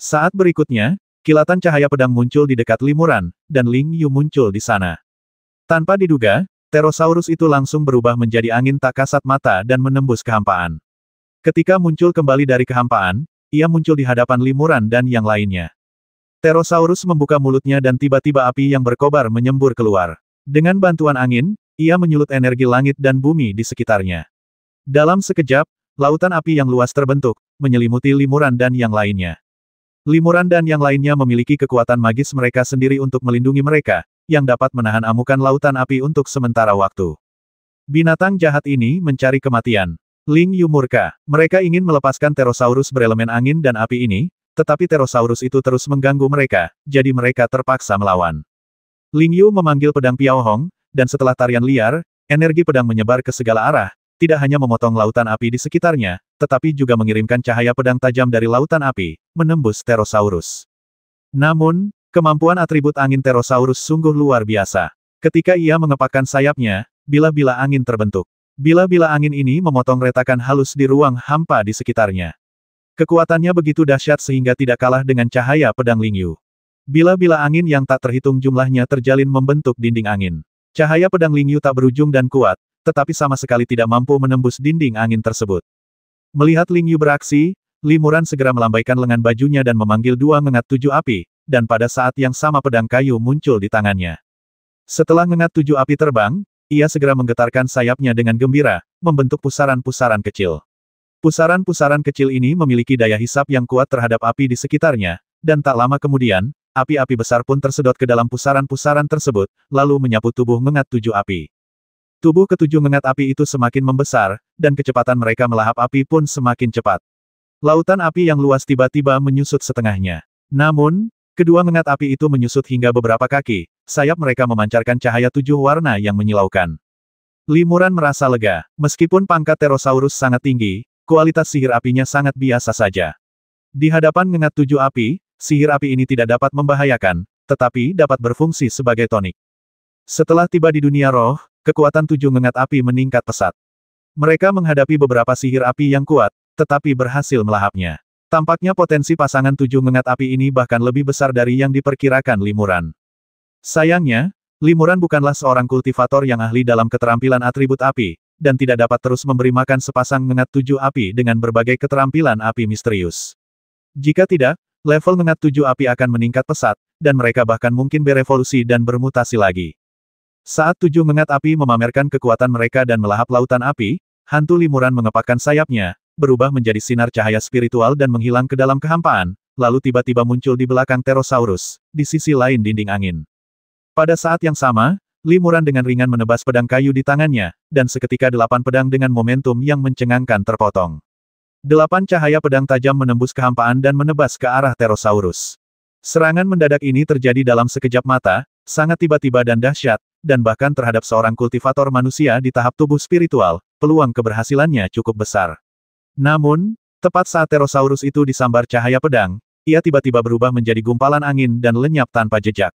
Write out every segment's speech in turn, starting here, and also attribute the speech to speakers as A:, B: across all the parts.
A: Saat berikutnya, kilatan cahaya pedang muncul di dekat Limuran, dan Ling Yu muncul di sana. Tanpa diduga, Pterosaurus itu langsung berubah menjadi angin tak kasat mata dan menembus kehampaan. Ketika muncul kembali dari kehampaan, ia muncul di hadapan Limuran dan yang lainnya. Pterosaurus membuka mulutnya dan tiba-tiba api yang berkobar menyembur keluar. Dengan bantuan angin, ia menyulut energi langit dan bumi di sekitarnya. Dalam sekejap, lautan api yang luas terbentuk, menyelimuti Limuran dan yang lainnya. Limuran dan yang lainnya memiliki kekuatan magis mereka sendiri untuk melindungi mereka, yang dapat menahan amukan lautan api untuk sementara waktu. Binatang jahat ini mencari kematian. Ling Yu murka. Mereka ingin melepaskan Pterosaurus berelemen angin dan api ini, tetapi Pterosaurus itu terus mengganggu mereka, jadi mereka terpaksa melawan. Ling Yu memanggil pedang Piao Hong, dan setelah tarian liar, energi pedang menyebar ke segala arah, tidak hanya memotong lautan api di sekitarnya, tetapi juga mengirimkan cahaya pedang tajam dari lautan api, menembus Pterosaurus. Namun, kemampuan atribut angin Pterosaurus sungguh luar biasa. Ketika ia mengepakkan sayapnya, bila-bila angin terbentuk. Bila-bila angin ini memotong retakan halus di ruang hampa di sekitarnya. Kekuatannya begitu dahsyat sehingga tidak kalah dengan cahaya pedang Ling Yu. Bila-bila angin yang tak terhitung jumlahnya terjalin membentuk dinding angin. Cahaya pedang Ling Yu tak berujung dan kuat, tetapi sama sekali tidak mampu menembus dinding angin tersebut. Melihat Ling Yu beraksi, Limuran segera melambaikan lengan bajunya dan memanggil dua ngengat tujuh api, dan pada saat yang sama pedang kayu muncul di tangannya. Setelah ngengat tujuh api terbang, ia segera menggetarkan sayapnya dengan gembira, membentuk pusaran-pusaran kecil. Pusaran-pusaran kecil ini memiliki daya hisap yang kuat terhadap api di sekitarnya, dan tak lama kemudian, api-api besar pun tersedot ke dalam pusaran-pusaran tersebut, lalu menyapu tubuh ngengat tujuh api. Tubuh ketujuh ngengat api itu semakin membesar, dan kecepatan mereka melahap api pun semakin cepat. Lautan api yang luas tiba-tiba menyusut setengahnya. Namun, kedua ngengat api itu menyusut hingga beberapa kaki, sayap mereka memancarkan cahaya tujuh warna yang menyilaukan. Limuran merasa lega, meskipun pangkat Pterosaurus sangat tinggi, kualitas sihir apinya sangat biasa saja. Di hadapan ngengat tujuh api, sihir api ini tidak dapat membahayakan, tetapi dapat berfungsi sebagai tonik. Setelah tiba di dunia roh, kekuatan tujuh ngengat api meningkat pesat. Mereka menghadapi beberapa sihir api yang kuat, tetapi berhasil melahapnya. Tampaknya potensi pasangan tujuh ngengat api ini bahkan lebih besar dari yang diperkirakan Limuran. Sayangnya, Limuran bukanlah seorang kultivator yang ahli dalam keterampilan atribut api, dan tidak dapat terus memberi makan sepasang ngengat tujuh api dengan berbagai keterampilan api misterius. Jika tidak, level ngengat tujuh api akan meningkat pesat, dan mereka bahkan mungkin berevolusi dan bermutasi lagi. Saat tujuh ngengat api memamerkan kekuatan mereka dan melahap lautan api, hantu Limuran mengepakkan sayapnya, berubah menjadi sinar cahaya spiritual dan menghilang ke dalam kehampaan, lalu tiba-tiba muncul di belakang Pterosaurus, di sisi lain dinding angin. Pada saat yang sama, Limuran dengan ringan menebas pedang kayu di tangannya, dan seketika 8 pedang dengan momentum yang mencengangkan terpotong. 8 cahaya pedang tajam menembus kehampaan dan menebas ke arah Pterosaurus. Serangan mendadak ini terjadi dalam sekejap mata, sangat tiba-tiba dan dahsyat, dan bahkan terhadap seorang kultivator manusia di tahap tubuh spiritual, peluang keberhasilannya cukup besar. Namun, tepat saat Pterosaurus itu disambar cahaya pedang, ia tiba-tiba berubah menjadi gumpalan angin dan lenyap tanpa jejak.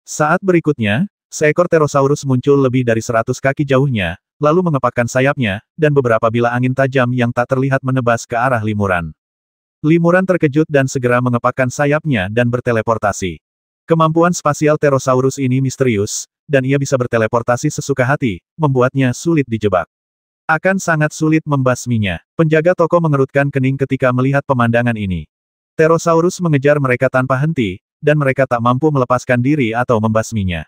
A: Saat berikutnya, seekor Pterosaurus muncul lebih dari 100 kaki jauhnya, lalu mengepakkan sayapnya, dan beberapa bilah angin tajam yang tak terlihat menebas ke arah Limuran. Limuran terkejut dan segera mengepakkan sayapnya dan berteleportasi. Kemampuan spasial Pterosaurus ini misterius, dan ia bisa berteleportasi sesuka hati, membuatnya sulit dijebak. Akan sangat sulit membasminya. Penjaga toko mengerutkan kening ketika melihat pemandangan ini. Pterosaurus mengejar mereka tanpa henti, dan mereka tak mampu melepaskan diri atau membasminya.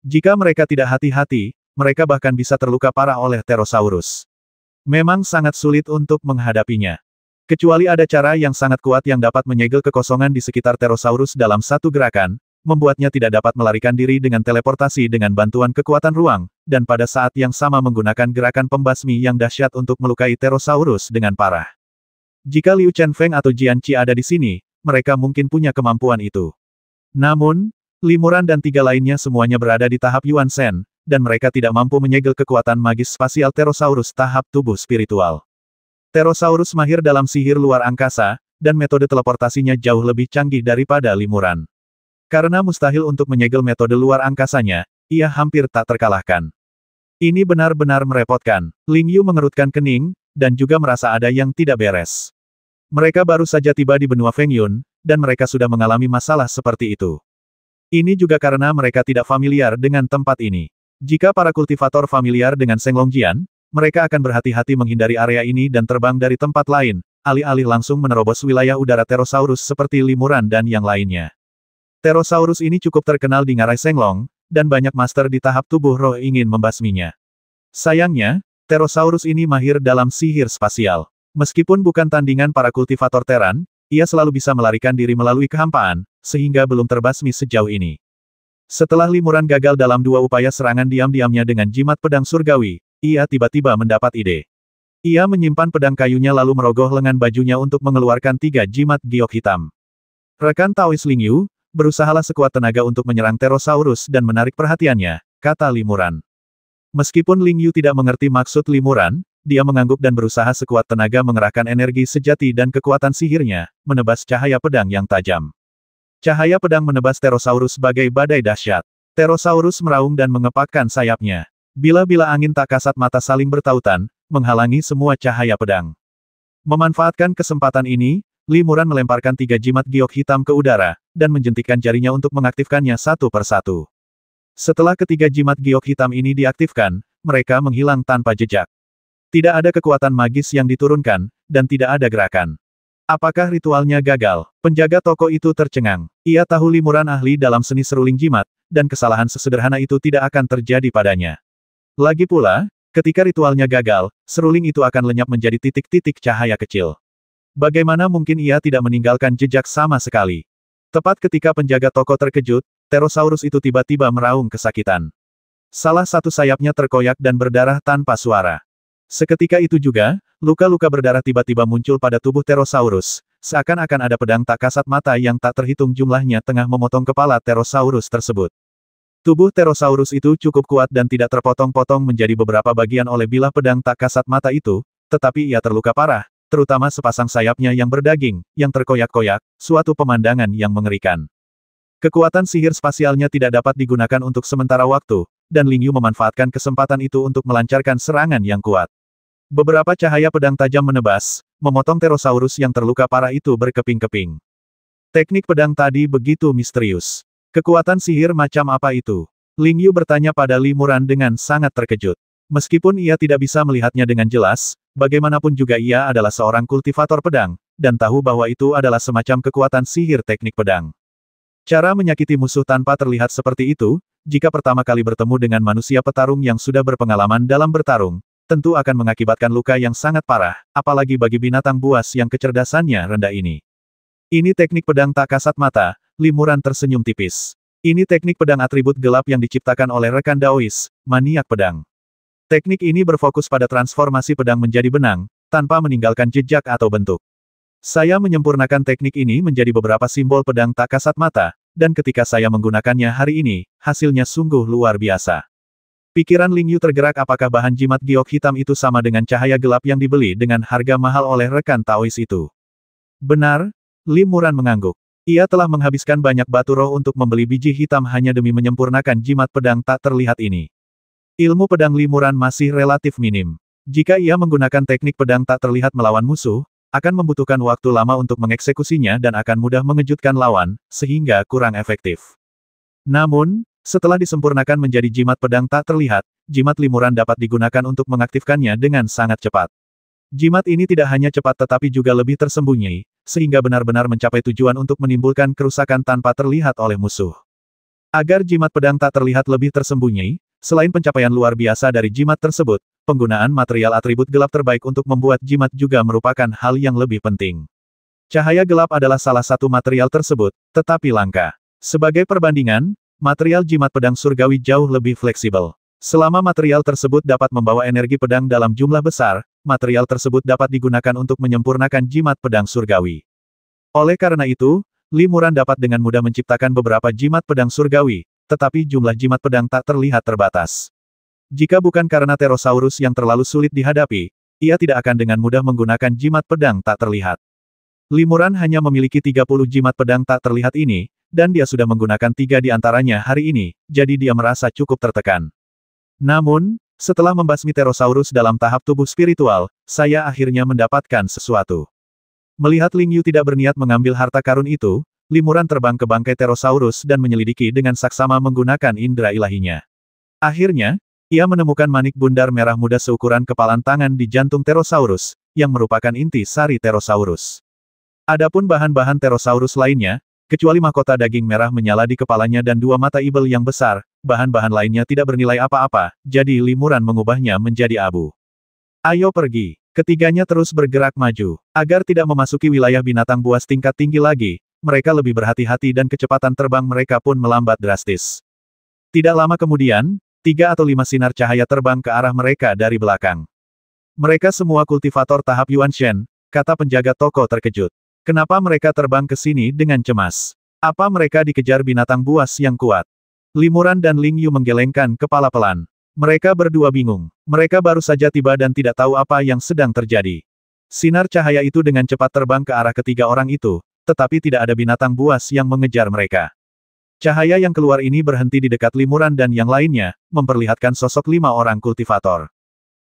A: Jika mereka tidak hati-hati, mereka bahkan bisa terluka parah oleh Pterosaurus. Memang sangat sulit untuk menghadapinya. Kecuali ada cara yang sangat kuat yang dapat menyegel kekosongan di sekitar Pterosaurus dalam satu gerakan, membuatnya tidak dapat melarikan diri dengan teleportasi dengan bantuan kekuatan ruang, dan pada saat yang sama menggunakan gerakan pembasmi yang dahsyat untuk melukai Pterosaurus dengan parah. Jika Liu Chenfeng atau Jian Qi ada di sini, mereka mungkin punya kemampuan itu. Namun, Limuran dan 3 lainnya semuanya berada di tahap Yuan Shen, dan mereka tidak mampu menyegel kekuatan magis spasial Pterosaurus tahap tubuh spiritual. Pterosaurus mahir dalam sihir luar angkasa, dan metode teleportasinya jauh lebih canggih daripada Limuran. Karena mustahil untuk menyegel metode luar angkasanya, ia hampir tak terkalahkan. Ini benar-benar merepotkan. Ling Yu mengerutkan kening, dan juga merasa ada yang tidak beres. Mereka baru saja tiba di benua Feng Yun, dan mereka sudah mengalami masalah seperti itu. Ini juga karena mereka tidak familiar dengan tempat ini. Jika para kultivator familiar dengan Seng Longjian, mereka akan berhati-hati menghindari area ini dan terbang dari tempat lain, alih-alih langsung menerobos wilayah udara Pterosaurus seperti Limuran dan yang lainnya. Pterosaurus ini cukup terkenal di ngarai Senglong, dan banyak master di tahap tubuh roh ingin membasminya. Sayangnya, Pterosaurus ini mahir dalam sihir spasial. Meskipun bukan tandingan para kultivator Teran, ia selalu bisa melarikan diri melalui kehampaan, sehingga belum terbasmi sejauh ini. Setelah Limuran gagal dalam dua upaya serangan diam-diamnya dengan jimat pedang surgawi, ia tiba-tiba mendapat ide. Ia menyimpan pedang kayunya lalu merogoh lengan bajunya untuk mengeluarkan 3 jimat giok hitam. Rekan Taois Ling Yu, berusahalah sekuat tenaga untuk menyerang Pterosaurus dan menarik perhatiannya, kata Limuran. Meskipun Ling Yu tidak mengerti maksud Limuran, dia mengangguk dan berusaha sekuat tenaga mengerahkan energi sejati dan kekuatan sihirnya, menebas cahaya pedang yang tajam. Cahaya pedang menebas Pterosaurus bagai badai dahsyat. Pterosaurus meraung dan mengepakkan sayapnya. Bila-bila angin tak kasat mata saling bertautan, menghalangi semua cahaya pedang. Memanfaatkan kesempatan ini, Limuran melemparkan 3 jimat giok hitam ke udara, dan menjentikkan jarinya untuk mengaktifkannya satu persatu. Setelah ketiga jimat giok hitam ini diaktifkan, mereka menghilang tanpa jejak. Tidak ada kekuatan magis yang diturunkan, dan tidak ada gerakan. Apakah ritualnya gagal? Penjaga toko itu tercengang. Ia tahu Limuran ahli dalam seni seruling jimat, dan kesalahan sesederhana itu tidak akan terjadi padanya. Lagi pula, ketika ritualnya gagal, seruling itu akan lenyap menjadi titik-titik cahaya kecil. Bagaimana mungkin ia tidak meninggalkan jejak sama sekali? Tepat ketika penjaga toko terkejut, Pterosaurus itu tiba-tiba meraung kesakitan. Salah satu sayapnya terkoyak dan berdarah tanpa suara. Seketika itu juga, luka-luka berdarah tiba-tiba muncul pada tubuh Pterosaurus, seakan-akan ada pedang tak kasat mata yang tak terhitung jumlahnya tengah memotong kepala Pterosaurus tersebut. Tubuh Pterosaurus itu cukup kuat dan tidak terpotong-potong menjadi beberapa bagian oleh bilah pedang tak kasat mata itu, tetapi ia terluka parah, terutama sepasang sayapnya yang berdaging, yang terkoyak-koyak, suatu pemandangan yang mengerikan. Kekuatan sihir spasialnya tidak dapat digunakan untuk sementara waktu, dan Ling Yu memanfaatkan kesempatan itu untuk melancarkan serangan yang kuat. Beberapa cahaya pedang tajam menebas, memotong Pterosaurus yang terluka parah itu berkeping-keping. Teknik pedang tadi begitu misterius. Kekuatan sihir macam apa itu? Ling Yu bertanya pada Limuran dengan sangat terkejut. Meskipun ia tidak bisa melihatnya dengan jelas, bagaimanapun juga ia adalah seorang kultivator pedang, dan tahu bahwa itu adalah semacam kekuatan sihir teknik pedang. Cara menyakiti musuh tanpa terlihat seperti itu, jika pertama kali bertemu dengan manusia petarung yang sudah berpengalaman dalam bertarung, tentu akan mengakibatkan luka yang sangat parah, apalagi bagi binatang buas yang kecerdasannya rendah ini. Ini teknik pedang tak kasat mata, Limuran tersenyum tipis. Ini teknik pedang atribut gelap yang diciptakan oleh rekan Daois, maniak pedang. Teknik ini berfokus pada transformasi pedang menjadi benang, tanpa meninggalkan jejak atau bentuk. Saya menyempurnakan teknik ini menjadi beberapa simbol pedang tak kasat mata, dan ketika saya menggunakannya hari ini, hasilnya sungguh luar biasa. Pikiran Ling Yu tergerak apakah bahan jimat giok hitam itu sama dengan cahaya gelap yang dibeli dengan harga mahal oleh rekan Taois itu. Benar, Limuran mengangguk. Ia telah menghabiskan banyak batu roh untuk membeli biji hitam hanya demi menyempurnakan jimat pedang tak terlihat ini. Ilmu pedang Limuran masih relatif minim. Jika ia menggunakan teknik pedang tak terlihat melawan musuh, akan membutuhkan waktu lama untuk mengeksekusinya dan akan mudah mengejutkan lawan, sehingga kurang efektif. Namun, setelah disempurnakan menjadi jimat pedang tak terlihat, jimat Limuran dapat digunakan untuk mengaktifkannya dengan sangat cepat. Jimat ini tidak hanya cepat tetapi juga lebih tersembunyi, sehingga benar-benar mencapai tujuan untuk menimbulkan kerusakan tanpa terlihat oleh musuh. Agar jimat pedang tak terlihat lebih tersembunyi, selain pencapaian luar biasa dari jimat tersebut, penggunaan material atribut gelap terbaik untuk membuat jimat juga merupakan hal yang lebih penting. Cahaya gelap adalah salah satu material tersebut, tetapi langka. Sebagai perbandingan, material jimat pedang surgawi jauh lebih fleksibel. Selama material tersebut dapat membawa energi pedang dalam jumlah besar, material tersebut dapat digunakan untuk menyempurnakan jimat pedang surgawi. Oleh karena itu, Limuran dapat dengan mudah menciptakan beberapa jimat pedang surgawi, tetapi jumlah jimat pedang tak terlihat terbatas. Jika bukan karena Pterosaurus yang terlalu sulit dihadapi, ia tidak akan dengan mudah menggunakan jimat pedang tak terlihat. Limuran hanya memiliki 30 jimat pedang tak terlihat ini, dan dia sudah menggunakan 3 di antaranya hari ini, jadi dia merasa cukup tertekan. Namun, setelah membasmi Pterosaurus dalam tahap tubuh spiritual, saya akhirnya mendapatkan sesuatu. Melihat Ling Yu tidak berniat mengambil harta karun itu, Limuran terbang ke bangkai Pterosaurus dan menyelidiki dengan saksama menggunakan indera ilahinya. Akhirnya, ia menemukan manik bundar merah muda seukuran kepalan tangan di jantung Pterosaurus, yang merupakan inti sari Pterosaurus. Adapun bahan-bahan Pterosaurus lainnya, kecuali mahkota daging merah menyala di kepalanya dan dua mata ibel yang besar, bahan-bahan lainnya tidak bernilai apa-apa, jadi Limuran mengubahnya menjadi abu. Ayo pergi. Ketiganya terus bergerak maju. Agar tidak memasuki wilayah binatang buas tingkat tinggi lagi, mereka lebih berhati-hati dan kecepatan terbang mereka pun melambat drastis. Tidak lama kemudian, 3 atau 5 sinar cahaya terbang ke arah mereka dari belakang. Mereka semua kultivator tahap Yuan Shen, kata penjaga toko terkejut. Kenapa mereka terbang ke sini dengan cemas? Apa mereka dikejar binatang buas yang kuat? Limuran dan Ling Yu menggelengkan kepala pelan. Mereka berdua bingung. Mereka baru saja tiba dan tidak tahu apa yang sedang terjadi. Sinar cahaya itu dengan cepat terbang ke arah ketiga orang itu, tetapi tidak ada binatang buas yang mengejar mereka. Cahaya yang keluar ini berhenti di dekat Limuran dan yang lainnya, memperlihatkan sosok 5 orang kultivator.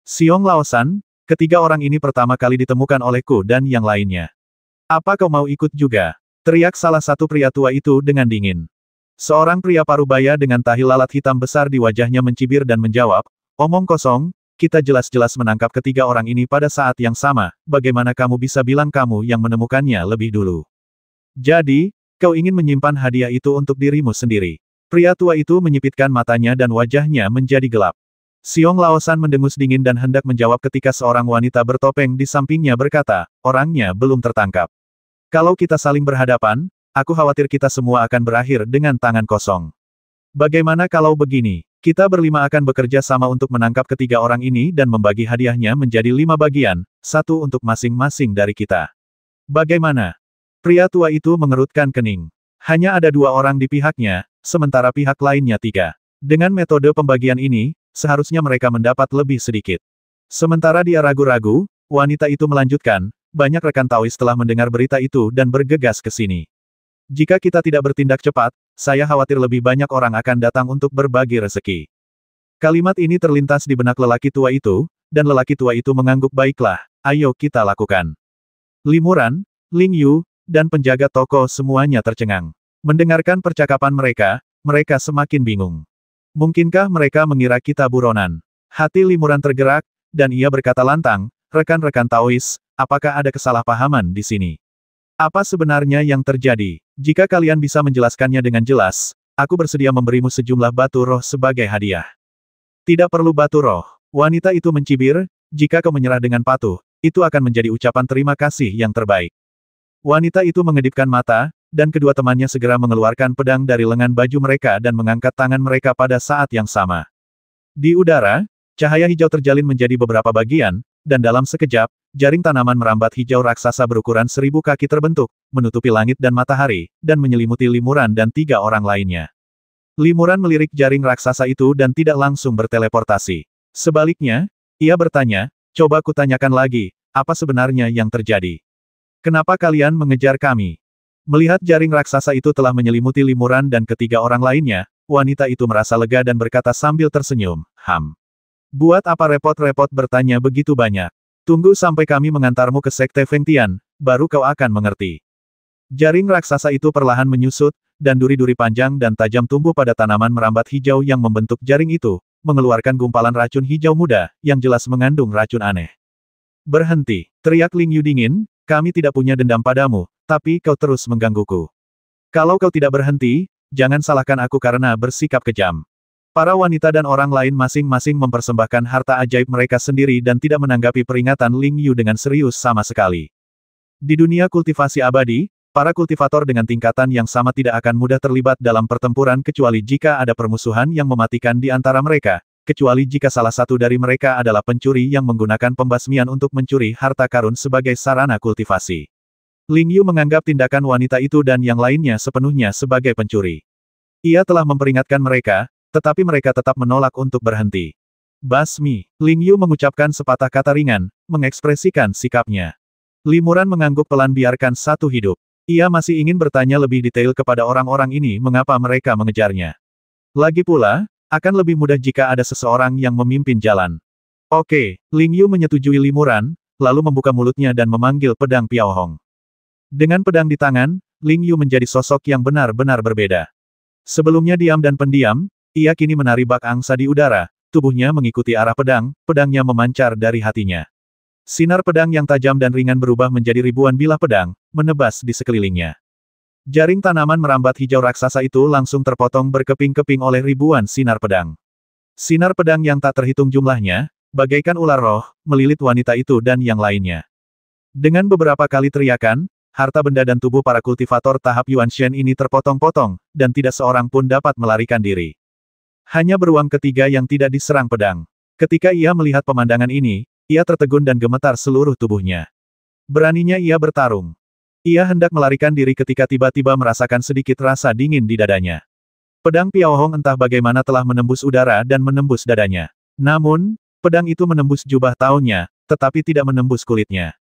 A: Xiong Laosan, ketiga orang ini pertama kali ditemukan olehku dan yang lainnya. Apa kau mau ikut juga? Teriak salah satu pria tua itu dengan dingin. Seorang pria parubaya dengan tahi lalat hitam besar di wajahnya mencibir dan menjawab, omong kosong, kita jelas-jelas menangkap ketiga orang ini pada saat yang sama, bagaimana kamu bisa bilang kamu yang menemukannya lebih dulu? Jadi, kau ingin menyimpan hadiah itu untuk dirimu sendiri. Pria tua itu menyipitkan matanya dan wajahnya menjadi gelap. Xiong Laosan mendengus dingin dan hendak menjawab ketika seorang wanita bertopeng di sampingnya berkata, orangnya belum tertangkap. Kalau kita saling berhadapan, aku khawatir kita semua akan berakhir dengan tangan kosong. Bagaimana kalau begini? Kita berlima akan bekerja sama untuk menangkap ketiga orang ini dan membagi hadiahnya menjadi 5 bagian, 1 untuk masing-masing dari kita. Bagaimana? Pria tua itu mengerutkan kening. Hanya ada 2 orang di pihaknya, sementara pihak lainnya 3. Dengan metode pembagian ini, seharusnya mereka mendapat lebih sedikit. Sementara dia ragu-ragu, wanita itu melanjutkan, banyak rekan Taois telah mendengar berita itu dan bergegas ke sini. Jika kita tidak bertindak cepat, saya khawatir lebih banyak orang akan datang untuk berbagi rezeki. Kalimat ini terlintas di benak lelaki tua itu, dan lelaki tua itu mengangguk baiklah, ayo kita lakukan. Limuran, Ling Yu, dan penjaga toko semuanya tercengang. Mendengarkan percakapan mereka semakin bingung. Mungkinkah mereka mengira kita buronan? Hati Limuran tergerak, dan ia berkata lantang, rekan-rekan Taois, apakah ada kesalahpahaman di sini? Apa sebenarnya yang terjadi? Jika kalian bisa menjelaskannya dengan jelas, aku bersedia memberimu sejumlah batu roh sebagai hadiah. Tidak perlu batu roh. Wanita itu mencibir, jika kau menyerah dengan patuh, itu akan menjadi ucapan terima kasih yang terbaik. Wanita itu mengedipkan mata, dan kedua temannya segera mengeluarkan pedang dari lengan baju mereka dan mengangkat tangan mereka pada saat yang sama. Di udara, cahaya hijau terjalin menjadi beberapa bagian, dan dalam sekejap, jaring tanaman merambat hijau raksasa berukuran 1000 kaki terbentuk, menutupi langit dan matahari, dan menyelimuti Limuran dan 3 orang lainnya. Limuran melirik jaring raksasa itu dan tidak langsung berteleportasi. Sebaliknya, ia bertanya, coba kutanyakan lagi, apa sebenarnya yang terjadi? Kenapa kalian mengejar kami? Melihat jaring raksasa itu telah menyelimuti Limuran dan ketiga orang lainnya, wanita itu merasa lega dan berkata sambil tersenyum, Buat apa repot-repot bertanya begitu banyak? Tunggu sampai kami mengantarmu ke Sekte Feng Tian, baru kau akan mengerti. Jaring raksasa itu perlahan menyusut, dan duri-duri panjang dan tajam tumbuh pada tanaman merambat hijau yang membentuk jaring itu, mengeluarkan gumpalan racun hijau muda, yang jelas mengandung racun aneh. Berhenti, teriak Ling Yu dingin, kami tidak punya dendam padamu, tapi kau terus menggangguku. Kalau kau tidak berhenti, jangan salahkan aku karena bersikap kejam. Para wanita dan orang lain masing-masing mempersembahkan harta ajaib mereka sendiri dan tidak menanggapi peringatan Ling Yu dengan serius sama sekali. Di dunia kultivasi abadi, para kultivator dengan tingkatan yang sama tidak akan mudah terlibat dalam pertempuran kecuali jika ada permusuhan yang mematikan di antara mereka, kecuali jika salah satu dari mereka adalah pencuri yang menggunakan pembasmian untuk mencuri harta karun sebagai sarana kultivasi. Ling Yu menganggap tindakan wanita itu dan yang lainnya sepenuhnya sebagai pencuri. Ia telah memperingatkan mereka, tetapi mereka tetap menolak untuk berhenti. Basmi, Ling Yu mengucapkan sepatah kata ringan, mengekspresikan sikapnya. Limuran mengangguk pelan biarkan satu hidup. Ia masih ingin bertanya lebih detail kepada orang-orang ini mengapa mereka mengejarnya. Lagi pula, akan lebih mudah jika ada seseorang yang memimpin jalan. Oke, Ling Yu menyetujui Limuran, lalu membuka mulutnya dan memanggil pedang Piao Hong. Dengan pedang di tangan, Ling Yu menjadi sosok yang benar-benar berbeda. Sebelumnya diam dan pendiam, ia kini menari bak angsa di udara, tubuhnya mengikuti arah pedang, pedangnya memancar dari hatinya. Sinar pedang yang tajam dan ringan berubah menjadi ribuan bilah pedang, menebas di sekelilingnya. Jaring tanaman merambat hijau raksasa itu langsung terpotong berkeping-keping oleh ribuan sinar pedang. Sinar pedang yang tak terhitung jumlahnya, bagaikan ular roh, melilit wanita itu dan yang lainnya. Dengan beberapa kali teriakan, harta benda dan tubuh para kultivator tahap Yuan Shen ini terpotong-potong, dan tidak seorang pun dapat melarikan diri. Hanya beruang ketiga yang tidak diserang pedang. Ketika ia melihat pemandangan ini, ia tertegun dan gemetar seluruh tubuhnya. Beraninya ia bertarung. Ia hendak melarikan diri ketika tiba-tiba merasakan sedikit rasa dingin di dadanya. Pedang Piao Hong entah bagaimana telah menembus udara dan menembus dadanya. Namun, pedang itu menembus jubah taunnya, tetapi tidak menembus kulitnya.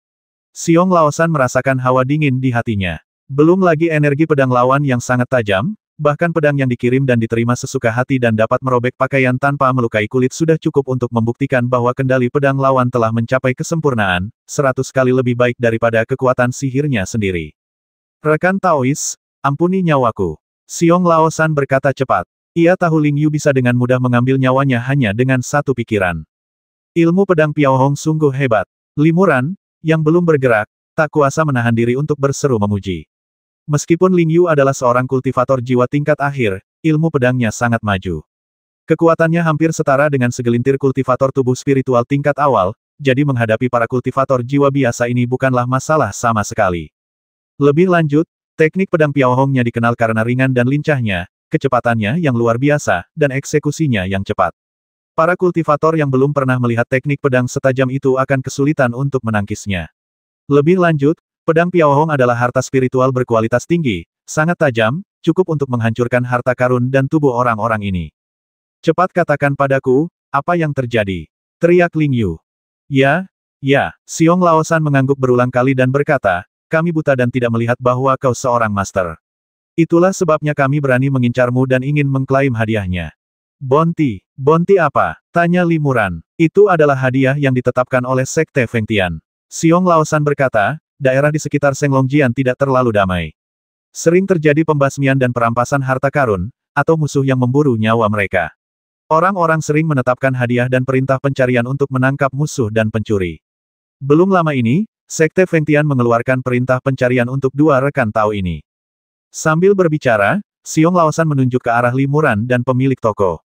A: Xiong Laosan merasakan hawa dingin di hatinya. Belum lagi energi pedang lawan yang sangat tajam, bahkan pedang yang dikirim dan diterima sesuka hati dan dapat merobek pakaian tanpa melukai kulit sudah cukup untuk membuktikan bahwa kendali pedang lawan telah mencapai kesempurnaan, 100 kali lebih baik daripada kekuatan sihirnya sendiri. Rekan Taois, ampuni nyawaku. Xiong Laosan berkata cepat. Ia tahu Ling Yu bisa dengan mudah mengambil nyawanya hanya dengan satu pikiran. Ilmu pedang Piao Hong sungguh hebat. Limuran, yang belum bergerak, tak kuasa menahan diri untuk berseru memuji. Meskipun Ling Yu adalah seorang kultivator jiwa tingkat akhir, ilmu pedangnya sangat maju. Kekuatannya hampir setara dengan segelintir kultivator tubuh spiritual tingkat awal, jadi menghadapi para kultivator jiwa biasa ini bukanlah masalah sama sekali. Lebih lanjut, teknik pedang Piao Hongnya dikenal karena ringan dan lincahnya, kecepatannya yang luar biasa, dan eksekusinya yang cepat. Para kultivator yang belum pernah melihat teknik pedang setajam itu akan kesulitan untuk menangkisnya. Lebih lanjut, pedang Piao Hong adalah harta spiritual berkualitas tinggi, sangat tajam, cukup untuk menghancurkan harta karun dan tubuh orang-orang ini. Cepat katakan padaku, apa yang terjadi? Teriak Ling Yu. Ya, Xiong Laosan mengangguk berulang kali dan berkata, kami buta dan tidak melihat bahwa kau seorang master. Itulah sebabnya kami berani mengincarmu dan ingin mengklaim hadiahnya. Bonti apa? Tanya Limuran. Itu adalah hadiah yang ditetapkan oleh Sekte Fengtian. Xiong Laosan berkata, daerah di sekitar Senglongjian tidak terlalu damai. Sering terjadi pembasmian dan perampasan harta karun, atau musuh yang memburu nyawa mereka. Orang-orang sering menetapkan hadiah dan perintah pencarian untuk menangkap musuh dan pencuri. Belum lama ini, Sekte Fengtian mengeluarkan perintah pencarian untuk dua rekan Tao ini. Sambil berbicara, Xiong Laosan menunjuk ke arah Limuran dan pemilik toko.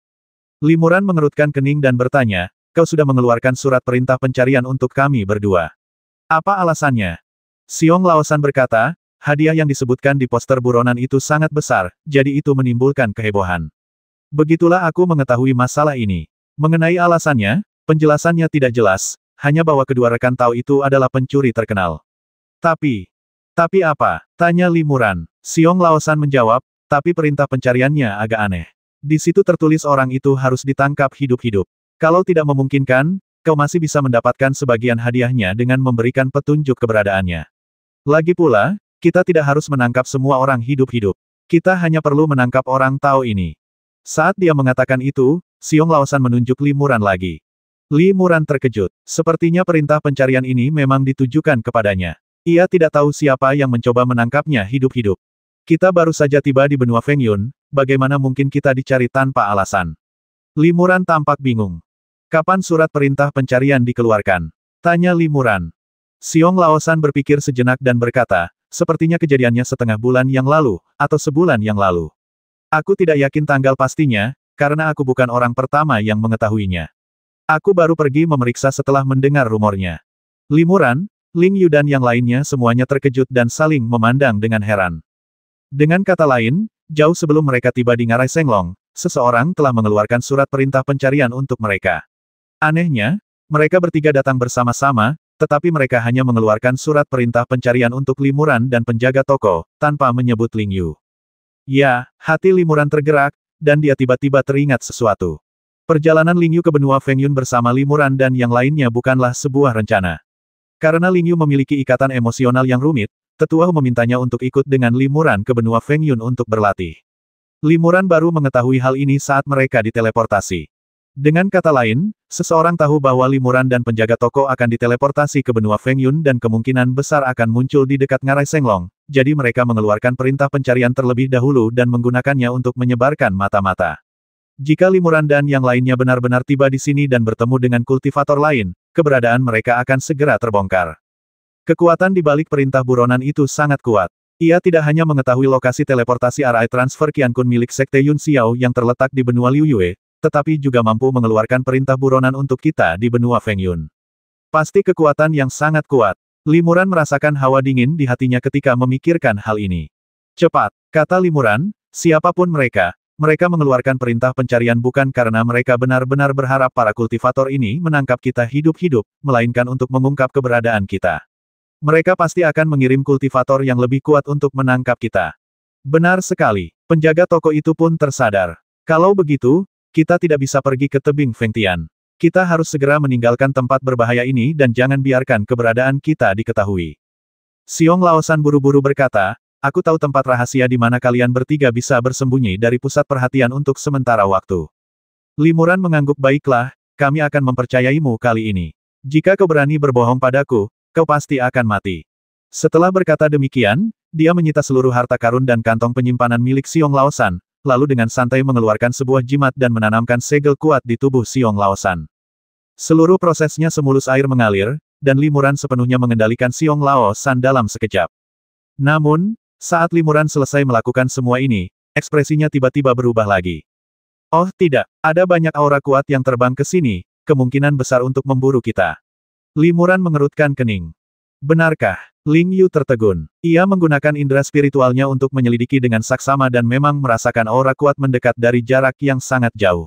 A: Limuran mengerutkan kening dan bertanya, kau sudah mengeluarkan surat perintah pencarian untuk kami berdua. Apa alasannya? Xiong Laosan berkata, hadiah yang disebutkan di poster buronan itu sangat besar, jadi itu menimbulkan kehebohan. Begitulah aku mengetahui masalah ini. Mengenai alasannya, penjelasannya tidak jelas, hanya bahwa kedua rekan Tao itu adalah pencuri terkenal. Tapi apa? Tanya Limuran. Xiong Laosan menjawab, tapi perintah pencariannya agak aneh. Di situ tertulis orang itu harus ditangkap hidup-hidup. Kalau tidak memungkinkan, kau masih bisa mendapatkan sebagian hadiahnya dengan memberikan petunjuk keberadaannya. Lagi pula, kita tidak harus menangkap semua orang hidup-hidup. Kita hanya perlu menangkap orang Tao ini. Saat dia mengatakan itu, Xiong Laosan menunjuk Limuran lagi. Limuran terkejut. Sepertinya perintah pencarian ini memang ditujukan kepadanya. Ia tidak tahu siapa yang mencoba menangkapnya hidup-hidup. Kita baru saja tiba di benua Fengyun, bagaimana mungkin kita dicari tanpa alasan? Limuran tampak bingung. Kapan surat perintah pencarian dikeluarkan? Tanya Limuran. Xiong Laosan berpikir sejenak dan berkata, sepertinya kejadiannya setengah bulan yang lalu, atau sebulan yang lalu. Aku tidak yakin tanggal pastinya, karena aku bukan orang pertama yang mengetahuinya. Aku baru pergi memeriksa setelah mendengar rumornya. Limuran, Ling Yu dan yang lainnya semuanya terkejut dan saling memandang dengan heran. Dengan kata lain, jauh sebelum mereka tiba di Ngarai Senglong, seseorang telah mengeluarkan surat perintah pencarian untuk mereka. Anehnya, mereka bertiga datang bersama-sama, tetapi mereka hanya mengeluarkan surat perintah pencarian untuk Limuran dan penjaga toko, tanpa menyebut Ling Yu. Ya, hati Limuran tergerak, dan dia tiba-tiba teringat sesuatu. Perjalanan Ling Yu ke benua Fengyun bersama Limuran dan yang lainnya bukanlah sebuah rencana. Karena Ling Yu memiliki ikatan emosional yang rumit, Tetua memintanya untuk ikut dengan Limuran ke benua Fengyun untuk berlatih. Limuran baru mengetahui hal ini saat mereka diteleportasi. Dengan kata lain, seseorang tahu bahwa Limuran dan penjaga toko akan diteleportasi ke benua Feng Yun dan kemungkinan besar akan muncul di dekat Ngarai Senglong, jadi mereka mengeluarkan perintah pencarian terlebih dahulu dan menggunakannya untuk menyebarkan mata-mata. Jika Limuran dan yang lainnya benar-benar tiba di sini dan bertemu dengan kultivator lain, keberadaan mereka akan segera terbongkar. Kekuatan di balik perintah buronan itu sangat kuat. Ia tidak hanya mengetahui lokasi teleportasi RI Transfer Qiankun milik Sekte Yun Xiao yang terletak di benua Liu Yue, tetapi juga mampu mengeluarkan perintah buronan untuk kita di benua Feng Yun. Pasti kekuatan yang sangat kuat. Limuran merasakan hawa dingin di hatinya ketika memikirkan hal ini. Cepat, kata Limuran, siapapun mereka mengeluarkan perintah pencarian bukan karena mereka benar-benar berharap para kultivator ini menangkap kita hidup-hidup, melainkan untuk mengungkap keberadaan kita. Mereka pasti akan mengirim kultivator yang lebih kuat untuk menangkap kita. Benar sekali, penjaga toko itu pun tersadar. Kalau begitu, kita tidak bisa pergi ke tebing Fengtian. Kita harus segera meninggalkan tempat berbahaya ini dan jangan biarkan keberadaan kita diketahui. Xiong Laosan buru-buru berkata, aku tahu tempat rahasia di mana kalian bertiga bisa bersembunyi dari pusat perhatian untuk sementara waktu. Limuran mengangguk, baiklah, kami akan mempercayaimu kali ini. Jika kau berani berbohong padaku, kau pasti akan mati. Setelah berkata demikian, dia menyita seluruh harta karun dan kantong penyimpanan milik Xiong Laosan, lalu dengan santai mengeluarkan sebuah jimat dan menanamkan segel kuat di tubuh Xiong Laosan. Seluruh prosesnya semulus air mengalir, dan Limuran sepenuhnya mengendalikan Xiong Laosan dalam sekejap. Namun, saat Limuran selesai melakukan semua ini, ekspresinya tiba-tiba berubah lagi. Oh tidak, ada banyak aura kuat yang terbang ke sini, kemungkinan besar untuk memburu kita. Limuran mengerutkan kening. Benarkah? Ling Yu tertegun. Ia menggunakan indera spiritualnya untuk menyelidiki dengan saksama dan memang merasakan aura kuat mendekat dari jarak yang sangat jauh.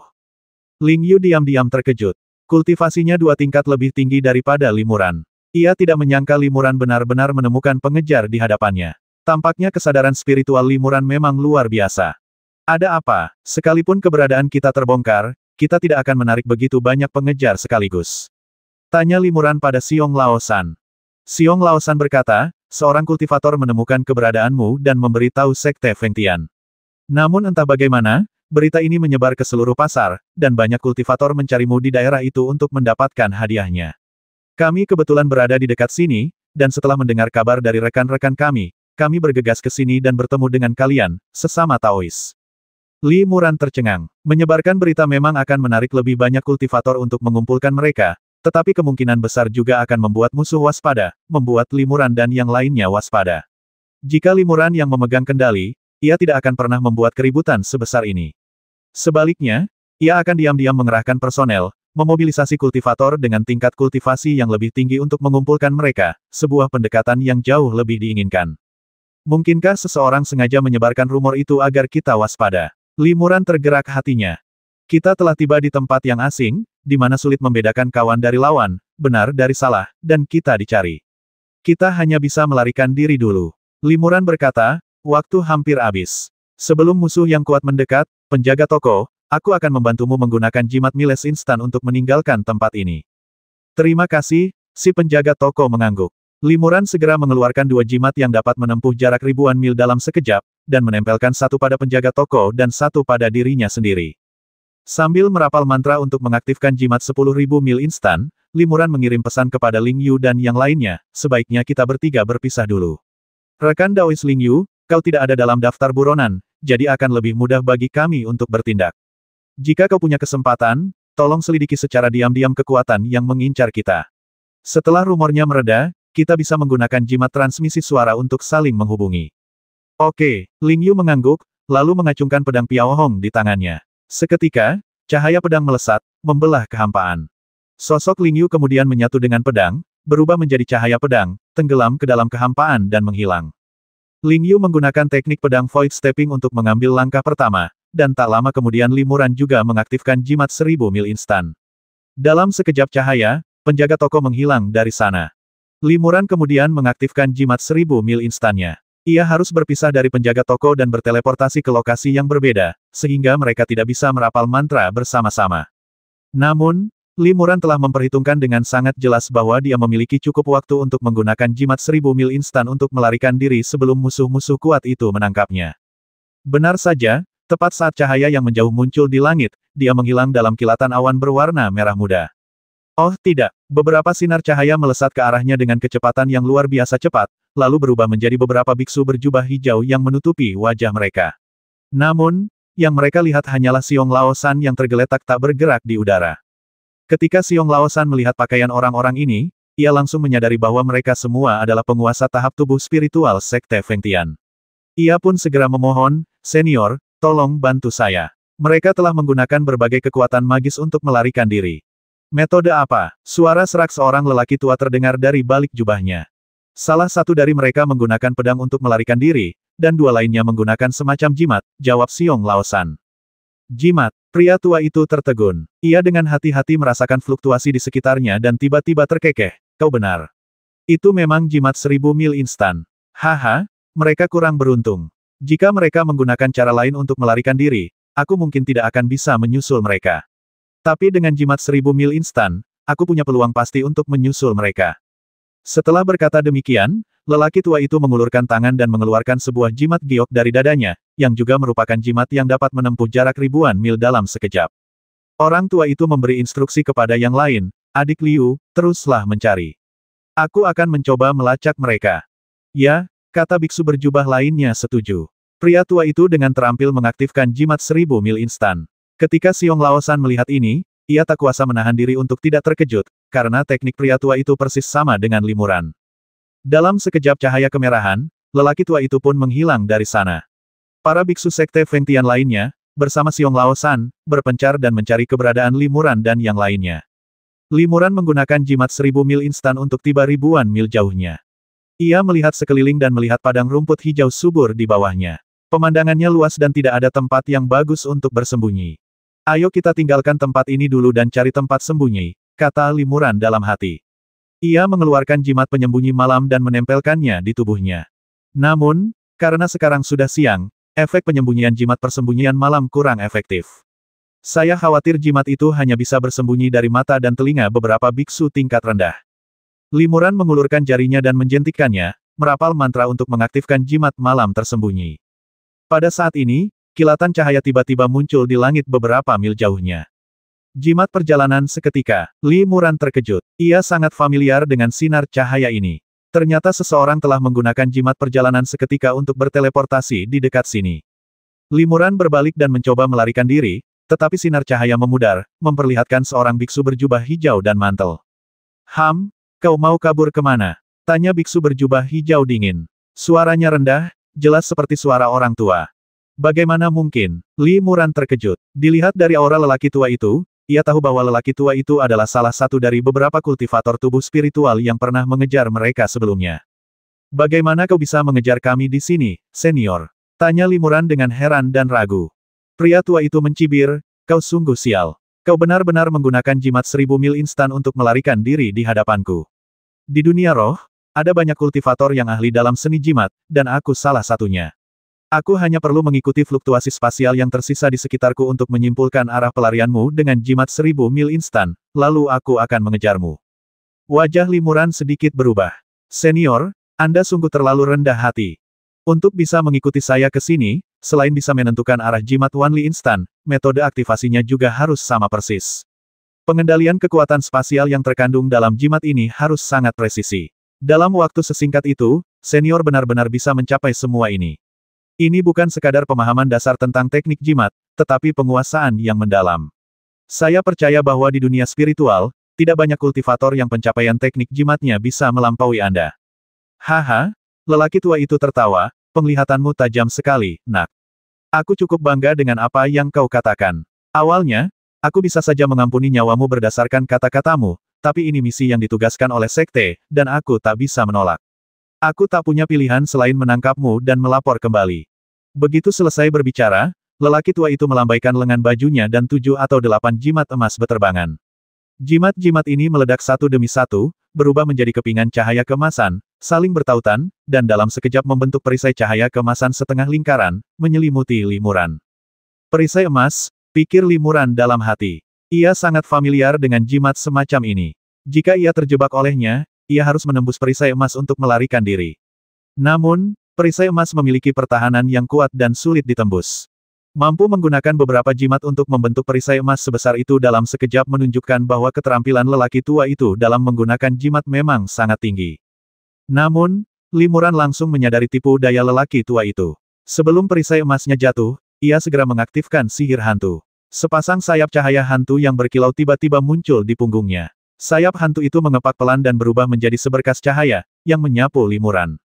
A: Ling Yu diam-diam terkejut. Kultivasinya 2 tingkat lebih tinggi daripada Limuran. Ia tidak menyangka Limuran benar-benar menemukan pengejar di hadapannya. Tampaknya kesadaran spiritual Limuran memang luar biasa. Ada apa? Sekalipun keberadaan kita terbongkar, kita tidak akan menarik begitu banyak pengejar sekaligus. Tanya Limuran pada Xiong Laosan. Xiong Laosan berkata, seorang kultivator menemukan keberadaanmu dan memberitahu Sekte Fengtian. Namun entah bagaimana, berita ini menyebar ke seluruh pasar, dan banyak kultivator mencarimu di daerah itu untuk mendapatkan hadiahnya. Kami kebetulan berada di dekat sini, dan setelah mendengar kabar dari rekan-rekan kami bergegas ke sini dan bertemu dengan kalian, sesama Taois. Limuran tercengang. Menyebarkan berita memang akan menarik lebih banyak kultivator untuk mengumpulkan mereka, tetapi kemungkinan besar juga akan membuat musuh waspada, membuat Limuran dan yang lainnya waspada. Jika Limuran yang memegang kendali, ia tidak akan pernah membuat keributan sebesar ini. Sebaliknya, ia akan diam-diam mengerahkan personel, memobilisasi kultivator dengan tingkat kultivasi yang lebih tinggi untuk mengumpulkan mereka, sebuah pendekatan yang jauh lebih diinginkan. Mungkinkah seseorang sengaja menyebarkan rumor itu agar kita waspada? Limuran tergerak hatinya. Kita telah tiba di tempat yang asing, di mana sulit membedakan kawan dari lawan, benar dari salah, dan kita dicari. Kita hanya bisa melarikan diri dulu. Limuran berkata, waktu hampir habis. Sebelum musuh yang kuat mendekat, penjaga toko, aku akan membantumu menggunakan jimat miles instan untuk meninggalkan tempat ini. Terima kasih, si penjaga toko mengangguk. Limuran segera mengeluarkan 2 jimat yang dapat menempuh jarak ribuan mil dalam sekejap, dan menempelkan satu pada penjaga toko dan satu pada dirinya sendiri. Sambil merapal mantra untuk mengaktifkan jimat 10.000 mil instan, Limuran mengirim pesan kepada Ling Yu dan yang lainnya, sebaiknya kita bertiga berpisah dulu. Rekan Daois Ling Yu, kau tidak ada dalam daftar buronan, jadi akan lebih mudah bagi kami untuk bertindak. Jika kau punya kesempatan, tolong selidiki secara diam-diam kekuatan yang mengincar kita. Setelah rumornya mereda, kita bisa menggunakan jimat transmisi suara untuk saling menghubungi. Oke, Ling Yu mengangguk, lalu mengacungkan pedang Piao Hong di tangannya. Seketika, cahaya pedang melesat, membelah kehampaan. Sosok Ling Yu kemudian menyatu dengan pedang, berubah menjadi cahaya pedang, tenggelam ke dalam kehampaan dan menghilang. Ling Yu menggunakan teknik pedang Void Stepping untuk mengambil langkah pertama, dan tak lama kemudian Limuran juga mengaktifkan jimat 1000 mil instan. Dalam sekejap cahaya, penjaga toko menghilang dari sana. Limuran kemudian mengaktifkan jimat 1000 mil instannya. Ia harus berpisah dari penjaga toko dan berteleportasi ke lokasi yang berbeda, sehingga mereka tidak bisa merapal mantra bersama-sama. Namun, Limuran telah memperhitungkan dengan sangat jelas bahwa dia memiliki cukup waktu untuk menggunakan jimat 1000 mil instan untuk melarikan diri sebelum musuh-musuh kuat itu menangkapnya. Benar saja, tepat saat cahaya yang menjauh muncul di langit, dia menghilang dalam kilatan awan berwarna merah muda. Oh tidak, beberapa sinar cahaya melesat ke arahnya dengan kecepatan yang luar biasa cepat, lalu berubah menjadi beberapa biksu berjubah hijau yang menutupi wajah mereka. Namun, yang mereka lihat hanyalah Xiong Laosan yang tergeletak tak bergerak di udara. Ketika Xiong Laosan melihat pakaian orang-orang ini, ia langsung menyadari bahwa mereka semua adalah penguasa tahap tubuh spiritual Sekte Fengtian. Ia pun segera memohon, "Senior, tolong bantu saya. Mereka telah menggunakan berbagai kekuatan magis untuk melarikan diri." "Metode apa?" Suara serak seorang lelaki tua terdengar dari balik jubahnya. "Salah satu dari mereka menggunakan pedang untuk melarikan diri, dan dua lainnya menggunakan semacam jimat," jawab Xiong Laosan. "Jimat?" Pria tua itu tertegun. Ia dengan hati-hati merasakan fluktuasi di sekitarnya dan tiba-tiba terkekeh. "Kau benar. Itu memang jimat 1000 mil instan. Haha, mereka kurang beruntung. Jika mereka menggunakan cara lain untuk melarikan diri, aku mungkin tidak akan bisa menyusul mereka. Tapi dengan jimat 1000 mil instan, aku punya peluang pasti untuk menyusul mereka." Setelah berkata demikian, lelaki tua itu mengulurkan tangan dan mengeluarkan sebuah jimat giok dari dadanya, yang juga merupakan jimat yang dapat menempuh jarak ribuan mil dalam sekejap. Orang tua itu memberi instruksi kepada yang lain, "Adik Liu, teruslah mencari. Aku akan mencoba melacak mereka." "Ya," kata biksu berjubah lainnya setuju. Pria tua itu dengan terampil mengaktifkan jimat 1000 mil instan. Ketika Xiong Laosan melihat ini, ia tak kuasa menahan diri untuk tidak terkejut, karena teknik pria tua itu persis sama dengan limuran. Dalam sekejap cahaya kemerahan, lelaki tua itu pun menghilang dari sana. Para biksu Sekte Fengtian lainnya, bersama Xiong Laosan, berpencar dan mencari keberadaan limuran dan yang lainnya. Limuran menggunakan jimat 1000 mil instan untuk tiba ribuan mil jauhnya. Ia melihat sekeliling dan melihat padang rumput hijau subur di bawahnya. Pemandangannya luas dan tidak ada tempat yang bagus untuk bersembunyi. "Ayo kita tinggalkan tempat ini dulu dan cari tempat sembunyi," kata limuran dalam hati. Ia mengeluarkan jimat penyembunyi malam dan menempelkannya di tubuhnya. Namun, karena sekarang sudah siang, efek penyembunyian jimat persembunyian malam kurang efektif. Saya khawatir jimat itu hanya bisa bersembunyi dari mata dan telinga beberapa biksu tingkat rendah. Limuran mengulurkan jarinya dan menjentikkannya, merapal mantra untuk mengaktifkan jimat malam tersembunyi. Pada saat ini, kilatan cahaya tiba-tiba muncul di langit beberapa mil jauhnya. Jimat perjalanan seketika, limuran terkejut. Ia sangat familiar dengan sinar cahaya ini. Ternyata seseorang telah menggunakan jimat perjalanan seketika untuk berteleportasi di dekat sini. Limuran berbalik dan mencoba melarikan diri, tetapi sinar cahaya memudar, memperlihatkan seorang biksu berjubah hijau dan mantel. Kau mau kabur kemana?" tanya biksu berjubah hijau dingin. Suaranya rendah, jelas seperti suara orang tua. "Bagaimana mungkin?" Limuran terkejut. Dilihat dari aura lelaki tua itu, ia tahu bahwa lelaki tua itu adalah salah satu dari beberapa kultivator tubuh spiritual yang pernah mengejar mereka sebelumnya. "Bagaimana kau bisa mengejar kami di sini, senior?" tanya Limuran dengan heran dan ragu. Pria tua itu mencibir, "Kau sungguh sial. Kau benar-benar menggunakan jimat 1000 mil instan untuk melarikan diri di hadapanku. Di dunia roh, ada banyak kultivator yang ahli dalam seni jimat, dan aku salah satunya. Aku hanya perlu mengikuti fluktuasi spasial yang tersisa di sekitarku untuk menyimpulkan arah pelarianmu dengan jimat 1000 mil instan, lalu aku akan mengejarmu." Wajah Limuran sedikit berubah. "Senior, Anda sungguh terlalu rendah hati. Untuk bisa mengikuti saya ke sini, selain bisa menentukan arah jimat Wanli instan, metode aktivasinya juga harus sama persis. Pengendalian kekuatan spasial yang terkandung dalam jimat ini harus sangat presisi. Dalam waktu sesingkat itu, senior benar-benar bisa mencapai semua ini. Ini bukan sekadar pemahaman dasar tentang teknik jimat, tetapi penguasaan yang mendalam. Saya percaya bahwa di dunia spiritual, tidak banyak kultivator yang pencapaian teknik jimatnya bisa melampaui Anda." "Haha," lelaki tua itu tertawa, "penglihatanmu tajam sekali, nak. Aku cukup bangga dengan apa yang kau katakan. Awalnya, aku bisa saja mengampuni nyawamu berdasarkan kata-katamu, tapi ini misi yang ditugaskan oleh sekte, dan aku tak bisa menolak. Aku tak punya pilihan selain menangkapmu dan melapor kembali." Begitu selesai berbicara, lelaki tua itu melambaikan lengan bajunya dan 7 atau 8 jimat emas beterbangan. Jimat-jimat ini meledak satu demi satu, berubah menjadi kepingan cahaya keemasan, saling bertautan, dan dalam sekejap membentuk perisai cahaya keemasan setengah lingkaran, menyelimuti Limuran. "Perisai emas," pikir Limuran dalam hati. Ia sangat familiar dengan jimat semacam ini. Jika ia terjebak olehnya, ia harus menembus perisai emas untuk melarikan diri. Namun, perisai emas memiliki pertahanan yang kuat dan sulit ditembus. Mampu menggunakan beberapa jimat untuk membentuk perisai emas sebesar itu dalam sekejap menunjukkan bahwa keterampilan lelaki tua itu dalam menggunakan jimat memang sangat tinggi. Namun, Limuran langsung menyadari tipu daya lelaki tua itu. Sebelum perisai emasnya jatuh, ia segera mengaktifkan sihir hantu. Sepasang sayap cahaya hantu yang berkilau tiba-tiba muncul di punggungnya. Sayap hantu itu mengepak pelan dan berubah menjadi seberkas cahaya, yang menyapu Limuran.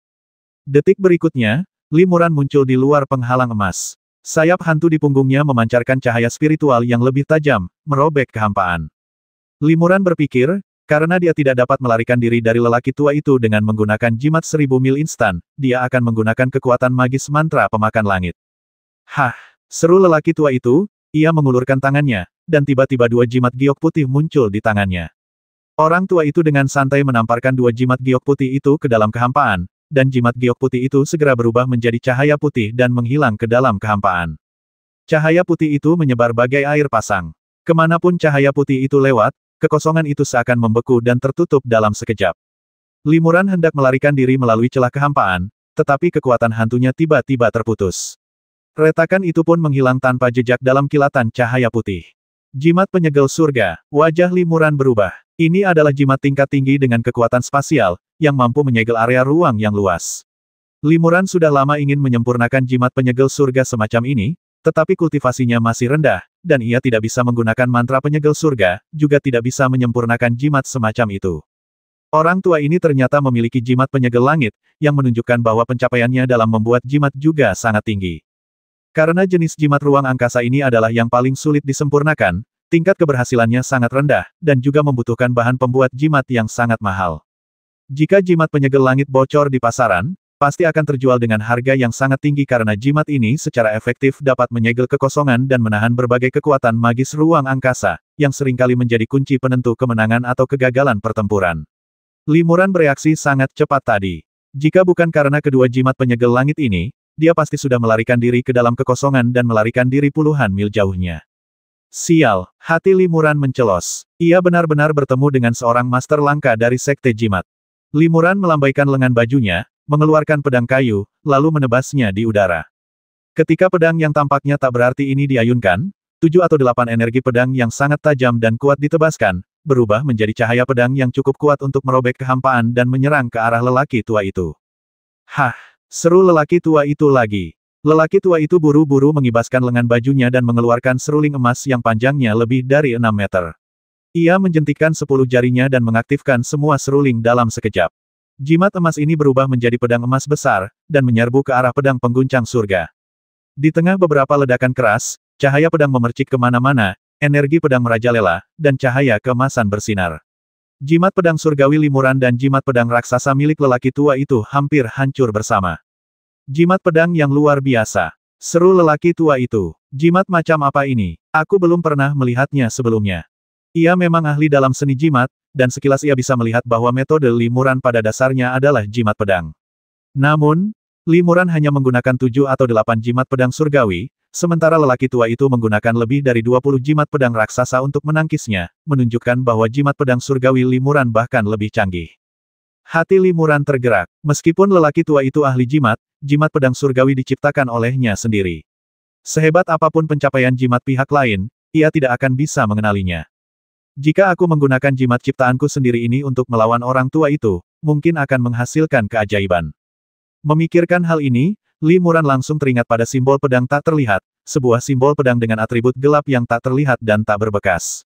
A: Detik berikutnya, Limuran muncul di luar penghalang emas. Sayap hantu di punggungnya memancarkan cahaya spiritual yang lebih tajam, merobek kehampaan. Limuran berpikir, karena dia tidak dapat melarikan diri dari lelaki tua itu dengan menggunakan jimat 1000 mil instan, dia akan menggunakan kekuatan magis mantra pemakan langit. Hah! Seru lelaki tua itu, ia mengulurkan tangannya, dan tiba-tiba dua jimat giok putih muncul di tangannya. Orang tua itu dengan santai menamparkan dua jimat giok putih itu ke dalam kehampaan, dan jimat giok putih itu segera berubah menjadi cahaya putih dan menghilang ke dalam kehampaan. Cahaya putih itu menyebar bagai air pasang. Kemanapun cahaya putih itu lewat, kekosongan itu seakan membeku dan tertutup dalam sekejap. Limuran hendak melarikan diri melalui celah kehampaan, tetapi kekuatan hantunya tiba-tiba terputus. Retakan itu pun menghilang tanpa jejak dalam kilatan cahaya putih. Jimat penyegel surga, wajah Limuran berubah. Ini adalah jimat tingkat tinggi dengan kekuatan spasial, yang mampu menyegel area ruang yang luas. Limuran sudah lama ingin menyempurnakan jimat penyegel surga semacam ini, tetapi kultivasinya masih rendah, dan ia tidak bisa menggunakan mantra penyegel surga, juga tidak bisa menyempurnakan jimat semacam itu. Orang tua ini ternyata memiliki jimat penyegel langit, yang menunjukkan bahwa pencapaiannya dalam membuat jimat juga sangat tinggi. Karena jenis jimat ruang angkasa ini adalah yang paling sulit disempurnakan, tingkat keberhasilannya sangat rendah, dan juga membutuhkan bahan pembuat jimat yang sangat mahal. Jika jimat penyegel langit bocor di pasaran, pasti akan terjual dengan harga yang sangat tinggi karena jimat ini secara efektif dapat menyegel kekosongan dan menahan berbagai kekuatan magis ruang angkasa, yang seringkali menjadi kunci penentu kemenangan atau kegagalan pertempuran. Limuran bereaksi sangat cepat tadi. Jika bukan karena kedua jimat penyegel langit ini, dia pasti sudah melarikan diri ke dalam kekosongan dan melarikan diri puluhan mil jauhnya. Sial, hati Limuran mencelos. Ia benar-benar bertemu dengan seorang master langka dari Sekte Jimat. Limuran melambaikan lengan bajunya, mengeluarkan pedang kayu, lalu menebasnya di udara. Ketika pedang yang tampaknya tak berarti ini diayunkan, 7 atau 8 energi pedang yang sangat tajam dan kuat ditebaskan, berubah menjadi cahaya pedang yang cukup kuat untuk merobek kehampaan dan menyerang ke arah lelaki tua itu. Hah! Seru lelaki tua itu lagi. Lelaki tua itu buru-buru mengibaskan lengan bajunya dan mengeluarkan seruling emas yang panjangnya lebih dari 6 meter. Ia menjentikkan 10 jarinya dan mengaktifkan semua seruling dalam sekejap. Jimat emas ini berubah menjadi pedang emas besar, dan menyerbu ke arah pedang pengguncang surga. Di tengah beberapa ledakan keras, cahaya pedang memercik kemana-mana, energi pedang merajalela, dan cahaya keemasan bersinar. Jimat pedang surgawi Limuran dan jimat pedang raksasa milik lelaki tua itu hampir hancur bersama. Jimat pedang yang luar biasa. Seru lelaki tua itu. Jimat macam apa ini? Aku belum pernah melihatnya sebelumnya. Ia memang ahli dalam seni jimat, dan sekilas ia bisa melihat bahwa metode Limuran pada dasarnya adalah jimat pedang. Namun, Limuran hanya menggunakan 7 atau 8 jimat pedang surgawi, sementara lelaki tua itu menggunakan lebih dari 20 jimat pedang raksasa untuk menangkisnya, menunjukkan bahwa jimat pedang surgawi Limuran bahkan lebih canggih. Hati Limuran tergerak. Meskipun lelaki tua itu ahli jimat, jimat pedang surgawi diciptakan olehnya sendiri. Sehebat apapun pencapaian jimat pihak lain, ia tidak akan bisa mengenalinya. Jika aku menggunakan jimat ciptaanku sendiri ini untuk melawan orang tua itu, mungkin akan menghasilkan keajaiban. Memikirkan hal ini, Limuran langsung teringat pada simbol pedang tak terlihat, sebuah simbol pedang dengan atribut gelap yang tak terlihat dan tak berbekas.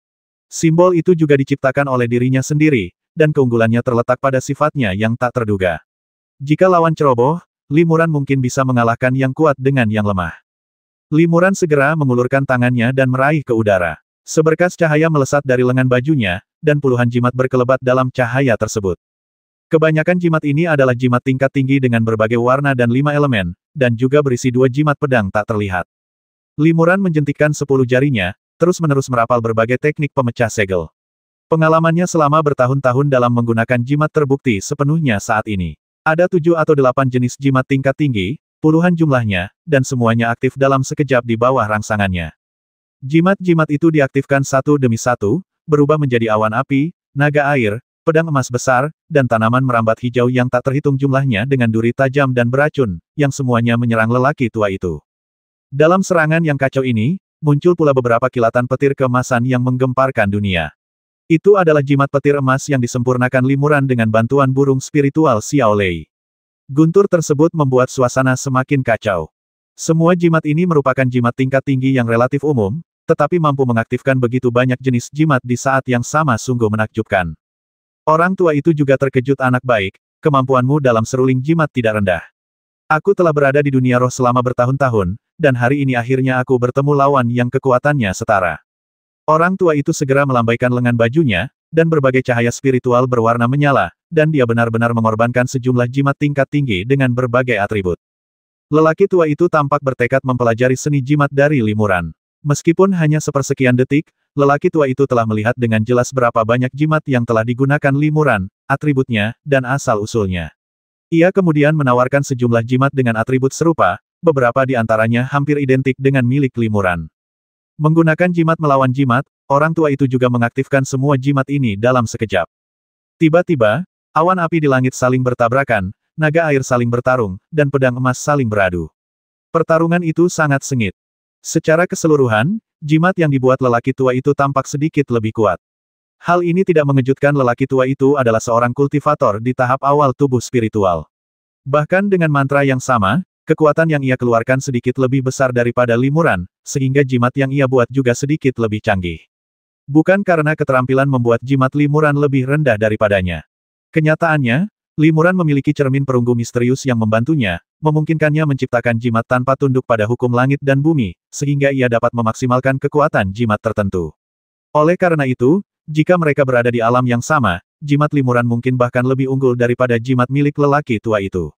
A: Simbol itu juga diciptakan oleh dirinya sendiri, dan keunggulannya terletak pada sifatnya yang tak terduga. Jika lawan ceroboh, Limuran mungkin bisa mengalahkan yang kuat dengan yang lemah. Limuran segera mengulurkan tangannya dan meraih ke udara. Seberkas cahaya melesat dari lengan bajunya, dan puluhan jimat berkelebat dalam cahaya tersebut. Kebanyakan jimat ini adalah jimat tingkat tinggi dengan berbagai warna dan 5 elemen, dan juga berisi 2 jimat pedang tak terlihat. Limuran menjentikkan 10 jarinya, terus-menerus merapal berbagai teknik pemecah segel. Pengalamannya selama bertahun-tahun dalam menggunakan jimat terbukti sepenuhnya saat ini. Ada 7 atau 8 jenis jimat tingkat tinggi, puluhan jumlahnya, dan semuanya aktif dalam sekejap di bawah rangsangannya. Jimat-jimat itu diaktifkan satu demi satu, berubah menjadi awan api, naga air, pedang emas besar, dan tanaman merambat hijau yang tak terhitung jumlahnya dengan duri tajam dan beracun, yang semuanya menyerang lelaki tua itu. Dalam serangan yang kacau ini, muncul pula beberapa kilatan petir keemasan yang menggemparkan dunia. Itu adalah jimat petir emas yang disempurnakan limuran dengan bantuan burung spiritual Xiao Lei. Guntur tersebut membuat suasana semakin kacau. Semua jimat ini merupakan jimat tingkat tinggi yang relatif umum, tetapi mampu mengaktifkan begitu banyak jenis jimat di saat yang sama sungguh menakjubkan. Orang tua itu juga terkejut anak baik, kemampuanmu dalam seruling jimat tidak rendah. Aku telah berada di dunia roh selama bertahun-tahun, dan hari ini akhirnya aku bertemu lawan yang kekuatannya setara. Orang tua itu segera melambaikan lengan bajunya, dan berbagai cahaya spiritual berwarna menyala, dan dia benar-benar mengorbankan sejumlah jimat tingkat tinggi dengan berbagai atribut. Lelaki tua itu tampak bertekad mempelajari seni jimat dari limuran. Meskipun hanya sepersekian detik, lelaki tua itu telah melihat dengan jelas berapa banyak jimat yang telah digunakan limuran, atributnya, dan asal-usulnya. Ia kemudian menawarkan sejumlah jimat dengan atribut serupa, beberapa di antaranya hampir identik dengan milik limuran. Menggunakan jimat melawan jimat, orang tua itu juga mengaktifkan semua jimat ini dalam sekejap. Tiba-tiba, awan api di langit saling bertabrakan, naga air saling bertarung, dan pedang emas saling beradu. Pertarungan itu sangat sengit. Secara keseluruhan, jimat yang dibuat lelaki tua itu tampak sedikit lebih kuat. Hal ini tidak mengejutkan, lelaki tua itu adalah seorang kultivator di tahap awal tubuh spiritual. Bahkan dengan mantra yang sama, kekuatan yang ia keluarkan sedikit lebih besar daripada limuran, sehingga jimat yang ia buat juga sedikit lebih canggih. Bukan karena keterampilan membuat jimat limuran lebih rendah daripadanya. Kenyataannya, limuran memiliki cermin perunggu misterius yang membantunya, memungkinkannya menciptakan jimat tanpa tunduk pada hukum langit dan bumi, sehingga ia dapat memaksimalkan kekuatan jimat tertentu. Oleh karena itu, jika mereka berada di alam yang sama, jimat limuran mungkin bahkan lebih unggul daripada jimat milik lelaki tua itu.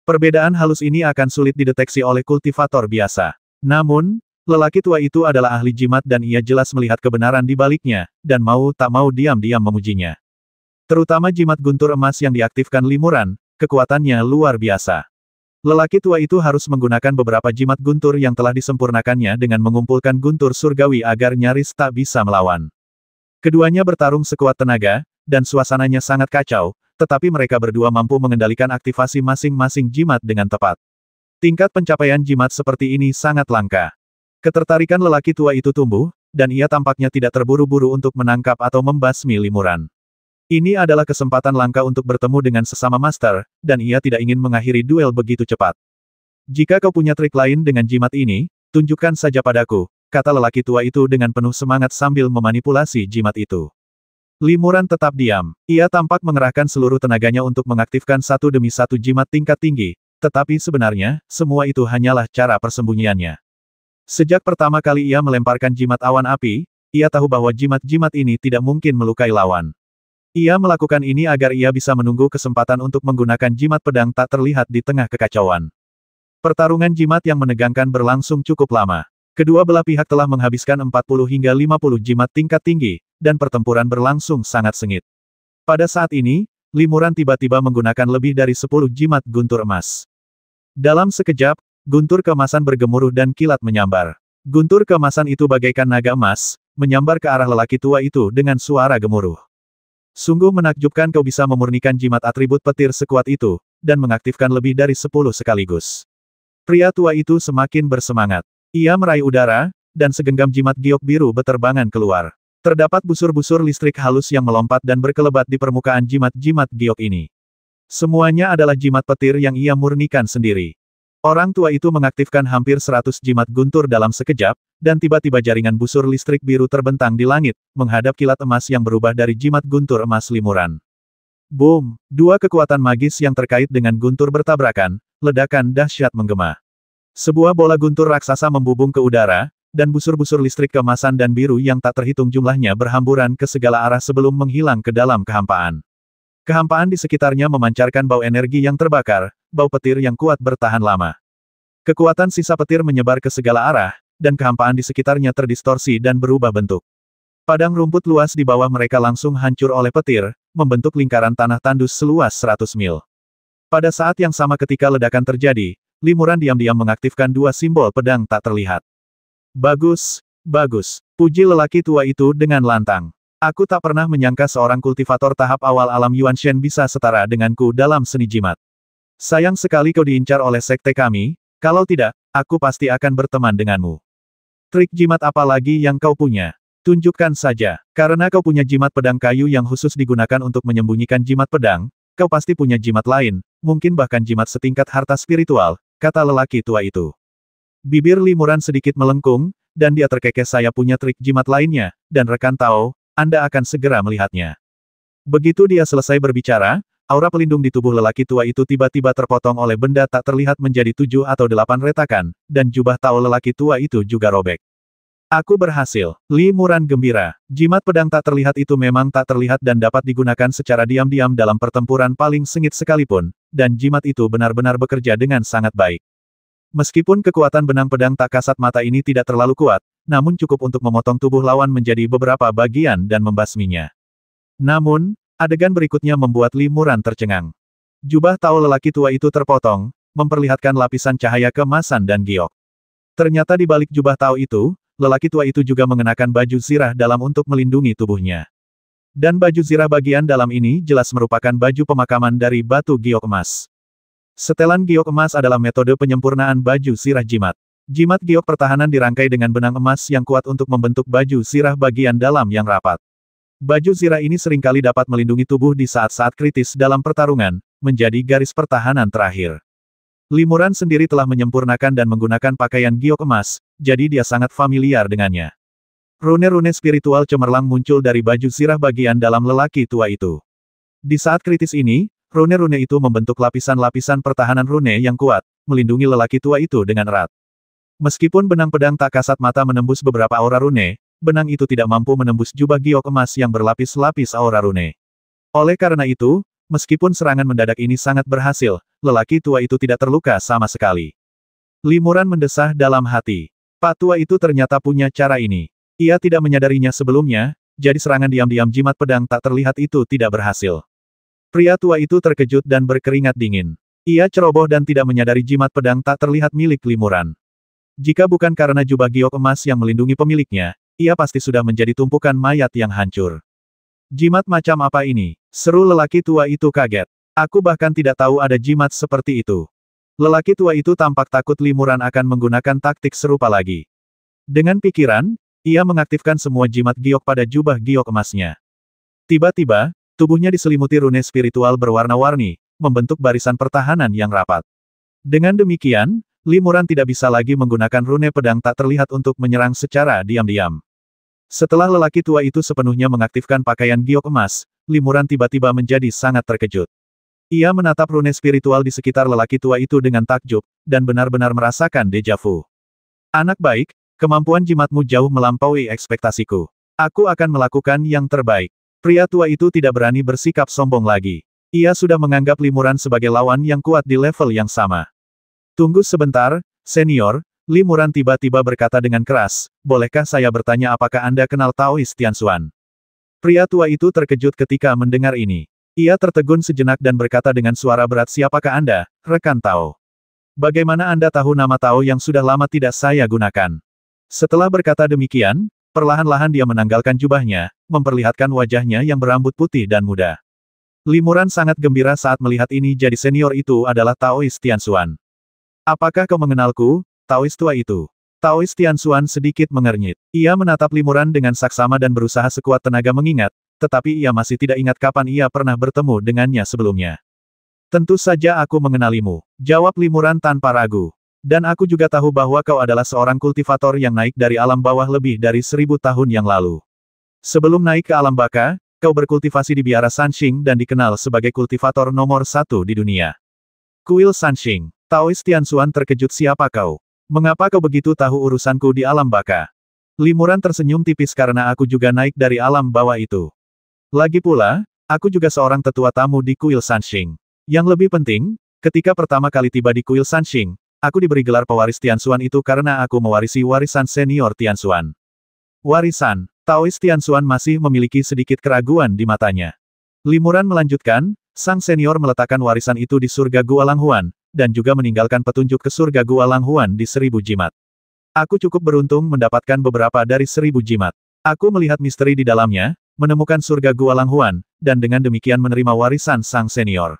A: Perbedaan halus ini akan sulit dideteksi oleh kultivator biasa. Namun, lelaki tua itu adalah ahli jimat dan ia jelas melihat kebenaran di baliknya, dan mau tak mau diam-diam memujinya. Terutama jimat guntur emas yang diaktifkan limuran, kekuatannya luar biasa. Lelaki tua itu harus menggunakan beberapa jimat guntur yang telah disempurnakannya dengan mengumpulkan guntur surgawi agar nyaris tak bisa melawan. Keduanya bertarung sekuat tenaga, dan suasananya sangat kacau, tetapi mereka berdua mampu mengendalikan aktivasi masing-masing jimat dengan tepat. Tingkat pencapaian jimat seperti ini sangat langka. Ketertarikan lelaki tua itu tumbuh, dan ia tampaknya tidak terburu-buru untuk menangkap atau membasmi limuran. Ini adalah kesempatan langka untuk bertemu dengan sesama master, dan ia tidak ingin mengakhiri duel begitu cepat. Jika kau punya trik lain dengan jimat ini, tunjukkan saja padaku, kata lelaki tua itu dengan penuh semangat sambil memanipulasi jimat itu. Limuran tetap diam. Ia tampak mengerahkan seluruh tenaganya untuk mengaktifkan satu demi satu jimat tingkat tinggi, tetapi sebenarnya, semua itu hanyalah cara persembunyiannya. Sejak pertama kali ia melemparkan jimat awan api, ia tahu bahwa jimat-jimat ini tidak mungkin melukai lawan. Ia melakukan ini agar ia bisa menunggu kesempatan untuk menggunakan jimat pedang tak terlihat di tengah kekacauan. Pertarungan jimat yang menegangkan berlangsung cukup lama. Kedua belah pihak telah menghabiskan 40 hingga 50 jimat tingkat tinggi, dan pertempuran berlangsung sangat sengit. Pada saat ini, limuran tiba-tiba menggunakan lebih dari 10 jimat guntur emas. Dalam sekejap, guntur keemasan bergemuruh dan kilat menyambar. Guntur keemasan itu bagaikan naga emas, menyambar ke arah lelaki tua itu dengan suara gemuruh. Sungguh menakjubkan kau bisa memurnikan jimat atribut petir sekuat itu, dan mengaktifkan lebih dari 10 sekaligus. Pria tua itu semakin bersemangat. Ia meraih udara, dan segenggam jimat giok biru beterbangan keluar. Terdapat busur-busur listrik halus yang melompat dan berkelebat di permukaan jimat-jimat giok ini. Semuanya adalah jimat petir yang ia murnikan sendiri. Orang tua itu mengaktifkan hampir 100 jimat guntur dalam sekejap, dan tiba-tiba jaringan busur listrik biru terbentang di langit, menghadap kilat emas yang berubah dari jimat guntur emas limuran. Boom! Dua kekuatan magis yang terkait dengan guntur bertabrakan, ledakan dahsyat menggema. Sebuah bola guntur raksasa membubung ke udara, dan busur-busur listrik keemasan dan biru yang tak terhitung jumlahnya berhamburan ke segala arah sebelum menghilang ke dalam kehampaan. Kehampaan di sekitarnya memancarkan bau energi yang terbakar, bau petir yang kuat bertahan lama. Kekuatan sisa petir menyebar ke segala arah, dan kehampaan di sekitarnya terdistorsi dan berubah bentuk. Padang rumput luas di bawah mereka langsung hancur oleh petir, membentuk lingkaran tanah tandus seluas 100 mil. Pada saat yang sama ketika ledakan terjadi, limuran diam-diam mengaktifkan dua simbol pedang tak terlihat. Bagus, bagus, puji lelaki tua itu dengan lantang. Aku tak pernah menyangka seorang kultivator tahap awal alam Yuan Shen bisa setara denganku dalam seni jimat. Sayang sekali kau diincar oleh sekte kami, kalau tidak, aku pasti akan berteman denganmu. Trik jimat apa lagi yang kau punya? Tunjukkan saja. Karena kau punya jimat pedang kayu yang khusus digunakan untuk menyembunyikan jimat pedang, kau pasti punya jimat lain, mungkin bahkan jimat setingkat harta spiritual, kata lelaki tua itu. Bibir Li Muran sedikit melengkung, dan dia terkekeh. Saya punya trik jimat lainnya, dan rekan Tao, Anda akan segera melihatnya. Begitu dia selesai berbicara, aura pelindung di tubuh lelaki tua itu tiba-tiba terpotong oleh benda tak terlihat menjadi 7 atau 8 retakan, dan jubah Tao lelaki tua itu juga robek. Aku berhasil. Li Muran gembira. Jimat pedang tak terlihat itu memang tak terlihat dan dapat digunakan secara diam-diam dalam pertempuran paling sengit sekalipun, dan jimat itu benar-benar bekerja dengan sangat baik. Meskipun kekuatan benang pedang tak kasat mata ini tidak terlalu kuat, namun cukup untuk memotong tubuh lawan menjadi beberapa bagian dan membasminya. Namun, adegan berikutnya membuat Li Muran tercengang. Jubah Tao lelaki tua itu terpotong, memperlihatkan lapisan cahaya keemasan dan giok. Ternyata di balik jubah Tao itu, lelaki tua itu juga mengenakan baju zirah dalam untuk melindungi tubuhnya. Dan baju zirah bagian dalam ini jelas merupakan baju pemakaman dari batu giok emas. Setelan giok emas adalah metode penyempurnaan baju zirah jimat. Jimat giok pertahanan dirangkai dengan benang emas yang kuat untuk membentuk baju zirah bagian dalam yang rapat. Baju zirah ini seringkali dapat melindungi tubuh di saat-saat kritis dalam pertarungan, menjadi garis pertahanan terakhir. Li Muran sendiri telah menyempurnakan dan menggunakan pakaian giok emas, jadi dia sangat familiar dengannya. Rune-rune spiritual cemerlang muncul dari baju zirah bagian dalam lelaki tua itu. Di saat kritis ini, rune-rune itu membentuk lapisan-lapisan pertahanan rune yang kuat, melindungi lelaki tua itu dengan erat. Meskipun benang pedang tak kasat mata menembus beberapa aura rune, benang itu tidak mampu menembus jubah giok emas yang berlapis-lapis aura rune. Oleh karena itu, meskipun serangan mendadak ini sangat berhasil, lelaki tua itu tidak terluka sama sekali. Li Muran mendesah dalam hati. Pak tua itu ternyata punya cara ini. Ia tidak menyadarinya sebelumnya, jadi serangan diam-diam jimat pedang tak terlihat itu tidak berhasil. Pria tua itu terkejut dan berkeringat dingin. Ia ceroboh dan tidak menyadari jimat pedang tak terlihat milik Li Muran. Jika bukan karena jubah giok emas yang melindungi pemiliknya, ia pasti sudah menjadi tumpukan mayat yang hancur. Jimat macam apa ini? Seru lelaki tua itu kaget. Aku bahkan tidak tahu ada jimat seperti itu. Lelaki tua itu tampak takut Li Muran akan menggunakan taktik serupa lagi. Dengan pikiran, ia mengaktifkan semua jimat giok pada jubah giok emasnya. Tiba-tiba, tubuhnya diselimuti rune spiritual berwarna-warni, membentuk barisan pertahanan yang rapat. Dengan demikian, Li Muran tidak bisa lagi menggunakan rune pedang tak terlihat untuk menyerang secara diam-diam. Setelah lelaki tua itu sepenuhnya mengaktifkan pakaian giok emas, Li Muran tiba-tiba menjadi sangat terkejut. Ia menatap rune spiritual di sekitar lelaki tua itu dengan takjub, dan benar-benar merasakan deja vu. Anak baik, kemampuan jimatmu jauh melampaui ekspektasiku. Aku akan melakukan yang terbaik. Pria tua itu tidak berani bersikap sombong lagi. Ia sudah menganggap Li Muran sebagai lawan yang kuat di level yang sama. Tunggu sebentar, senior. Li Muran tiba-tiba berkata dengan keras, bolehkah saya bertanya apakah Anda kenal Taois Tianxuan? Pria tua itu terkejut ketika mendengar ini. Ia tertegun sejenak dan berkata dengan suara berat, siapakah Anda, rekan Tao? Bagaimana Anda tahu nama Tao yang sudah lama tidak saya gunakan? Setelah berkata demikian, perlahan-lahan dia menanggalkan jubahnya, memperlihatkan wajahnya yang berambut putih dan muda. Li Muran sangat gembira saat melihat ini, jadi senior itu adalah Taois Tianxuan. Apakah kau mengenalku? Taois tua itu. Taois Tianxuan sedikit mengernyit. Ia menatap Li Muran dengan saksama dan berusaha sekuat tenaga mengingat, tetapi ia masih tidak ingat kapan ia pernah bertemu dengannya sebelumnya. Tentu saja aku mengenalimu, jawab Li Muran tanpa ragu. Dan aku juga tahu bahwa kau adalah seorang kultivator yang naik dari alam bawah lebih dari 1000 tahun yang lalu. Sebelum naik ke alam baka, kau berkultivasi di biara Sanxing dan dikenal sebagai kultivator nomor 1 di dunia. Kuil Sanxing. Taois Tianxuan terkejut, siapa kau? Mengapa kau begitu tahu urusanku di alam baka? Li Muran tersenyum tipis, karena aku juga naik dari alam bawah itu. Lagi pula, aku juga seorang tetua tamu di kuil Sanxing. Yang lebih penting, ketika pertama kali tiba di kuil Sanxing, aku diberi gelar pewaris Tianxuan itu karena aku mewarisi warisan senior Tianxuan. Warisan, Taois Tianxuan masih memiliki sedikit keraguan di matanya. Li Muran melanjutkan, sang senior meletakkan warisan itu di surga Gua Langhuan, dan juga meninggalkan petunjuk ke surga Gua Langhuan di 1000 jimat. Aku cukup beruntung mendapatkan beberapa dari 1000 jimat. Aku melihat misteri di dalamnya, menemukan surga Gua Langhuan, dan dengan demikian menerima warisan sang senior.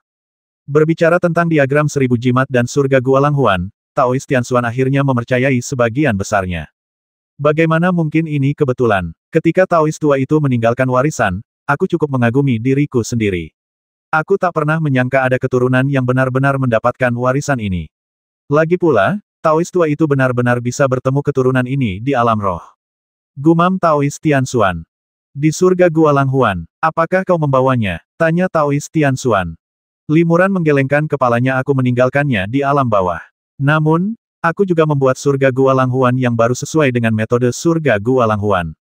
A: Berbicara tentang diagram 1000 jimat dan surga Gua Langhuan, Taoist Tianxuan akhirnya mempercayai sebagian besarnya. Bagaimana mungkin ini kebetulan? Ketika Taoist tua itu meninggalkan warisan, aku cukup mengagumi diriku sendiri. Aku tak pernah menyangka ada keturunan yang benar-benar mendapatkan warisan ini. Lagi pula, Taoist tua itu benar-benar bisa bertemu keturunan ini di alam roh. Gumam Taoist Tianxuan. Di surga Gua Langhuan, apakah kau membawanya? Tanya Taoist Tianxuan. Limuran menggelengkan kepalanya. Aku meninggalkannya di alam bawah. Namun, aku juga membuat surga Gua Langhuan yang baru sesuai dengan metode surga Gua Langhuan.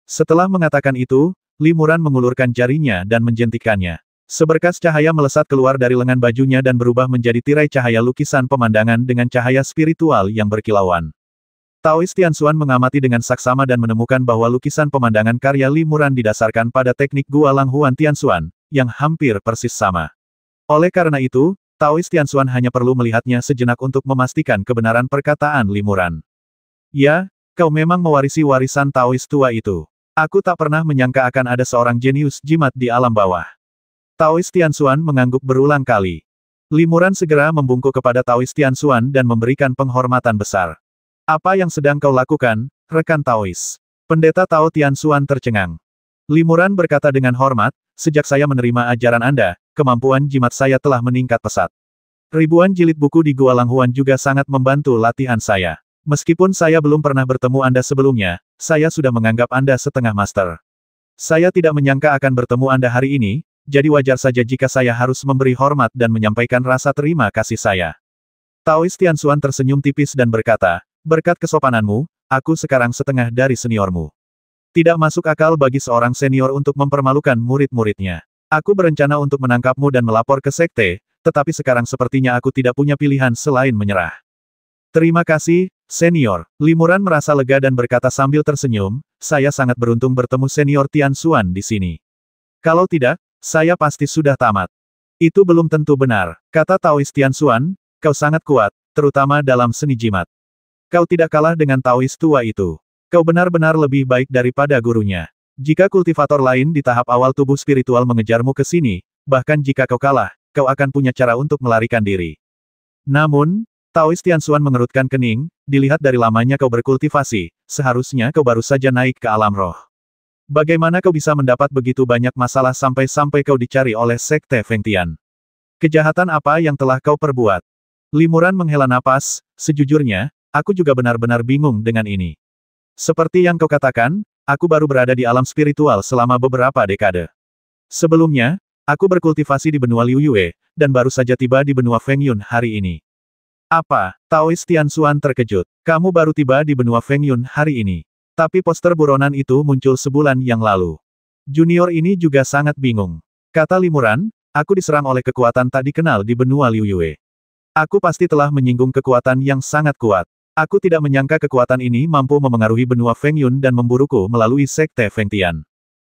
A: Setelah mengatakan itu, Limuran mengulurkan jarinya dan menjentikannya. Seberkas cahaya melesat keluar dari lengan bajunya dan berubah menjadi tirai cahaya lukisan pemandangan dengan cahaya spiritual yang berkilauan. Taoist Tianxuan mengamati dengan saksama dan menemukan bahwa lukisan pemandangan karya Limuran didasarkan pada teknik Gua Langhuan Tianxuan, yang hampir persis sama. Oleh karena itu, Taoist Tianxuan hanya perlu melihatnya sejenak untuk memastikan kebenaran perkataan Limuran. Ya, kau memang mewarisi warisan Taoist tua itu. Aku tak pernah menyangka akan ada seorang jenius jimat di alam bawah. Taoist Tianxuan mengangguk berulang kali. Limuran segera membungkuk kepada Taoist Tianxuan dan memberikan penghormatan besar. Apa yang sedang kau lakukan, rekan Taoist? Pendeta Tao Tianxuan tercengang. Limuran berkata dengan hormat, sejak saya menerima ajaran Anda, kemampuan jimat saya telah meningkat pesat. Ribuan jilid buku di Gua Langhuan juga sangat membantu latihan saya. Meskipun saya belum pernah bertemu Anda sebelumnya, saya sudah menganggap Anda setengah master. Saya tidak menyangka akan bertemu Anda hari ini, jadi wajar saja jika saya harus memberi hormat dan menyampaikan rasa terima kasih saya. Taoist Tianxuan tersenyum tipis dan berkata, berkat kesopananmu, aku sekarang setengah dari seniormu. Tidak masuk akal bagi seorang senior untuk mempermalukan murid-muridnya. Aku berencana untuk menangkapmu dan melapor ke sekte, tetapi sekarang sepertinya aku tidak punya pilihan selain menyerah. Terima kasih, senior. Limuran merasa lega dan berkata sambil tersenyum, saya sangat beruntung bertemu senior Tianxuan di sini. Kalau tidak, saya pasti sudah tamat. Itu belum tentu benar, kata Taoist Tianxuan, kau sangat kuat, terutama dalam seni jimat. Kau tidak kalah dengan Taoist tua itu. Kau benar-benar lebih baik daripada gurunya. Jika kultivator lain di tahap awal tubuh spiritual mengejarmu ke sini, bahkan jika kau kalah, kau akan punya cara untuk melarikan diri. Namun, Taoist Tianxuan mengerutkan kening, dilihat dari lamanya kau berkultivasi, seharusnya kau baru saja naik ke alam roh. Bagaimana kau bisa mendapat begitu banyak masalah sampai-sampai kau dicari oleh Sekte Fengtian? Kejahatan apa yang telah kau perbuat? Limuran menghela napas, sejujurnya, aku juga benar-benar bingung dengan ini. Seperti yang kau katakan, aku baru berada di alam spiritual selama beberapa dekade. Sebelumnya, aku berkultivasi di benua Liu Yue, dan baru saja tiba di benua Feng Yun hari ini. Apa? Taoist Tianxuan terkejut. Kamu baru tiba di benua Feng Yun hari ini. Tapi poster buronan itu muncul sebulan yang lalu. Junior ini juga sangat bingung. Kata Limuran, aku diserang oleh kekuatan tak dikenal di benua Liu Yue. Aku pasti telah menyinggung kekuatan yang sangat kuat. Aku tidak menyangka kekuatan ini mampu memengaruhi benua Feng Yun dan memburuku melalui Sekte Fengtian.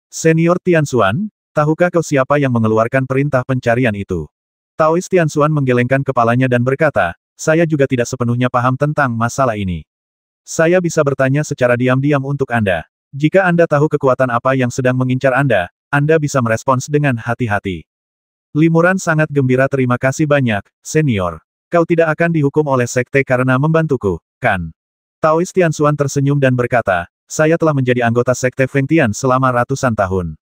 A: Senior Tianxuan, tahukah kau siapa yang mengeluarkan perintah pencarian itu? Taoist Tianxuan menggelengkan kepalanya dan berkata, saya juga tidak sepenuhnya paham tentang masalah ini. Saya bisa bertanya secara diam-diam untuk Anda. Jika Anda tahu kekuatan apa yang sedang mengincar Anda bisa merespons dengan hati-hati. Limuran sangat gembira. Terima kasih banyak, senior. Kau tidak akan dihukum oleh sekte karena membantuku, kan? Taoist Tianxuan tersenyum dan berkata, saya telah menjadi anggota sekte Fengtian selama ratusan tahun.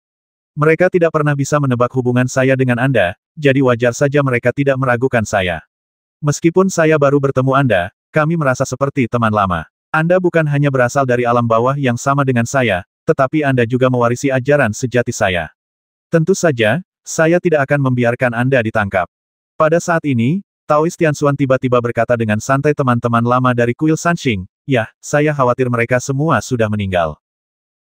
A: Mereka tidak pernah bisa menebak hubungan saya dengan Anda, jadi wajar saja mereka tidak meragukan saya. Meskipun saya baru bertemu Anda, kami merasa seperti teman lama. Anda bukan hanya berasal dari alam bawah yang sama dengan saya, tetapi Anda juga mewarisi ajaran sejati saya. Tentu saja, saya tidak akan membiarkan Anda ditangkap. Pada saat ini, Taoist Tianxuan tiba-tiba berkata dengan santai teman-teman lama dari kuil Sanxing, ya, saya khawatir mereka semua sudah meninggal.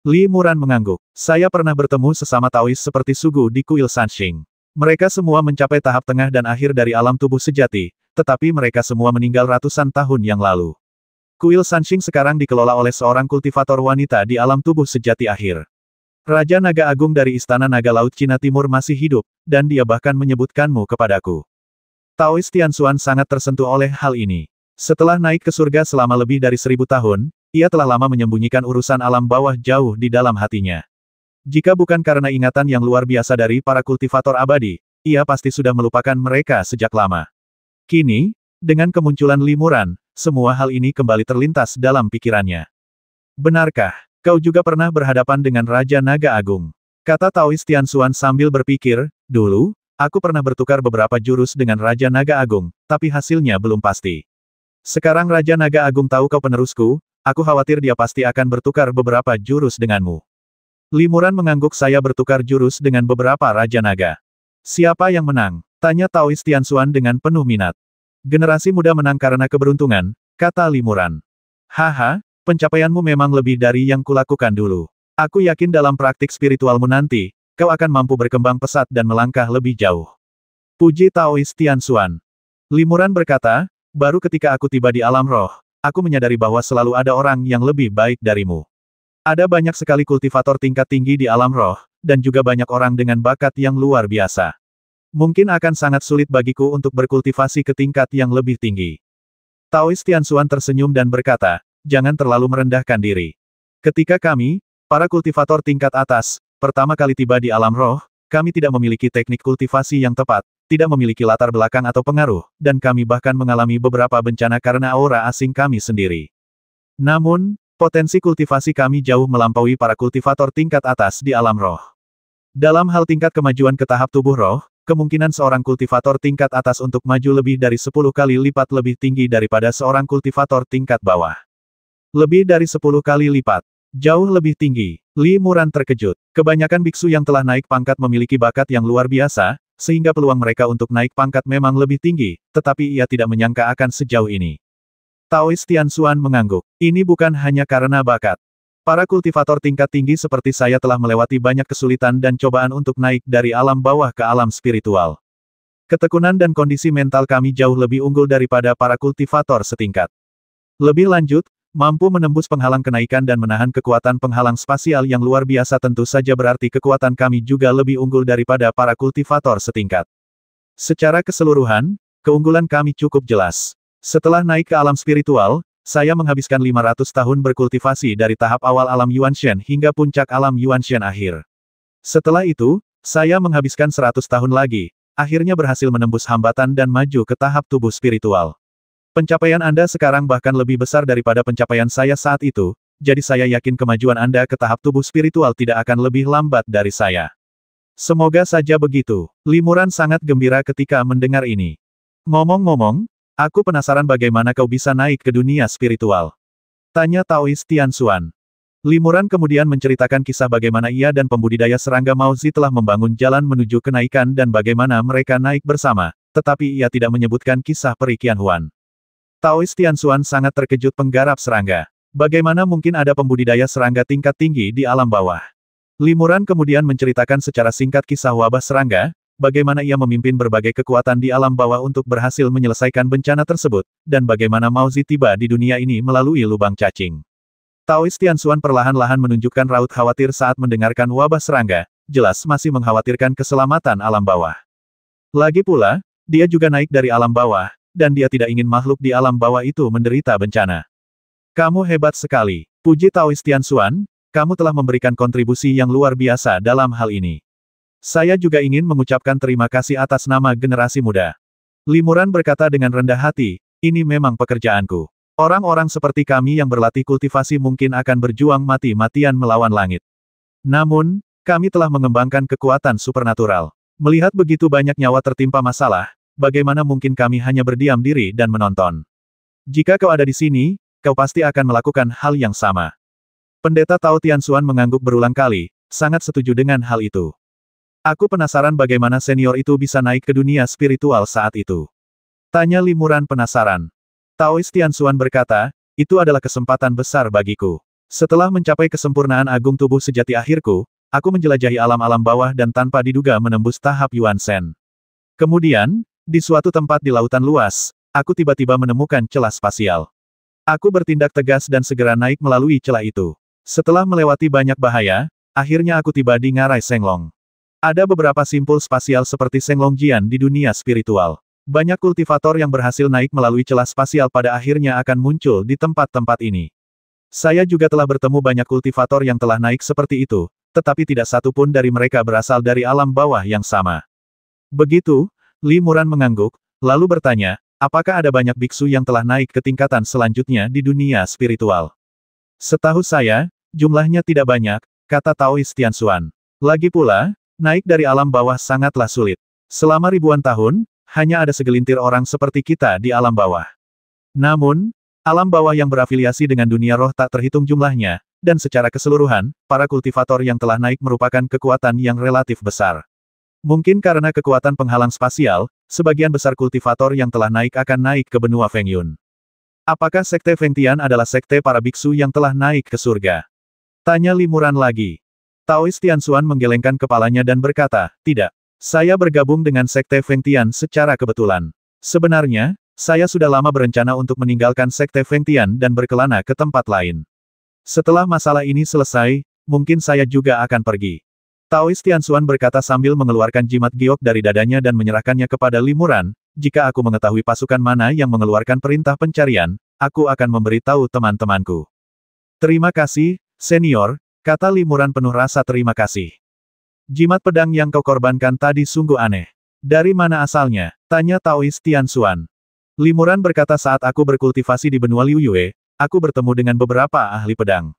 A: Limuran mengangguk. Saya pernah bertemu sesama Taoist seperti Sugu di kuil Sanxing. Mereka semua mencapai tahap tengah dan akhir dari alam tubuh sejati, tetapi mereka semua meninggal ratusan tahun yang lalu. Kuil Sanxing sekarang dikelola oleh seorang kultivator wanita di alam tubuh sejati akhir. Raja Naga Agung dari Istana Naga Laut Cina Timur masih hidup, dan dia bahkan menyebutkanmu kepadaku. Taoist Tianxuan sangat tersentuh oleh hal ini. Setelah naik ke surga selama lebih dari 1000 tahun, ia telah lama menyembunyikan urusan alam bawah jauh di dalam hatinya. Jika bukan karena ingatan yang luar biasa dari para kultivator abadi, ia pasti sudah melupakan mereka sejak lama. Kini, dengan kemunculan Limuran, semua hal ini kembali terlintas dalam pikirannya. Benarkah, kau juga pernah berhadapan dengan Raja Naga Agung? Kata Taois Tianxuan sambil berpikir, dulu, aku pernah bertukar beberapa jurus dengan Raja Naga Agung, tapi hasilnya belum pasti. Sekarang Raja Naga Agung tahu kau penerusku, aku khawatir dia pasti akan bertukar beberapa jurus denganmu. Limuran mengangguk. Saya bertukar jurus dengan beberapa Raja Naga. Siapa yang menang? Tanya Taois Tianxuan dengan penuh minat. Generasi muda menang karena keberuntungan, kata Limuran. Haha, pencapaianmu memang lebih dari yang kulakukan dulu. Aku yakin dalam praktik spiritualmu nanti, kau akan mampu berkembang pesat dan melangkah lebih jauh. Puji Taois Tianxuan. Limuran berkata, baru ketika aku tiba di alam roh, aku menyadari bahwa selalu ada orang yang lebih baik darimu. Ada banyak sekali kultivator tingkat tinggi di alam roh, dan juga banyak orang dengan bakat yang luar biasa. Mungkin akan sangat sulit bagiku untuk berkultivasi ke tingkat yang lebih tinggi. Taois Tianxuan tersenyum dan berkata, jangan terlalu merendahkan diri. Ketika kami, para kultivator tingkat atas, pertama kali tiba di alam roh, kami tidak memiliki teknik kultivasi yang tepat, tidak memiliki latar belakang atau pengaruh, dan kami bahkan mengalami beberapa bencana karena aura asing kami sendiri. Namun, potensi kultivasi kami jauh melampaui para kultivator tingkat atas di alam roh. Dalam hal tingkat kemajuan ke tahap tubuh roh, kemungkinan seorang kultivator tingkat atas untuk maju lebih dari 10 kali lipat lebih tinggi daripada seorang kultivator tingkat bawah. Lebih dari 10 kali lipat. Jauh lebih tinggi. Limuran terkejut. Kebanyakan biksu yang telah naik pangkat memiliki bakat yang luar biasa, sehingga peluang mereka untuk naik pangkat memang lebih tinggi, tetapi ia tidak menyangka akan sejauh ini. Taois Tianxuan mengangguk. Ini bukan hanya karena bakat. Para kultivator tingkat tinggi seperti saya telah melewati banyak kesulitan dan cobaan untuk naik dari alam bawah ke alam spiritual. Ketekunan dan kondisi mental kami jauh lebih unggul daripada para kultivator setingkat. Lebih lanjut, mampu menembus penghalang kenaikan dan menahan kekuatan penghalang spasial yang luar biasa tentu saja berarti kekuatan kami juga lebih unggul daripada para kultivator setingkat. Secara keseluruhan, keunggulan kami cukup jelas. Setelah naik ke alam spiritual, saya menghabiskan 500 tahun berkultivasi dari tahap awal alam Yuanshen hingga puncak alam Yuanshen akhir. Setelah itu, saya menghabiskan 100 tahun lagi, akhirnya berhasil menembus hambatan dan maju ke tahap tubuh spiritual. Pencapaian Anda sekarang bahkan lebih besar daripada pencapaian saya saat itu, jadi saya yakin kemajuan Anda ke tahap tubuh spiritual tidak akan lebih lambat dari saya. Semoga saja begitu. Limuran sangat gembira ketika mendengar ini. Ngomong-ngomong, aku penasaran bagaimana kau bisa naik ke dunia spiritual. Tanya Taois Tianxuan. Limuran kemudian menceritakan kisah bagaimana ia dan pembudidaya serangga Mauzi telah membangun jalan menuju kenaikan dan bagaimana mereka naik bersama, tetapi ia tidak menyebutkan kisah peri Qianhuan. Taois Tianxuan sangat terkejut penggarap serangga. Bagaimana mungkin ada pembudidaya serangga tingkat tinggi di alam bawah? Limuran kemudian menceritakan secara singkat kisah wabah serangga, bagaimana ia memimpin berbagai kekuatan di alam bawah untuk berhasil menyelesaikan bencana tersebut, dan bagaimana Mauzi tiba di dunia ini melalui lubang cacing. Taois Tianxuan perlahan-lahan menunjukkan raut khawatir saat mendengarkan wabah serangga, jelas masih mengkhawatirkan keselamatan alam bawah. Lagi pula, dia juga naik dari alam bawah, dan dia tidak ingin makhluk di alam bawah itu menderita bencana. Kamu hebat sekali. Puji Taois Tianxuan, kamu telah memberikan kontribusi yang luar biasa dalam hal ini. Saya juga ingin mengucapkan terima kasih atas nama generasi muda. Limuran berkata dengan rendah hati, ini memang pekerjaanku. Orang-orang seperti kami yang berlatih kultivasi mungkin akan berjuang mati-matian melawan langit. Namun, kami telah mengembangkan kekuatan supernatural. Melihat begitu banyak nyawa tertimpa masalah, bagaimana mungkin kami hanya berdiam diri dan menonton? Jika kau ada di sini, kau pasti akan melakukan hal yang sama. Pendeta Tao Tianxuan mengangguk berulang kali, sangat setuju dengan hal itu. Aku penasaran bagaimana senior itu bisa naik ke dunia spiritual saat itu. Tanya Limuran penasaran. Taois Tianxuan berkata, itu adalah kesempatan besar bagiku. Setelah mencapai kesempurnaan agung tubuh sejati akhirku, aku menjelajahi alam-alam bawah dan tanpa diduga menembus tahap Yuanshen. Kemudian, di suatu tempat di lautan luas, aku tiba-tiba menemukan celah spasial. Aku bertindak tegas dan segera naik melalui celah itu. Setelah melewati banyak bahaya, akhirnya aku tiba di ngarai Shenglong. Ada beberapa simpul spasial seperti Shenglong Jian di dunia spiritual. Banyak kultivator yang berhasil naik melalui celah spasial pada akhirnya akan muncul di tempat-tempat ini. Saya juga telah bertemu banyak kultivator yang telah naik seperti itu, tetapi tidak satu pun dari mereka berasal dari alam bawah yang sama. Begitu, Limuran mengangguk, lalu bertanya, apakah ada banyak biksu yang telah naik ke tingkatan selanjutnya di dunia spiritual? Setahu saya, jumlahnya tidak banyak, kata Taoist Tianxuan. Lagi pula, naik dari alam bawah sangatlah sulit. Selama ribuan tahun, hanya ada segelintir orang seperti kita di alam bawah. Namun, alam bawah yang berafiliasi dengan dunia roh tak terhitung jumlahnya, dan secara keseluruhan, para kultivator yang telah naik merupakan kekuatan yang relatif besar. Mungkin karena kekuatan penghalang spasial, sebagian besar kultivator yang telah naik akan naik ke benua Feng Yun. Apakah Sekte Feng Tian adalah sekte para biksu yang telah naik ke surga? Tanya Limuran lagi. Taoist Tianxuan menggelengkan kepalanya dan berkata, tidak. Saya bergabung dengan Sekte Feng Tian secara kebetulan. Sebenarnya, saya sudah lama berencana untuk meninggalkan Sekte Feng Tian dan berkelana ke tempat lain. Setelah masalah ini selesai, mungkin saya juga akan pergi. Taoist Tianxuan berkata sambil mengeluarkan jimat giok dari dadanya dan menyerahkannya kepada Limuran, jika aku mengetahui pasukan mana yang mengeluarkan perintah pencarian, aku akan memberitahu teman-temanku. Terima kasih, senior, kata Limuran penuh rasa terima kasih. Jimat pedang yang kau korbankan tadi sungguh aneh. Dari mana asalnya? Tanya Taoist Tianxuan. Limuran berkata saat aku berkultivasi di benua Liu Yue, aku bertemu dengan beberapa ahli pedang.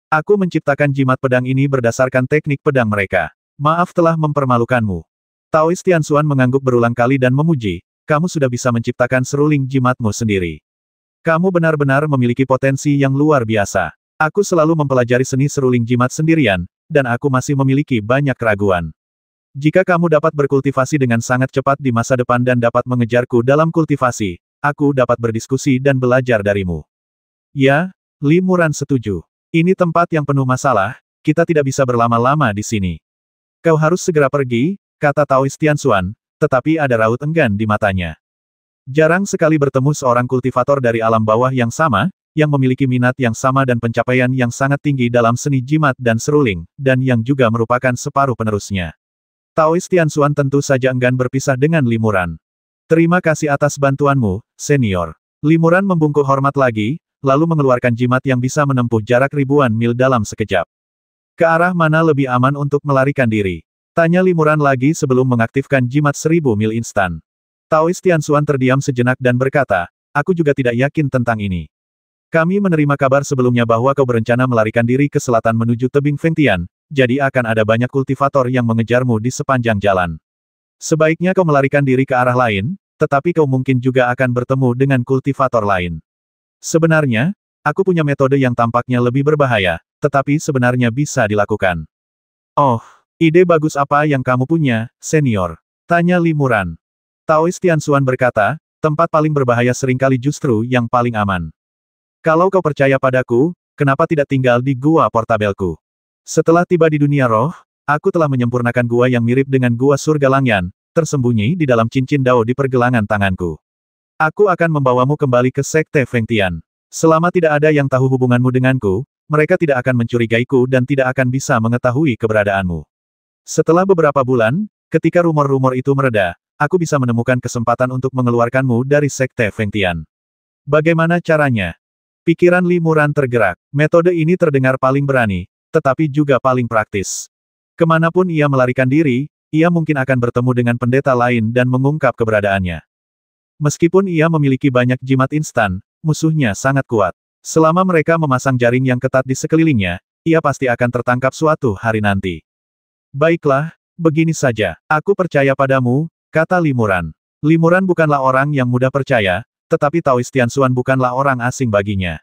A: Aku menciptakan jimat pedang ini berdasarkan teknik pedang mereka. Maaf telah mempermalukanmu. Taoist Tianxuan mengangguk berulang kali dan memuji, kamu sudah bisa menciptakan seruling jimatmu sendiri. Kamu benar-benar memiliki potensi yang luar biasa. Aku selalu mempelajari seni seruling jimat sendirian, dan aku masih memiliki banyak keraguan. Jika kamu dapat berkultivasi dengan sangat cepat di masa depan dan dapat mengejarku dalam kultivasi, aku dapat berdiskusi dan belajar darimu. Ya, Limuran setuju. Ini tempat yang penuh masalah, kita tidak bisa berlama-lama di sini. Kau harus segera pergi, kata Taoist Tianxuan, tetapi ada raut enggan di matanya. Jarang sekali bertemu seorang kultivator dari alam bawah yang sama, yang memiliki minat yang sama dan pencapaian yang sangat tinggi dalam seni jimat dan seruling, dan yang juga merupakan separuh penerusnya. Taoist Tianxuan tentu saja enggan berpisah dengan Limuran. Terima kasih atas bantuanmu, senior. Limuran membungkuk hormat lagi, lalu mengeluarkan jimat yang bisa menempuh jarak ribuan mil dalam sekejap. Ke arah mana lebih aman untuk melarikan diri? Tanya Limuran lagi sebelum mengaktifkan jimat 1000 mil instan. Taoist Tianxuan terdiam sejenak dan berkata, aku juga tidak yakin tentang ini. Kami menerima kabar sebelumnya bahwa kau berencana melarikan diri ke selatan menuju tebing Feng Tian, jadi akan ada banyak kultivator yang mengejarmu di sepanjang jalan. Sebaiknya kau melarikan diri ke arah lain, tetapi kau mungkin juga akan bertemu dengan kultivator lain. Sebenarnya, aku punya metode yang tampaknya lebih berbahaya, tetapi sebenarnya bisa dilakukan. Oh, ide bagus apa yang kamu punya, senior? Tanya Limuran. Taoist Tianxuan berkata, tempat paling berbahaya seringkali justru yang paling aman. Kalau kau percaya padaku, kenapa tidak tinggal di gua portabelku? Setelah tiba di dunia roh, aku telah menyempurnakan gua yang mirip dengan gua surga Langyan, tersembunyi di dalam cincin dao di pergelangan tanganku. Aku akan membawamu kembali ke Sekte Feng Tian. Selama tidak ada yang tahu hubunganmu denganku, mereka tidak akan mencurigaiku dan tidak akan bisa mengetahui keberadaanmu. Setelah beberapa bulan, ketika rumor-rumor itu mereda, aku bisa menemukan kesempatan untuk mengeluarkanmu dari Sekte Feng Tian. Bagaimana caranya? Pikiran Limuran tergerak. Metode ini terdengar paling berani, tetapi juga paling praktis. Kemanapun ia melarikan diri, ia mungkin akan bertemu dengan pendeta lain dan mengungkap keberadaannya. Meskipun ia memiliki banyak jimat instan, musuhnya sangat kuat. Selama mereka memasang jaring yang ketat di sekelilingnya, ia pasti akan tertangkap suatu hari nanti. Baiklah, begini saja. Aku percaya padamu, kata Limuran. Limuran bukanlah orang yang mudah percaya, tetapi Taoist Tianxuan bukanlah orang asing baginya.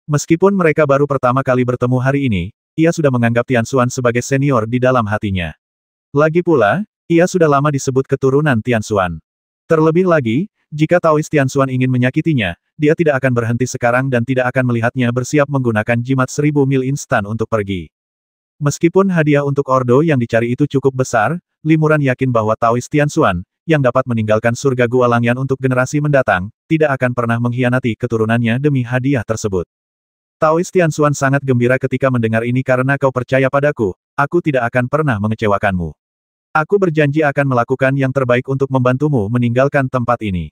A: Meskipun mereka baru pertama kali bertemu hari ini, ia sudah menganggap Tianxuan sebagai senior di dalam hatinya. Lagi pula, ia sudah lama disebut keturunan Tianxuan. Terlebih lagi, jika Taoist Tianxuan ingin menyakitinya, dia tidak akan berhenti sekarang dan tidak akan melihatnya bersiap menggunakan jimat 1000 mil instan untuk pergi. Meskipun hadiah untuk Ordo yang dicari itu cukup besar, Limuran yakin bahwa Taoist Tianxuan, yang dapat meninggalkan surga Gua Langyan untuk generasi mendatang, tidak akan pernah mengkhianati keturunannya demi hadiah tersebut. Taoist Tianxuan sangat gembira ketika mendengar ini karena kau percaya padaku, aku tidak akan pernah mengecewakanmu. Aku berjanji akan melakukan yang terbaik untuk membantumu meninggalkan tempat ini.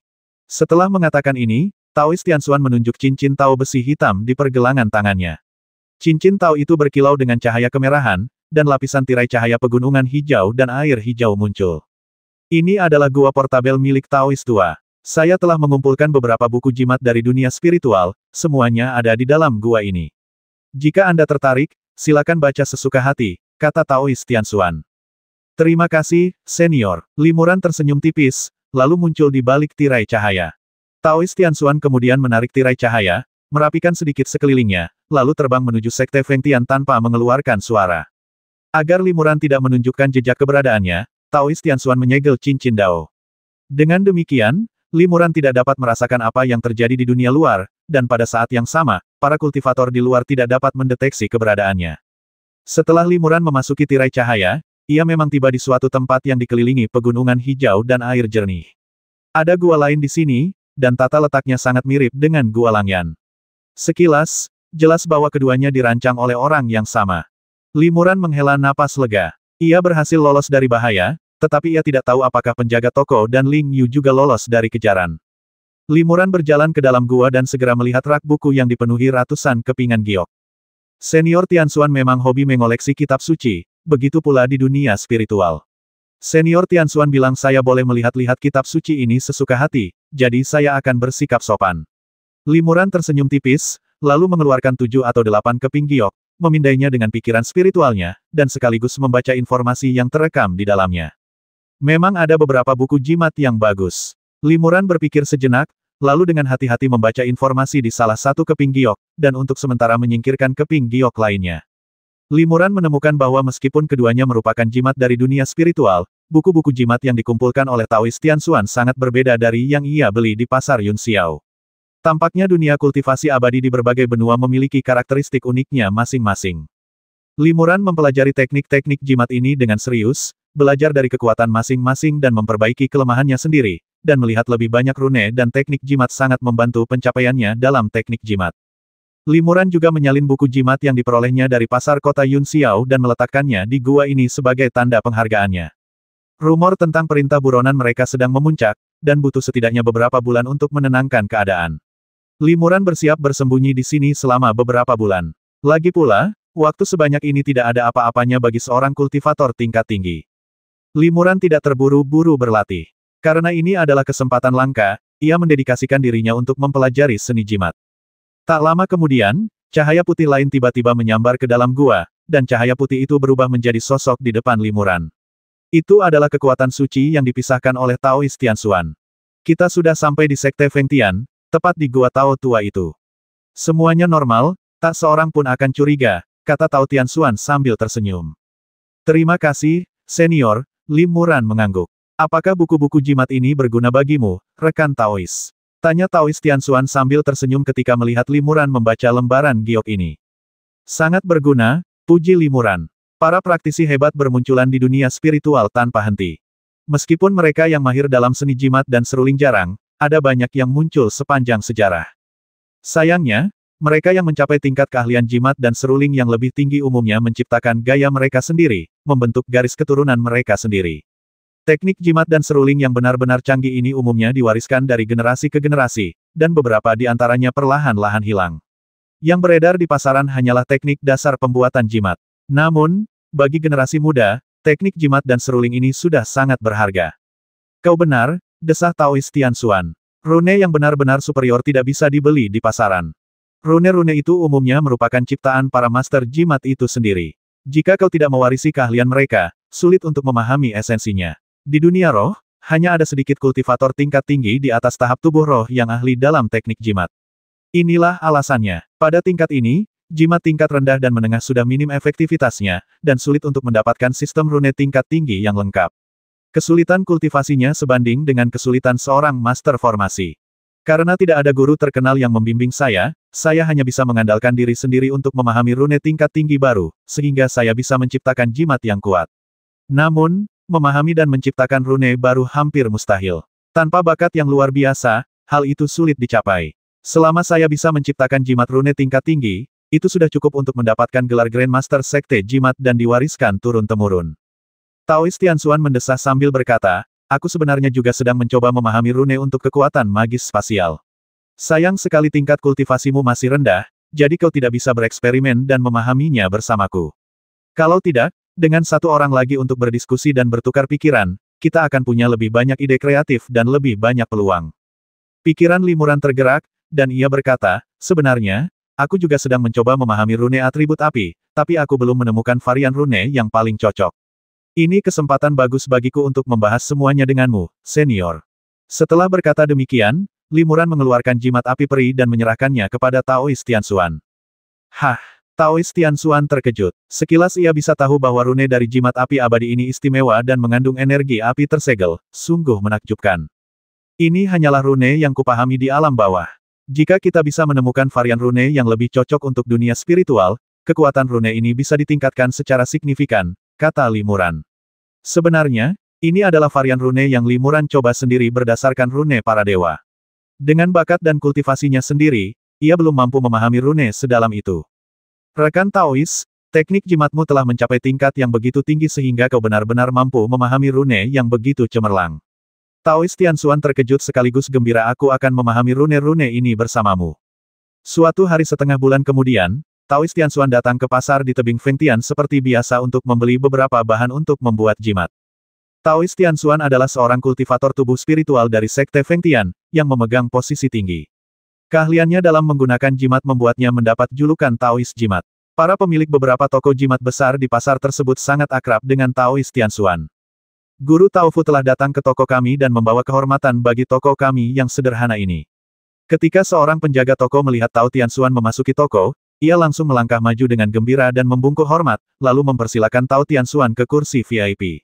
A: Setelah mengatakan ini, Taoist Tianxuan menunjuk cincin tao besi hitam di pergelangan tangannya. Cincin tao itu berkilau dengan cahaya kemerahan, dan lapisan tirai cahaya pegunungan hijau dan air hijau muncul. Ini adalah gua portabel milik Taoist tua. Saya telah mengumpulkan beberapa buku jimat dari dunia spiritual, semuanya ada di dalam gua ini. Jika Anda tertarik, silakan baca sesuka hati, kata Taois Tianxuan. Terima kasih, senior. Limuran tersenyum tipis, lalu muncul di balik tirai cahaya. Taois Tianxuan kemudian menarik tirai cahaya, merapikan sedikit sekelilingnya, lalu terbang menuju Sekte Feng Tian tanpa mengeluarkan suara. Agar limuran tidak menunjukkan jejak keberadaannya, Taois Tianxuan menyegel cincin Dao. Dengan demikian, limuran tidak dapat merasakan apa yang terjadi di dunia luar, dan pada saat yang sama, para kultivator di luar tidak dapat mendeteksi keberadaannya. Setelah limuran memasuki tirai cahaya, ia memang tiba di suatu tempat yang dikelilingi pegunungan hijau dan air jernih. Ada gua lain di sini, dan tata letaknya sangat mirip dengan Gua Langyan. Sekilas, jelas bahwa keduanya dirancang oleh orang yang sama. Limuran menghela napas lega. Ia berhasil lolos dari bahaya, tetapi ia tidak tahu apakah penjaga toko dan Ling Yu juga lolos dari kejaran. Limuran berjalan ke dalam gua dan segera melihat rak buku yang dipenuhi ratusan kepingan giok. Senior Tianxuan memang hobi mengoleksi kitab suci, begitu pula di dunia spiritual. Senior Tianxuan bilang saya boleh melihat-lihat kitab suci ini sesuka hati, jadi saya akan bersikap sopan. Limuran tersenyum tipis, lalu mengeluarkan 7 atau 8 keping giok, memindainya dengan pikiran spiritualnya, dan sekaligus membaca informasi yang terekam di dalamnya. Memang ada beberapa buku jimat yang bagus. Limuran berpikir sejenak, lalu dengan hati-hati membaca informasi di salah satu keping giok, dan untuk sementara menyingkirkan keping giok lainnya. Limuran menemukan bahwa meskipun keduanya merupakan jimat dari dunia spiritual, buku-buku jimat yang dikumpulkan oleh Taois Tianxuan sangat berbeda dari yang ia beli di pasar Yun Xiao. Tampaknya dunia kultivasi abadi di berbagai benua memiliki karakteristik uniknya masing-masing. Limuran mempelajari teknik-teknik jimat ini dengan serius, belajar dari kekuatan masing-masing dan memperbaiki kelemahannya sendiri, dan melihat lebih banyak rune dan teknik jimat sangat membantu pencapaiannya dalam teknik jimat. Limuran juga menyalin buku jimat yang diperolehnya dari pasar kota Yun Xiao dan meletakkannya di gua ini sebagai tanda penghargaannya. Rumor tentang perintah buronan mereka sedang memuncak, dan butuh setidaknya beberapa bulan untuk menenangkan keadaan. Limuran bersiap bersembunyi di sini selama beberapa bulan. Lagi pula, waktu sebanyak ini tidak ada apa-apanya bagi seorang kultivator tingkat tinggi. Limuran tidak terburu-buru berlatih. Karena ini adalah kesempatan langka, ia mendedikasikan dirinya untuk mempelajari seni jimat. Tak lama kemudian, cahaya putih lain tiba-tiba menyambar ke dalam gua, dan cahaya putih itu berubah menjadi sosok di depan limuran. Itu adalah kekuatan suci yang dipisahkan oleh Taois Tianxuan. Kita sudah sampai di Sekte Feng Tian, tepat di gua Tao tua itu. Semuanya normal, tak seorang pun akan curiga, kata Tao Tianxuan sambil tersenyum. Terima kasih, senior, Limuran mengangguk. Apakah buku-buku jimat ini berguna bagimu, rekan Taois? Tanya Taois Tianxuan sambil tersenyum ketika melihat Limuran membaca lembaran giok ini. Sangat berguna, puji Limuran. Para praktisi hebat bermunculan di dunia spiritual tanpa henti. Meskipun mereka yang mahir dalam seni jimat dan seruling jarang, ada banyak yang muncul sepanjang sejarah. Sayangnya, mereka yang mencapai tingkat keahlian jimat dan seruling yang lebih tinggi umumnya menciptakan gaya mereka sendiri, membentuk garis keturunan mereka sendiri. Teknik jimat dan seruling yang benar-benar canggih ini umumnya diwariskan dari generasi ke generasi, dan beberapa di antaranya perlahan-lahan hilang. Yang beredar di pasaran hanyalah teknik dasar pembuatan jimat. Namun, bagi generasi muda, teknik jimat dan seruling ini sudah sangat berharga. Kau benar, desah Taois Tianxuan. Rune yang benar-benar superior tidak bisa dibeli di pasaran. Rune-rune itu umumnya merupakan ciptaan para master jimat itu sendiri. Jika kau tidak mewarisi keahlian mereka, sulit untuk memahami esensinya. Di dunia roh, hanya ada sedikit kultivator tingkat tinggi di atas tahap tubuh roh yang ahli dalam teknik jimat. Inilah alasannya. Pada tingkat ini, jimat tingkat rendah dan menengah sudah minim efektivitasnya, dan sulit untuk mendapatkan sistem rune tingkat tinggi yang lengkap. Kesulitan kultivasinya sebanding dengan kesulitan seorang master formasi. Karena tidak ada guru terkenal yang membimbing saya hanya bisa mengandalkan diri sendiri untuk memahami rune tingkat tinggi baru, sehingga saya bisa menciptakan jimat yang kuat. Namun, memahami dan menciptakan rune baru hampir mustahil. Tanpa bakat yang luar biasa, hal itu sulit dicapai. Selama saya bisa menciptakan jimat rune tingkat tinggi, itu sudah cukup untuk mendapatkan gelar Grandmaster Sekte Jimat dan diwariskan turun-temurun. Taois Tianxuan mendesah sambil berkata, aku sebenarnya juga sedang mencoba memahami rune untuk kekuatan magis spasial. Sayang sekali tingkat kultivasimu masih rendah, jadi kau tidak bisa bereksperimen dan memahaminya bersamaku. Kalau tidak, dengan satu orang lagi untuk berdiskusi dan bertukar pikiran, kita akan punya lebih banyak ide kreatif dan lebih banyak peluang. Pikiran Limuran tergerak, dan ia berkata, sebenarnya, aku juga sedang mencoba memahami rune atribut api, tapi aku belum menemukan varian rune yang paling cocok. Ini kesempatan bagus bagiku untuk membahas semuanya denganmu, senior. Setelah berkata demikian, Limuran mengeluarkan jimat api peri dan menyerahkannya kepada Taoist Tianxuan. Hah! Taoist Tianxuan terkejut. Sekilas ia bisa tahu bahwa rune dari jimat api abadi ini istimewa dan mengandung energi api tersegel, sungguh menakjubkan. Ini hanyalah rune yang kupahami di alam bawah. Jika kita bisa menemukan varian rune yang lebih cocok untuk dunia spiritual, kekuatan rune ini bisa ditingkatkan secara signifikan, kata Limuran. Sebenarnya, ini adalah varian rune yang Limuran coba sendiri berdasarkan rune para dewa. Dengan bakat dan kultivasinya sendiri, ia belum mampu memahami rune sedalam itu. Rekan Taoist, teknik jimatmu telah mencapai tingkat yang begitu tinggi sehingga kau benar-benar mampu memahami rune yang begitu cemerlang. Taoist Tianxuan terkejut sekaligus gembira, aku akan memahami rune-rune ini bersamamu. Suatu hari setengah bulan kemudian, Taoist Tianxuan datang ke pasar di tebing Fengtian seperti biasa untuk membeli beberapa bahan untuk membuat jimat. Taoist Tianxuan adalah seorang kultivator tubuh spiritual dari Sekte Fengtian, yang memegang posisi tinggi. Keahliannya dalam menggunakan jimat membuatnya mendapat julukan Taoist Jimat. Para pemilik beberapa toko jimat besar di pasar tersebut sangat akrab dengan Taoist Tianxuan. Guru Taofu telah datang ke toko kami dan membawa kehormatan bagi toko kami yang sederhana ini. Ketika seorang penjaga toko melihat Tao Tianxuan memasuki toko, ia langsung melangkah maju dengan gembira dan membungkuk hormat, lalu mempersilakan Tao Tianxuan ke kursi VIP.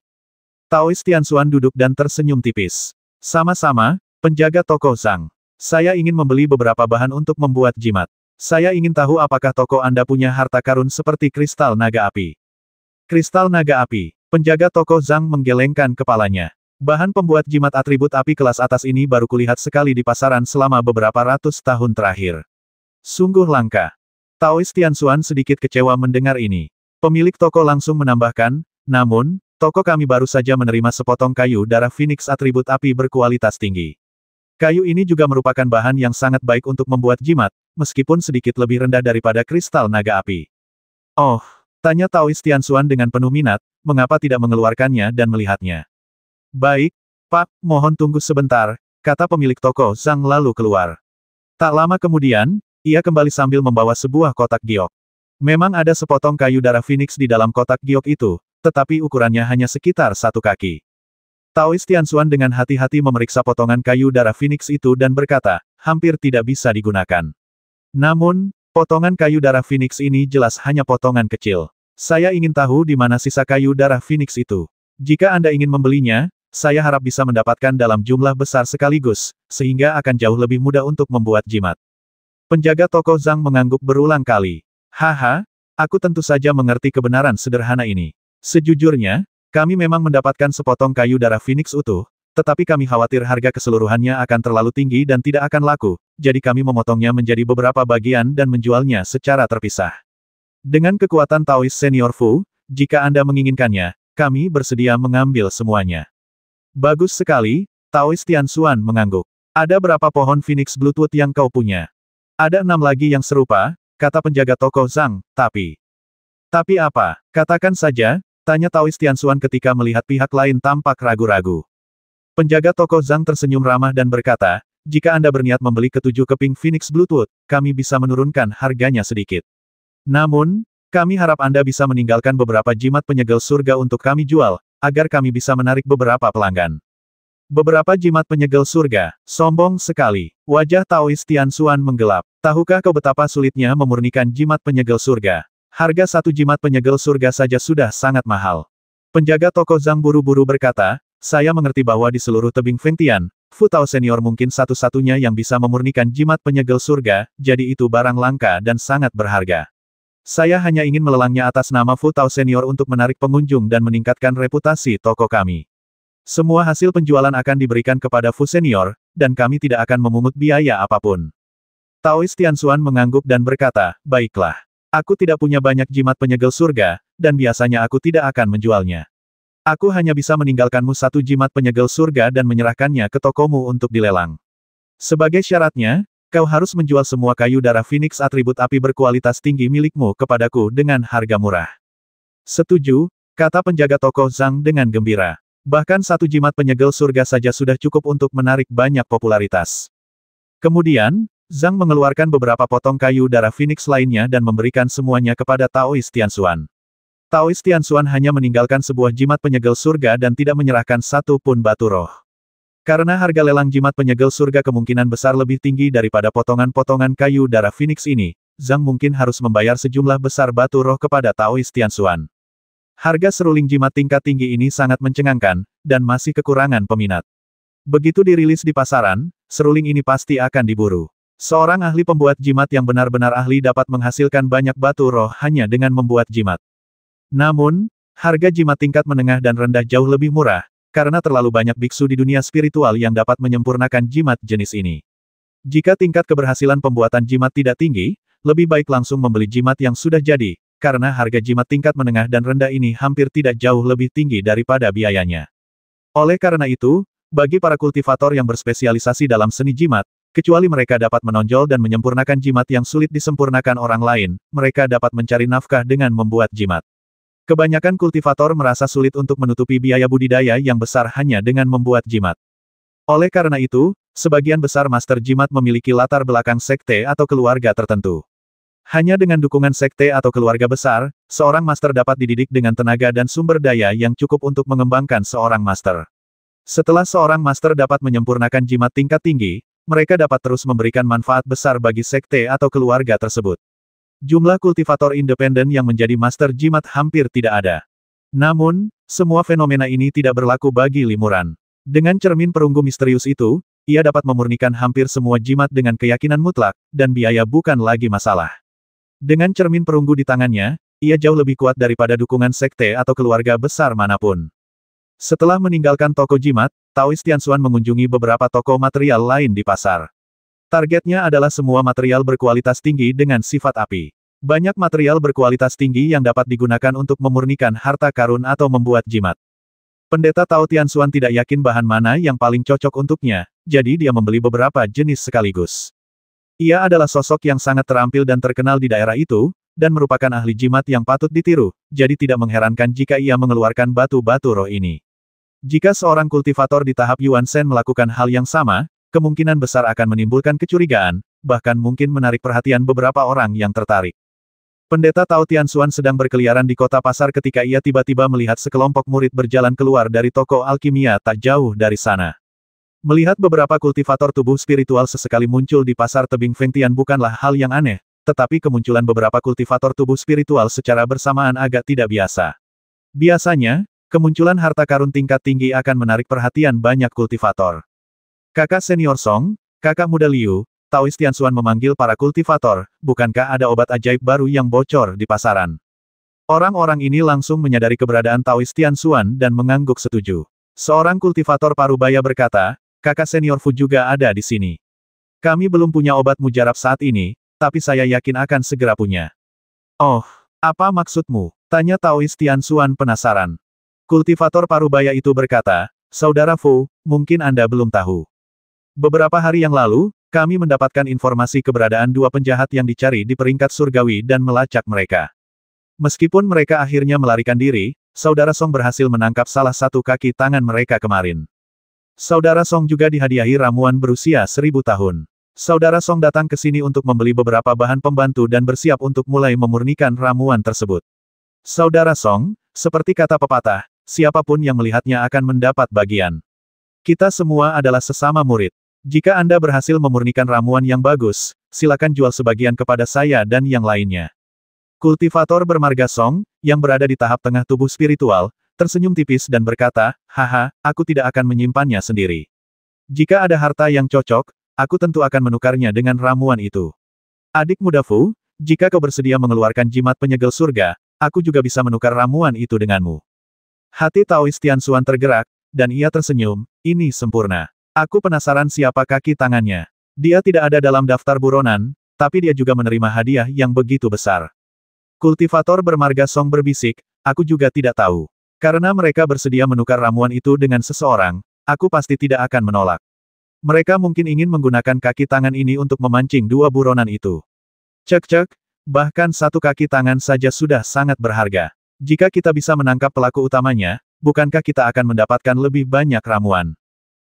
A: Taoist Tianxuan duduk dan tersenyum tipis. Sama-sama, penjaga toko Zhang. Saya ingin membeli beberapa bahan untuk membuat jimat. Saya ingin tahu apakah toko Anda punya harta karun seperti kristal naga api. Kristal naga api. Penjaga toko Zhang menggelengkan kepalanya. Bahan pembuat jimat atribut api kelas atas ini baru kulihat sekali di pasaran selama beberapa ratus tahun terakhir. Sungguh langka. Taoist Tianxuan sedikit kecewa mendengar ini. Pemilik toko langsung menambahkan, namun, toko kami baru saja menerima sepotong kayu darah Phoenix atribut api berkualitas tinggi. Kayu ini juga merupakan bahan yang sangat baik untuk membuat jimat, meskipun sedikit lebih rendah daripada kristal naga api. Oh, tanya Taoist Tianxuan dengan penuh minat, mengapa tidak mengeluarkannya dan melihatnya? Baik, Pak, mohon tunggu sebentar, kata pemilik toko Zhang lalu keluar. Tak lama kemudian, ia kembali sambil membawa sebuah kotak giok. Memang ada sepotong kayu darah Phoenix di dalam kotak giok itu, tetapi ukurannya hanya sekitar 1 kaki. Taoist Tianxuan dengan hati-hati memeriksa potongan kayu darah Phoenix itu dan berkata, hampir tidak bisa digunakan. Namun, potongan kayu darah Phoenix ini jelas hanya potongan kecil. Saya ingin tahu di mana sisa kayu darah Phoenix itu. Jika Anda ingin membelinya, saya harap bisa mendapatkan dalam jumlah besar sekaligus, sehingga akan jauh lebih mudah untuk membuat jimat. Penjaga toko Zhang mengangguk berulang kali. Haha, aku tentu saja mengerti kebenaran sederhana ini. Sejujurnya, kami memang mendapatkan sepotong kayu darah Phoenix utuh, tetapi kami khawatir harga keseluruhannya akan terlalu tinggi dan tidak akan laku, jadi kami memotongnya menjadi beberapa bagian dan menjualnya secara terpisah. Dengan kekuatan Taoist Senior Fu, jika Anda menginginkannya, kami bersedia mengambil semuanya. Bagus sekali, Taoist Tianxuan mengangguk. Ada berapa pohon Phoenix Bloodwood yang kau punya? Ada 6 lagi yang serupa, kata penjaga toko Zhang, tapi... Tapi apa? Katakan saja, tanya Taoist Tianxuan ketika melihat pihak lain tampak ragu-ragu. Penjaga toko Zhang tersenyum ramah dan berkata, jika Anda berniat membeli ke-7 keping Phoenix Bloodwood, kami bisa menurunkan harganya sedikit. Namun, kami harap Anda bisa meninggalkan beberapa jimat penyegel surga untuk kami jual, agar kami bisa menarik beberapa pelanggan. Beberapa jimat penyegel surga, sombong sekali. Wajah Taoist Tianxuan menggelap. Tahukah kau betapa sulitnya memurnikan jimat penyegel surga? Harga 1 jimat penyegel surga saja sudah sangat mahal. Penjaga toko Zhang buru-buru berkata, saya mengerti bahwa di seluruh tebing Fengtian, Fu Tao Senior mungkin satu-satunya yang bisa memurnikan jimat penyegel surga, jadi itu barang langka dan sangat berharga. Saya hanya ingin melelangnya atas nama Fu Tao Senior untuk menarik pengunjung dan meningkatkan reputasi toko kami. Semua hasil penjualan akan diberikan kepada Fu Senior, dan kami tidak akan memungut biaya apapun. Taoist Tianxuan mengangguk dan berkata, baiklah. Aku tidak punya banyak jimat penyegel surga, dan biasanya aku tidak akan menjualnya. Aku hanya bisa meninggalkanmu 1 jimat penyegel surga dan menyerahkannya ke tokomu untuk dilelang. Sebagai syaratnya, kau harus menjual semua kayu darah Phoenix atribut api berkualitas tinggi milikmu kepadaku dengan harga murah. Setuju, kata penjaga toko Zhang dengan gembira. Bahkan 1 jimat penyegel surga saja sudah cukup untuk menarik banyak popularitas. Kemudian, Zhang mengeluarkan beberapa potong kayu darah Phoenix lainnya dan memberikan semuanya kepada Taoist Tianxuan. Taoist Tianxuan hanya meninggalkan sebuah jimat penyegel surga dan tidak menyerahkan satu pun batu roh. Karena harga lelang jimat penyegel surga kemungkinan besar lebih tinggi daripada potongan-potongan kayu darah Phoenix ini, Zhang mungkin harus membayar sejumlah besar batu roh kepada Taoist Tianxuan. Harga seruling jimat tingkat tinggi ini sangat mencengangkan, dan masih kekurangan peminat. Begitu dirilis di pasaran, seruling ini pasti akan diburu. Seorang ahli pembuat jimat yang benar-benar ahli dapat menghasilkan banyak batu roh hanya dengan membuat jimat. Namun, harga jimat tingkat menengah dan rendah jauh lebih murah, karena terlalu banyak biksu di dunia spiritual yang dapat menyempurnakan jimat jenis ini. Jika tingkat keberhasilan pembuatan jimat tidak tinggi, lebih baik langsung membeli jimat yang sudah jadi, karena harga jimat tingkat menengah dan rendah ini hampir tidak jauh lebih tinggi daripada biayanya. Oleh karena itu, bagi para kultivator yang berspesialisasi dalam seni jimat, kecuali mereka dapat menonjol dan menyempurnakan jimat yang sulit disempurnakan orang lain, mereka dapat mencari nafkah dengan membuat jimat. Kebanyakan kultivator merasa sulit untuk menutupi biaya budidaya yang besar hanya dengan membuat jimat. Oleh karena itu, sebagian besar master jimat memiliki latar belakang sekte atau keluarga tertentu. Hanya dengan dukungan sekte atau keluarga besar, seorang master dapat dididik dengan tenaga dan sumber daya yang cukup untuk mengembangkan seorang master. Setelah seorang master dapat menyempurnakan jimat tingkat tinggi, mereka dapat terus memberikan manfaat besar bagi sekte atau keluarga tersebut. Jumlah kultivator independen yang menjadi master jimat hampir tidak ada. Namun, semua fenomena ini tidak berlaku bagi Limuran. Dengan cermin perunggu misterius itu, ia dapat memurnikan hampir semua jimat dengan keyakinan mutlak, dan biaya bukan lagi masalah. Dengan cermin perunggu di tangannya, ia jauh lebih kuat daripada dukungan sekte atau keluarga besar manapun. Setelah meninggalkan toko jimat, Taoist Tianxuan mengunjungi beberapa toko material lain di pasar. Targetnya adalah semua material berkualitas tinggi dengan sifat api. Banyak material berkualitas tinggi yang dapat digunakan untuk memurnikan harta karun atau membuat jimat. Pendeta Tao Tianxuan tidak yakin bahan mana yang paling cocok untuknya, jadi dia membeli beberapa jenis sekaligus. Ia adalah sosok yang sangat terampil dan terkenal di daerah itu, dan merupakan ahli jimat yang patut ditiru, jadi tidak mengherankan jika ia mengeluarkan batu-batu roh ini. Jika seorang kultivator di tahap Yuan Shen melakukan hal yang sama, kemungkinan besar akan menimbulkan kecurigaan, bahkan mungkin menarik perhatian beberapa orang yang tertarik. Pendeta Tao Tianxuan sedang berkeliaran di kota pasar ketika ia tiba-tiba melihat sekelompok murid berjalan keluar dari toko alkimia tak jauh dari sana. Melihat beberapa kultivator tubuh spiritual sesekali muncul di pasar tebing Fengtian bukanlah hal yang aneh, tetapi kemunculan beberapa kultivator tubuh spiritual secara bersamaan agak tidak biasa. Biasanya, kemunculan harta karun tingkat tinggi akan menarik perhatian banyak kultivator. Kakak senior Song, kakak muda Liu, Taoist Tianxuan memanggil para kultivator, bukankah ada obat ajaib baru yang bocor di pasaran? Orang-orang ini langsung menyadari keberadaan Taoist Tianxuan dan mengangguk setuju. Seorang kultivator parubaya berkata, kakak senior Fu juga ada di sini. Kami belum punya obat mujarab saat ini, tapi saya yakin akan segera punya. Oh, apa maksudmu? Tanya Taoist Tianxuan penasaran. Kultivator parubaya itu berkata, Saudara Fu, mungkin Anda belum tahu. Beberapa hari yang lalu, kami mendapatkan informasi keberadaan dua penjahat yang dicari di peringkat surgawi dan melacak mereka. Meskipun mereka akhirnya melarikan diri, Saudara Song berhasil menangkap salah satu kaki tangan mereka kemarin. Saudara Song juga dihadiahi ramuan berusia 1000 tahun. Saudara Song datang ke sini untuk membeli beberapa bahan pembantu dan bersiap untuk mulai memurnikan ramuan tersebut. Saudara Song, seperti kata pepatah, siapapun yang melihatnya akan mendapat bagian. Kita semua adalah sesama murid. Jika Anda berhasil memurnikan ramuan yang bagus, silakan jual sebagian kepada saya dan yang lainnya. Kultivator bermarga Song, yang berada di tahap tengah tubuh spiritual, tersenyum tipis dan berkata, haha, aku tidak akan menyimpannya sendiri. Jika ada harta yang cocok, aku tentu akan menukarnya dengan ramuan itu. Adik muda Fu, jika kau bersedia mengeluarkan jimat penyegel surga, aku juga bisa menukar ramuan itu denganmu. Hati Taoist Tianxuan tergerak, dan ia tersenyum, ini sempurna. Aku penasaran siapa kaki tangannya. Dia tidak ada dalam daftar buronan, tapi dia juga menerima hadiah yang begitu besar. Kultivator bermarga Song berbisik, aku juga tidak tahu. Karena mereka bersedia menukar ramuan itu dengan seseorang, aku pasti tidak akan menolak. Mereka mungkin ingin menggunakan kaki tangan ini untuk memancing dua buronan itu. Cek-cek, bahkan satu kaki tangan saja sudah sangat berharga. Jika kita bisa menangkap pelaku utamanya, bukankah kita akan mendapatkan lebih banyak ramuan?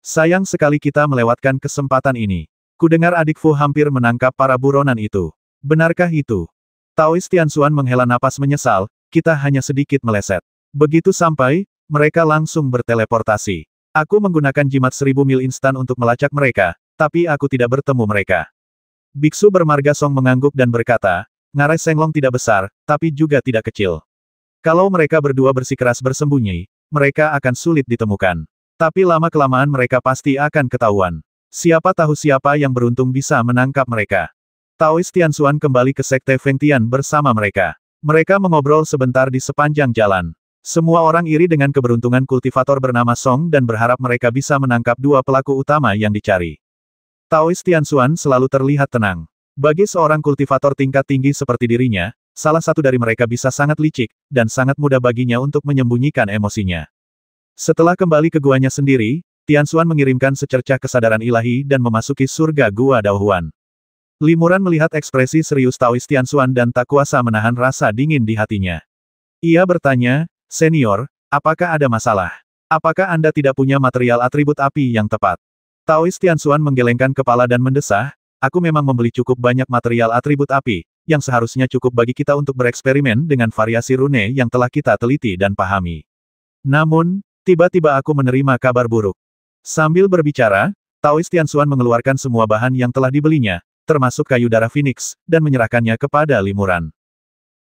A: Sayang sekali kita melewatkan kesempatan ini. Kudengar adik Fu hampir menangkap para buronan itu. Benarkah itu? Taois Tianxuan menghela napas menyesal, kita hanya sedikit meleset. Begitu sampai, mereka langsung berteleportasi. Aku menggunakan jimat 1000 mil instan untuk melacak mereka, tapi aku tidak bertemu mereka. Biksu bermarga Song mengangguk dan berkata, ngarai Senglong tidak besar, tapi juga tidak kecil. Kalau mereka berdua bersikeras bersembunyi, mereka akan sulit ditemukan. Tapi lama-kelamaan mereka pasti akan ketahuan. Siapa tahu siapa yang beruntung bisa menangkap mereka. Taois Tianxuan kembali ke Sekte Fengtian bersama mereka. Mereka mengobrol sebentar di sepanjang jalan. Semua orang iri dengan keberuntungan kultivator bernama Song dan berharap mereka bisa menangkap dua pelaku utama yang dicari. Taois Tianxuan selalu terlihat tenang. Bagi seorang kultivator tingkat tinggi seperti dirinya, salah satu dari mereka bisa sangat licik, dan sangat mudah baginya untuk menyembunyikan emosinya. Setelah kembali ke guanya sendiri, Tianxuan mengirimkan secercah kesadaran ilahi dan memasuki surga Gua Daohuan. Limuran melihat ekspresi serius Taois Tianxuan dan tak kuasa menahan rasa dingin di hatinya. Ia bertanya, Senior, apakah ada masalah? Apakah Anda tidak punya material atribut api yang tepat? Taois Tianxuan menggelengkan kepala dan mendesah, aku memang membeli cukup banyak material atribut api, yang seharusnya cukup bagi kita untuk bereksperimen dengan variasi rune yang telah kita teliti dan pahami. Namun, tiba-tiba aku menerima kabar buruk. Sambil berbicara, Taois Tianxuan mengeluarkan semua bahan yang telah dibelinya, termasuk kayu darah Phoenix, dan menyerahkannya kepada Limuran.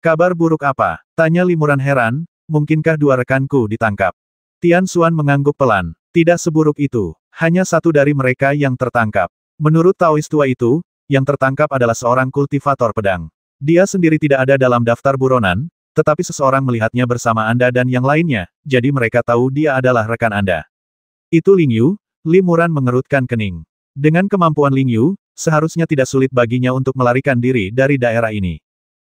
A: Kabar buruk apa? Tanya Limuran heran, mungkinkah dua rekanku ditangkap? Tianxuan mengangguk pelan. Tidak seburuk itu, hanya satu dari mereka yang tertangkap. Menurut Taois tua itu, yang tertangkap adalah seorang kultivator pedang. Dia sendiri tidak ada dalam daftar buronan, tetapi seseorang melihatnya bersama Anda dan yang lainnya, jadi mereka tahu dia adalah rekan Anda. Itu Ling Yu, Limuran mengerutkan kening. Dengan kemampuan Ling Yu, seharusnya tidak sulit baginya untuk melarikan diri dari daerah ini.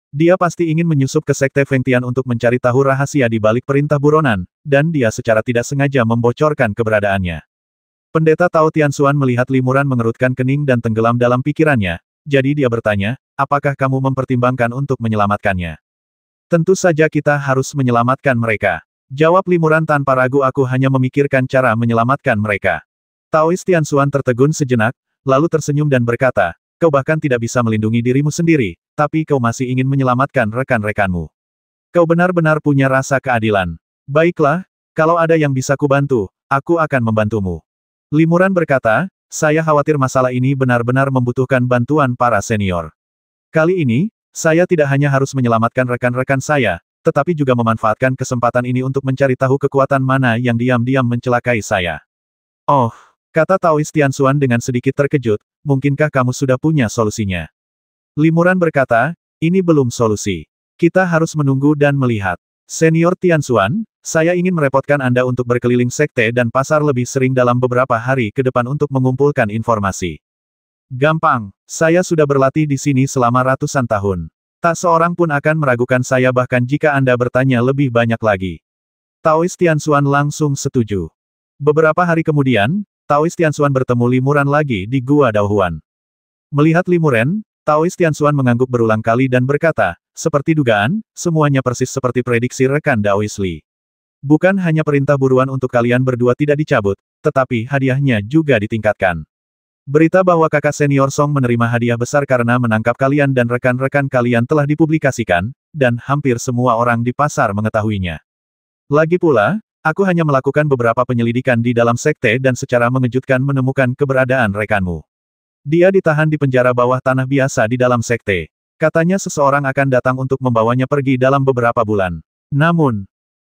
A: Dia pasti ingin menyusup ke Sekte Fengtian untuk mencari tahu rahasia di balik perintah buronan, dan dia secara tidak sengaja membocorkan keberadaannya. Pendeta Tao Tianxuan melihat Limuran mengerutkan kening dan tenggelam dalam pikirannya, jadi dia bertanya, apakah kamu mempertimbangkan untuk menyelamatkannya? Tentu saja kita harus menyelamatkan mereka. Jawab Limuran tanpa ragu, aku hanya memikirkan cara menyelamatkan mereka. Taois Tianxuan tertegun sejenak, lalu tersenyum dan berkata, kau bahkan tidak bisa melindungi dirimu sendiri, tapi kau masih ingin menyelamatkan rekan-rekanmu. Kau benar-benar punya rasa keadilan. Baiklah, kalau ada yang bisa kubantu, aku akan membantumu. Limuran berkata, saya khawatir masalah ini benar-benar membutuhkan bantuan para senior. Kali ini, saya tidak hanya harus menyelamatkan rekan-rekan saya, tetapi juga memanfaatkan kesempatan ini untuk mencari tahu kekuatan mana yang diam-diam mencelakai saya. Oh, kata Taois Tianxuan dengan sedikit terkejut, mungkinkah kamu sudah punya solusinya? Limuran berkata, ini belum solusi. Kita harus menunggu dan melihat. Senior Tianxuan, saya ingin merepotkan Anda untuk berkeliling sekte dan pasar lebih sering dalam beberapa hari ke depan untuk mengumpulkan informasi. Gampang, saya sudah berlatih di sini selama ratusan tahun. Tak seorang pun akan meragukan saya bahkan jika Anda bertanya lebih banyak lagi. Taois Tianxuan langsung setuju. Beberapa hari kemudian, Taois Tianxuan bertemu Limuran lagi di Gua Daohuan. Melihat Limuran, Taois Tianxuan mengangguk berulang kali dan berkata, seperti dugaan, semuanya persis seperti prediksi rekan Daois Li. Bukan hanya perintah buruan untuk kalian berdua tidak dicabut, tetapi hadiahnya juga ditingkatkan. Berita bahwa kakak senior Song menerima hadiah besar karena menangkap kalian dan rekan-rekan kalian telah dipublikasikan, dan hampir semua orang di pasar mengetahuinya. Lagi pula, aku hanya melakukan beberapa penyelidikan di dalam sekte dan secara mengejutkan menemukan keberadaan rekanmu. Dia ditahan di penjara bawah tanah biasa di dalam sekte. Katanya seseorang akan datang untuk membawanya pergi dalam beberapa bulan. Namun,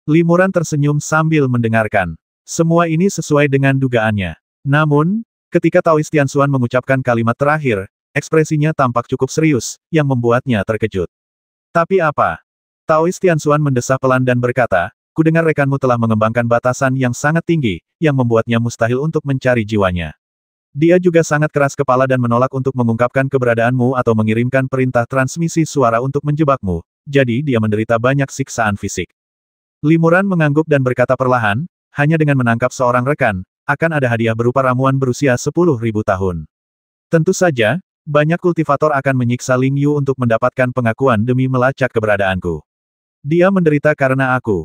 A: Limuran tersenyum sambil mendengarkan. Semua ini sesuai dengan dugaannya. Namun, ketika Taois Tianxuan mengucapkan kalimat terakhir, ekspresinya tampak cukup serius, yang membuatnya terkejut. Tapi apa? Taois Tianxuan mendesah pelan dan berkata, kudengar rekanmu telah mengembangkan batasan yang sangat tinggi, yang membuatnya mustahil untuk mencari jiwanya. Dia juga sangat keras kepala dan menolak untuk mengungkapkan keberadaanmu atau mengirimkan perintah transmisi suara untuk menjebakmu, jadi dia menderita banyak siksaan fisik. Limuran mengangguk dan berkata perlahan, hanya dengan menangkap seorang rekan, akan ada hadiah berupa ramuan berusia 10.000 tahun. Tentu saja, banyak kultivator akan menyiksa Ling Yu untuk mendapatkan pengakuan demi melacak keberadaanku. Dia menderita karena aku.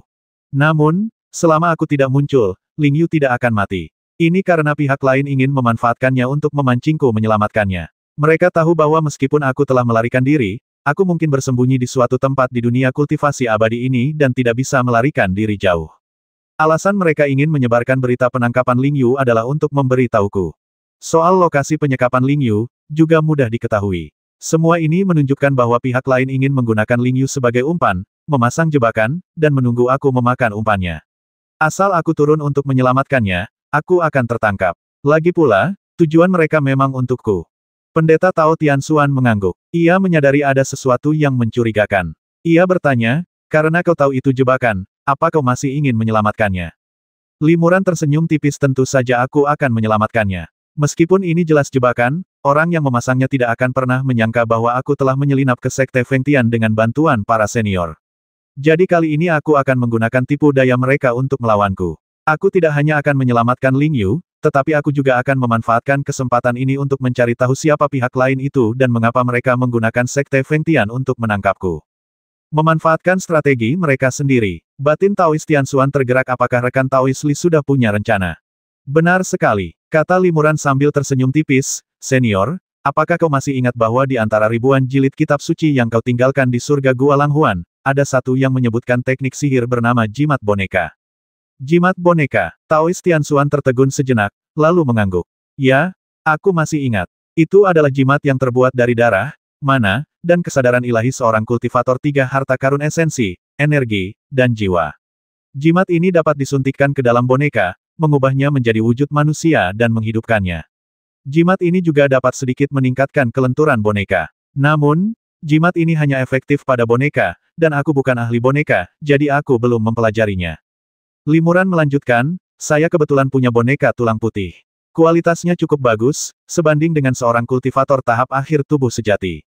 A: Namun, selama aku tidak muncul, Ling Yu tidak akan mati. Ini karena pihak lain ingin memanfaatkannya untuk memancingku menyelamatkannya. Mereka tahu bahwa meskipun aku telah melarikan diri, aku mungkin bersembunyi di suatu tempat di dunia kultivasi abadi ini dan tidak bisa melarikan diri jauh. Alasan mereka ingin menyebarkan berita penangkapan Ling Yu adalah untuk memberi tahuku. Soal lokasi penyekapan Ling Yu, juga mudah diketahui. Semua ini menunjukkan bahwa pihak lain ingin menggunakan Ling Yu sebagai umpan, memasang jebakan, dan menunggu aku memakan umpannya. Asal aku turun untuk menyelamatkannya, aku akan tertangkap. Lagi pula, tujuan mereka memang untukku. Pendeta Tao Tianxuan mengangguk. Ia menyadari ada sesuatu yang mencurigakan. Ia bertanya, karena kau tahu itu jebakan, apa kau masih ingin menyelamatkannya? Limuran tersenyum tipis. Tentu saja aku akan menyelamatkannya. Meskipun ini jelas jebakan, orang yang memasangnya tidak akan pernah menyangka bahwa aku telah menyelinap ke Sekte Fengtian dengan bantuan para senior. Jadi kali ini aku akan menggunakan tipu daya mereka untuk melawanku. Aku tidak hanya akan menyelamatkan Ling Yu, tetapi aku juga akan memanfaatkan kesempatan ini untuk mencari tahu siapa pihak lain itu dan mengapa mereka menggunakan Sekte Fengtian untuk menangkapku. Memanfaatkan strategi mereka sendiri. Batin Taois Tianxuan tergerak. Apakah rekan Taois Li sudah punya rencana? Benar sekali, kata Limuran sambil tersenyum tipis. Senior, apakah kau masih ingat bahwa di antara ribuan jilid kitab suci yang kau tinggalkan di surga Gua Langhuan, ada satu yang menyebutkan teknik sihir bernama jimat boneka? Jimat boneka. Taois Tianxuan tertegun sejenak, lalu mengangguk. Ya, aku masih ingat. Itu adalah jimat yang terbuat dari darah, mana, dan kesadaran ilahi seorang kultivator tiga harta karun esensi, energi, dan jiwa. Jimat ini dapat disuntikkan ke dalam boneka, mengubahnya menjadi wujud manusia dan menghidupkannya. Jimat ini juga dapat sedikit meningkatkan kelenturan boneka. Namun, jimat ini hanya efektif pada boneka, dan aku bukan ahli boneka, jadi aku belum mempelajarinya. Limuran melanjutkan, saya kebetulan punya boneka tulang putih. Kualitasnya cukup bagus, sebanding dengan seorang kultivator tahap akhir tubuh sejati.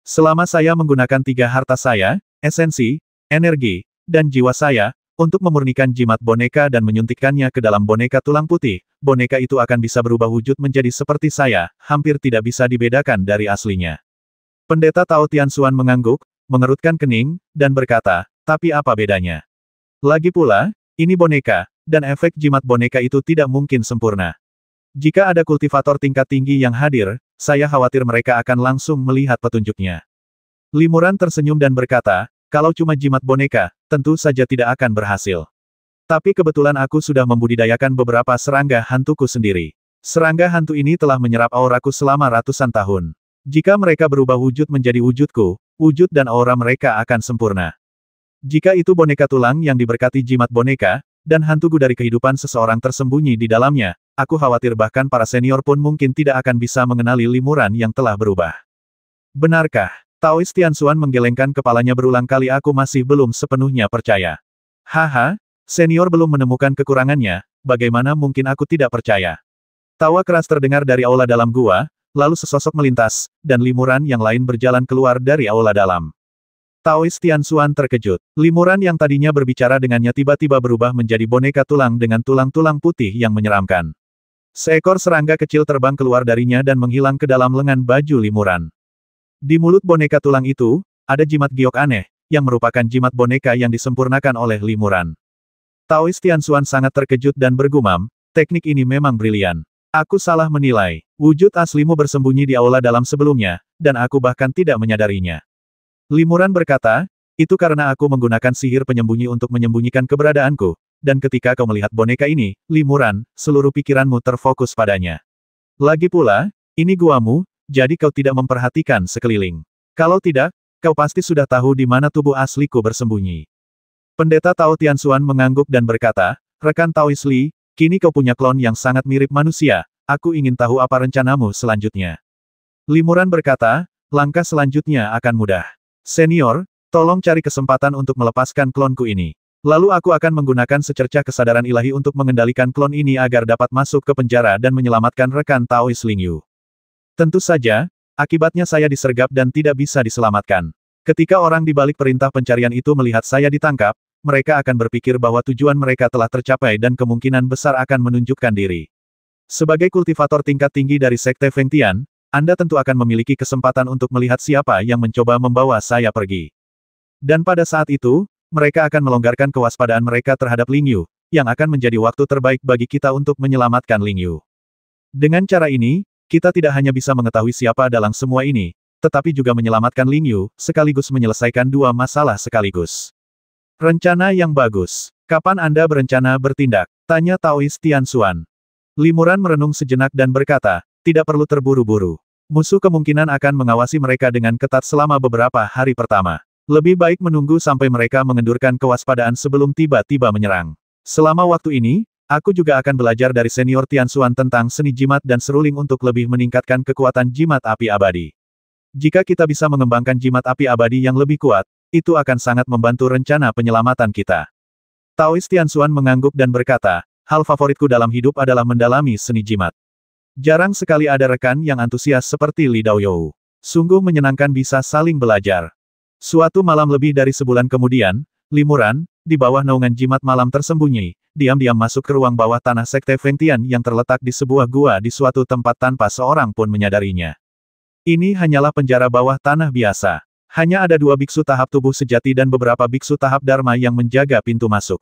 A: Selama saya menggunakan tiga harta saya, esensi, energi, dan jiwa saya, untuk memurnikan jimat boneka dan menyuntikkannya ke dalam boneka tulang putih, boneka itu akan bisa berubah wujud menjadi seperti saya, hampir tidak bisa dibedakan dari aslinya. Pendeta Tao Tianxuan mengangguk, mengerutkan kening, dan berkata, tapi apa bedanya? Lagi pula, ini boneka, dan efek jimat boneka itu tidak mungkin sempurna. Jika ada kultivator tingkat tinggi yang hadir, saya khawatir mereka akan langsung melihat petunjuknya. Limuran tersenyum dan berkata, kalau cuma jimat boneka, tentu saja tidak akan berhasil. Tapi kebetulan aku sudah membudidayakan beberapa serangga hantuku sendiri. Serangga hantu ini telah menyerap auraku selama ratusan tahun. Jika mereka berubah wujud menjadi wujudku, wujud dan aura mereka akan sempurna. Jika itu boneka tulang yang diberkati jimat boneka, dan hantuku dari kehidupan seseorang tersembunyi di dalamnya, aku khawatir bahkan para senior pun mungkin tidak akan bisa mengenali Limuran yang telah berubah. Benarkah? Taois Tianxuan menggelengkan kepalanya berulang kali. Aku masih belum sepenuhnya percaya. Haha, senior belum menemukan kekurangannya, bagaimana mungkin aku tidak percaya? Tawa keras terdengar dari aula dalam gua, lalu sesosok melintas, dan Limuran yang lain berjalan keluar dari aula dalam. Taois Tianxuan terkejut. Limuran yang tadinya berbicara dengannya tiba-tiba berubah menjadi boneka tulang dengan tulang-tulang putih yang menyeramkan. Seekor serangga kecil terbang keluar darinya dan menghilang ke dalam lengan baju Limuran. Di mulut boneka tulang itu, ada jimat giok aneh, yang merupakan jimat boneka yang disempurnakan oleh Limuran. Taois Tianxuan sangat terkejut dan bergumam, teknik ini memang brilian. Aku salah menilai. Wujud aslimu bersembunyi di aula dalam sebelumnya, dan aku bahkan tidak menyadarinya. Limuran berkata, itu karena aku menggunakan sihir penyembunyi untuk menyembunyikan keberadaanku, dan ketika kau melihat boneka ini, Limuran, seluruh pikiranmu terfokus padanya. Lagi pula, ini guamu, jadi kau tidak memperhatikan sekeliling. Kalau tidak, kau pasti sudah tahu di mana tubuh asliku bersembunyi. Pendeta Tao Tianxuan mengangguk dan berkata, rekan Taois Li, kini kau punya klon yang sangat mirip manusia, aku ingin tahu apa rencanamu selanjutnya. Limuran berkata, langkah selanjutnya akan mudah. Senior, tolong cari kesempatan untuk melepaskan klonku ini. Lalu aku akan menggunakan secercah kesadaran ilahi untuk mengendalikan klon ini agar dapat masuk ke penjara dan menyelamatkan rekan Taois Ling Yu. Tentu saja, akibatnya saya disergap dan tidak bisa diselamatkan. Ketika orang di balik perintah pencarian itu melihat saya ditangkap, mereka akan berpikir bahwa tujuan mereka telah tercapai dan kemungkinan besar akan menunjukkan diri. Sebagai kultivator tingkat tinggi dari Sekte Fengtian, Anda tentu akan memiliki kesempatan untuk melihat siapa yang mencoba membawa saya pergi. Dan pada saat itu, mereka akan melonggarkan kewaspadaan mereka terhadap Ling Yu, yang akan menjadi waktu terbaik bagi kita untuk menyelamatkan Ling Yu. Dengan cara ini, kita tidak hanya bisa mengetahui siapa dalang semua ini, tetapi juga menyelamatkan Ling Yu, sekaligus menyelesaikan dua masalah sekaligus. Rencana yang bagus. Kapan Anda berencana bertindak? Tanya Taoist Tianxuan. Limuran merenung sejenak dan berkata, tidak perlu terburu-buru. Musuh kemungkinan akan mengawasi mereka dengan ketat selama beberapa hari pertama. Lebih baik menunggu sampai mereka mengendurkan kewaspadaan sebelum tiba-tiba menyerang. Selama waktu ini, aku juga akan belajar dari senior Tianxuan tentang seni jimat dan seruling untuk lebih meningkatkan kekuatan jimat api abadi. Jika kita bisa mengembangkan jimat api abadi yang lebih kuat, itu akan sangat membantu rencana penyelamatan kita. Taoist Tianxuan mengangguk dan berkata, hal favoritku dalam hidup adalah mendalami seni jimat. Jarang sekali ada rekan yang antusias seperti Li Daoyou. Sungguh menyenangkan bisa saling belajar. Suatu malam lebih dari sebulan kemudian, Limuran, di bawah naungan jimat malam tersembunyi, diam-diam masuk ke ruang bawah tanah Sekte Fengtian yang terletak di sebuah gua di suatu tempat tanpa seorang pun menyadarinya. Ini hanyalah penjara bawah tanah biasa. Hanya ada 2 biksu tahap tubuh sejati dan beberapa biksu tahap Dharma yang menjaga pintu masuk.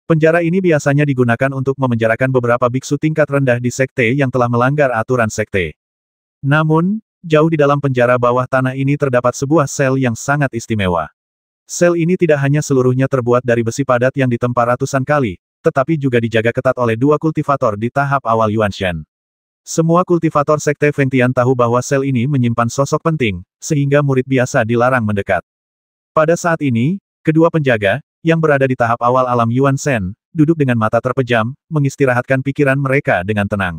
A: Penjara ini biasanya digunakan untuk memenjarakan beberapa biksu tingkat rendah di sekte yang telah melanggar aturan sekte. Namun, jauh di dalam penjara bawah tanah ini terdapat sebuah sel yang sangat istimewa. Sel ini tidak hanya seluruhnya terbuat dari besi padat yang ditempa ratusan kali, tetapi juga dijaga ketat oleh 2 kultivator di tahap awal Yuanshan. Semua kultivator sekte Fengtian tahu bahwa sel ini menyimpan sosok penting, sehingga murid biasa dilarang mendekat. Pada saat ini, kedua penjaga, yang berada di tahap awal alam Yuan Shen, duduk dengan mata terpejam, mengistirahatkan pikiran mereka dengan tenang.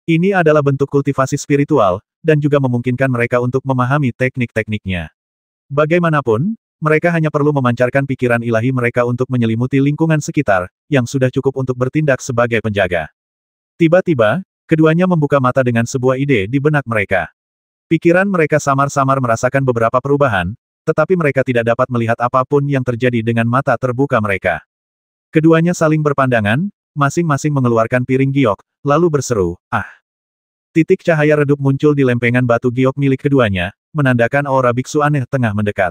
A: Ini adalah bentuk kultivasi spiritual, dan juga memungkinkan mereka untuk memahami teknik-tekniknya. Bagaimanapun, mereka hanya perlu memancarkan pikiran ilahi mereka untuk menyelimuti lingkungan sekitar, yang sudah cukup untuk bertindak sebagai penjaga. Tiba-tiba, keduanya membuka mata dengan sebuah ide di benak mereka. Pikiran mereka samar-samar merasakan beberapa perubahan, tetapi mereka tidak dapat melihat apapun yang terjadi dengan mata terbuka mereka. Keduanya saling berpandangan, masing-masing mengeluarkan piring giok, lalu berseru, "Ah!" Titik cahaya redup muncul di lempengan batu giok milik keduanya, menandakan aura biksu aneh tengah mendekat.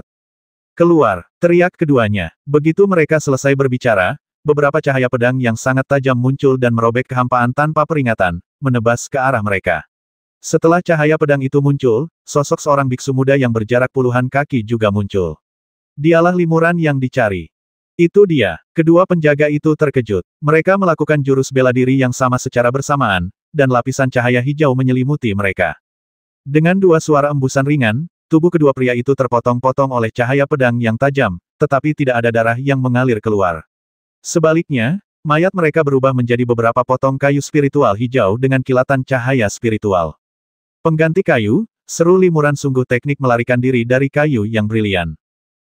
A: "Keluar!" teriak keduanya. Begitu mereka selesai berbicara, beberapa cahaya pedang yang sangat tajam muncul dan merobek kehampaan tanpa peringatan, menebas ke arah mereka. Setelah cahaya pedang itu muncul, sosok seorang biksu muda yang berjarak puluhan kaki juga muncul. Dialah Limuran yang dicari. Itu dia. Kedua penjaga itu terkejut. Mereka melakukan jurus bela diri yang sama secara bersamaan, dan lapisan cahaya hijau menyelimuti mereka. Dengan 2 suara embusan ringan, tubuh kedua pria itu terpotong-potong oleh cahaya pedang yang tajam, tetapi tidak ada darah yang mengalir keluar. Sebaliknya, mayat mereka berubah menjadi beberapa potong kayu spiritual hijau dengan kilatan cahaya spiritual. Pengganti kayu, seru Limuran, sungguh teknik melarikan diri dari kayu yang brilian.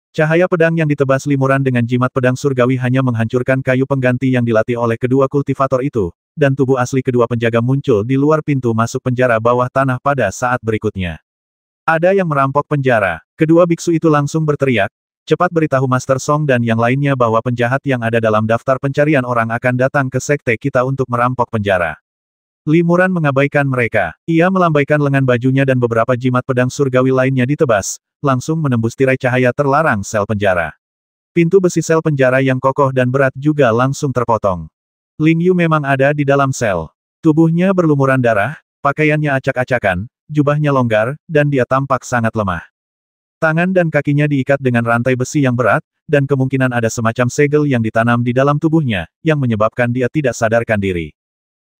A: Cahaya pedang yang ditebas Limuran dengan jimat pedang surgawi hanya menghancurkan kayu pengganti yang dilatih oleh kedua kultivator itu, dan tubuh asli kedua penjaga muncul di luar pintu masuk penjara bawah tanah pada saat berikutnya. Ada yang merampok penjara. Kedua biksu itu langsung berteriak, cepat beritahu Master Song dan yang lainnya bahwa penjahat yang ada dalam daftar pencarian orang akan datang ke sekte kita untuk merampok penjara. Limuran mengabaikan mereka. Ia melambaikan lengan bajunya dan beberapa jimat pedang surgawi lainnya ditebas, langsung menembus tirai cahaya terlarang sel penjara. Pintu besi sel penjara yang kokoh dan berat juga langsung terpotong. Ling Yu memang ada di dalam sel. Tubuhnya berlumuran darah, pakaiannya acak-acakan, jubahnya longgar, dan dia tampak sangat lemah. Tangan dan kakinya diikat dengan rantai besi yang berat, dan kemungkinan ada semacam segel yang ditanam di dalam tubuhnya, yang menyebabkan dia tidak sadarkan diri.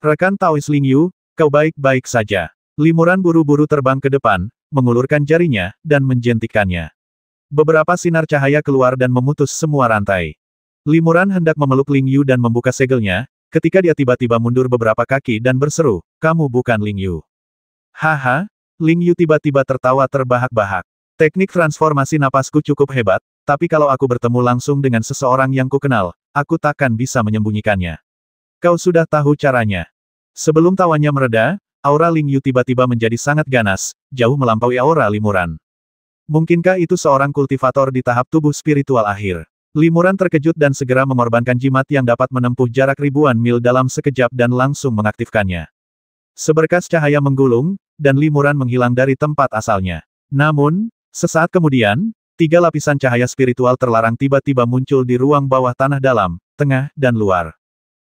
A: Rekan Taoist Ling Yu, kau baik-baik saja. Limuran buru-buru terbang ke depan, mengulurkan jarinya, dan menjentikannya. Beberapa sinar cahaya keluar dan memutus semua rantai. Limuran hendak memeluk Ling Yu dan membuka segelnya, ketika dia tiba-tiba mundur beberapa kaki dan berseru, "Kamu bukan Ling Yu." Haha, Ling Yu tiba-tiba tertawa terbahak-bahak. Teknik transformasi napasku cukup hebat, tapi kalau aku bertemu langsung dengan seseorang yang kukenal, aku takkan bisa menyembunyikannya. Kau sudah tahu caranya. Sebelum tawanya mereda, aura Ling Yu tiba-tiba menjadi sangat ganas, jauh melampaui aura Limuran. Mungkinkah itu seorang kultivator di tahap tubuh spiritual akhir? Limuran terkejut dan segera mengorbankan jimat yang dapat menempuh jarak ribuan mil dalam sekejap dan langsung mengaktifkannya. Seberkas cahaya menggulung, dan Limuran menghilang dari tempat asalnya. Namun, sesaat kemudian, 3 lapisan cahaya spiritual terlarang tiba-tiba muncul di ruang bawah tanah dalam, tengah, dan luar.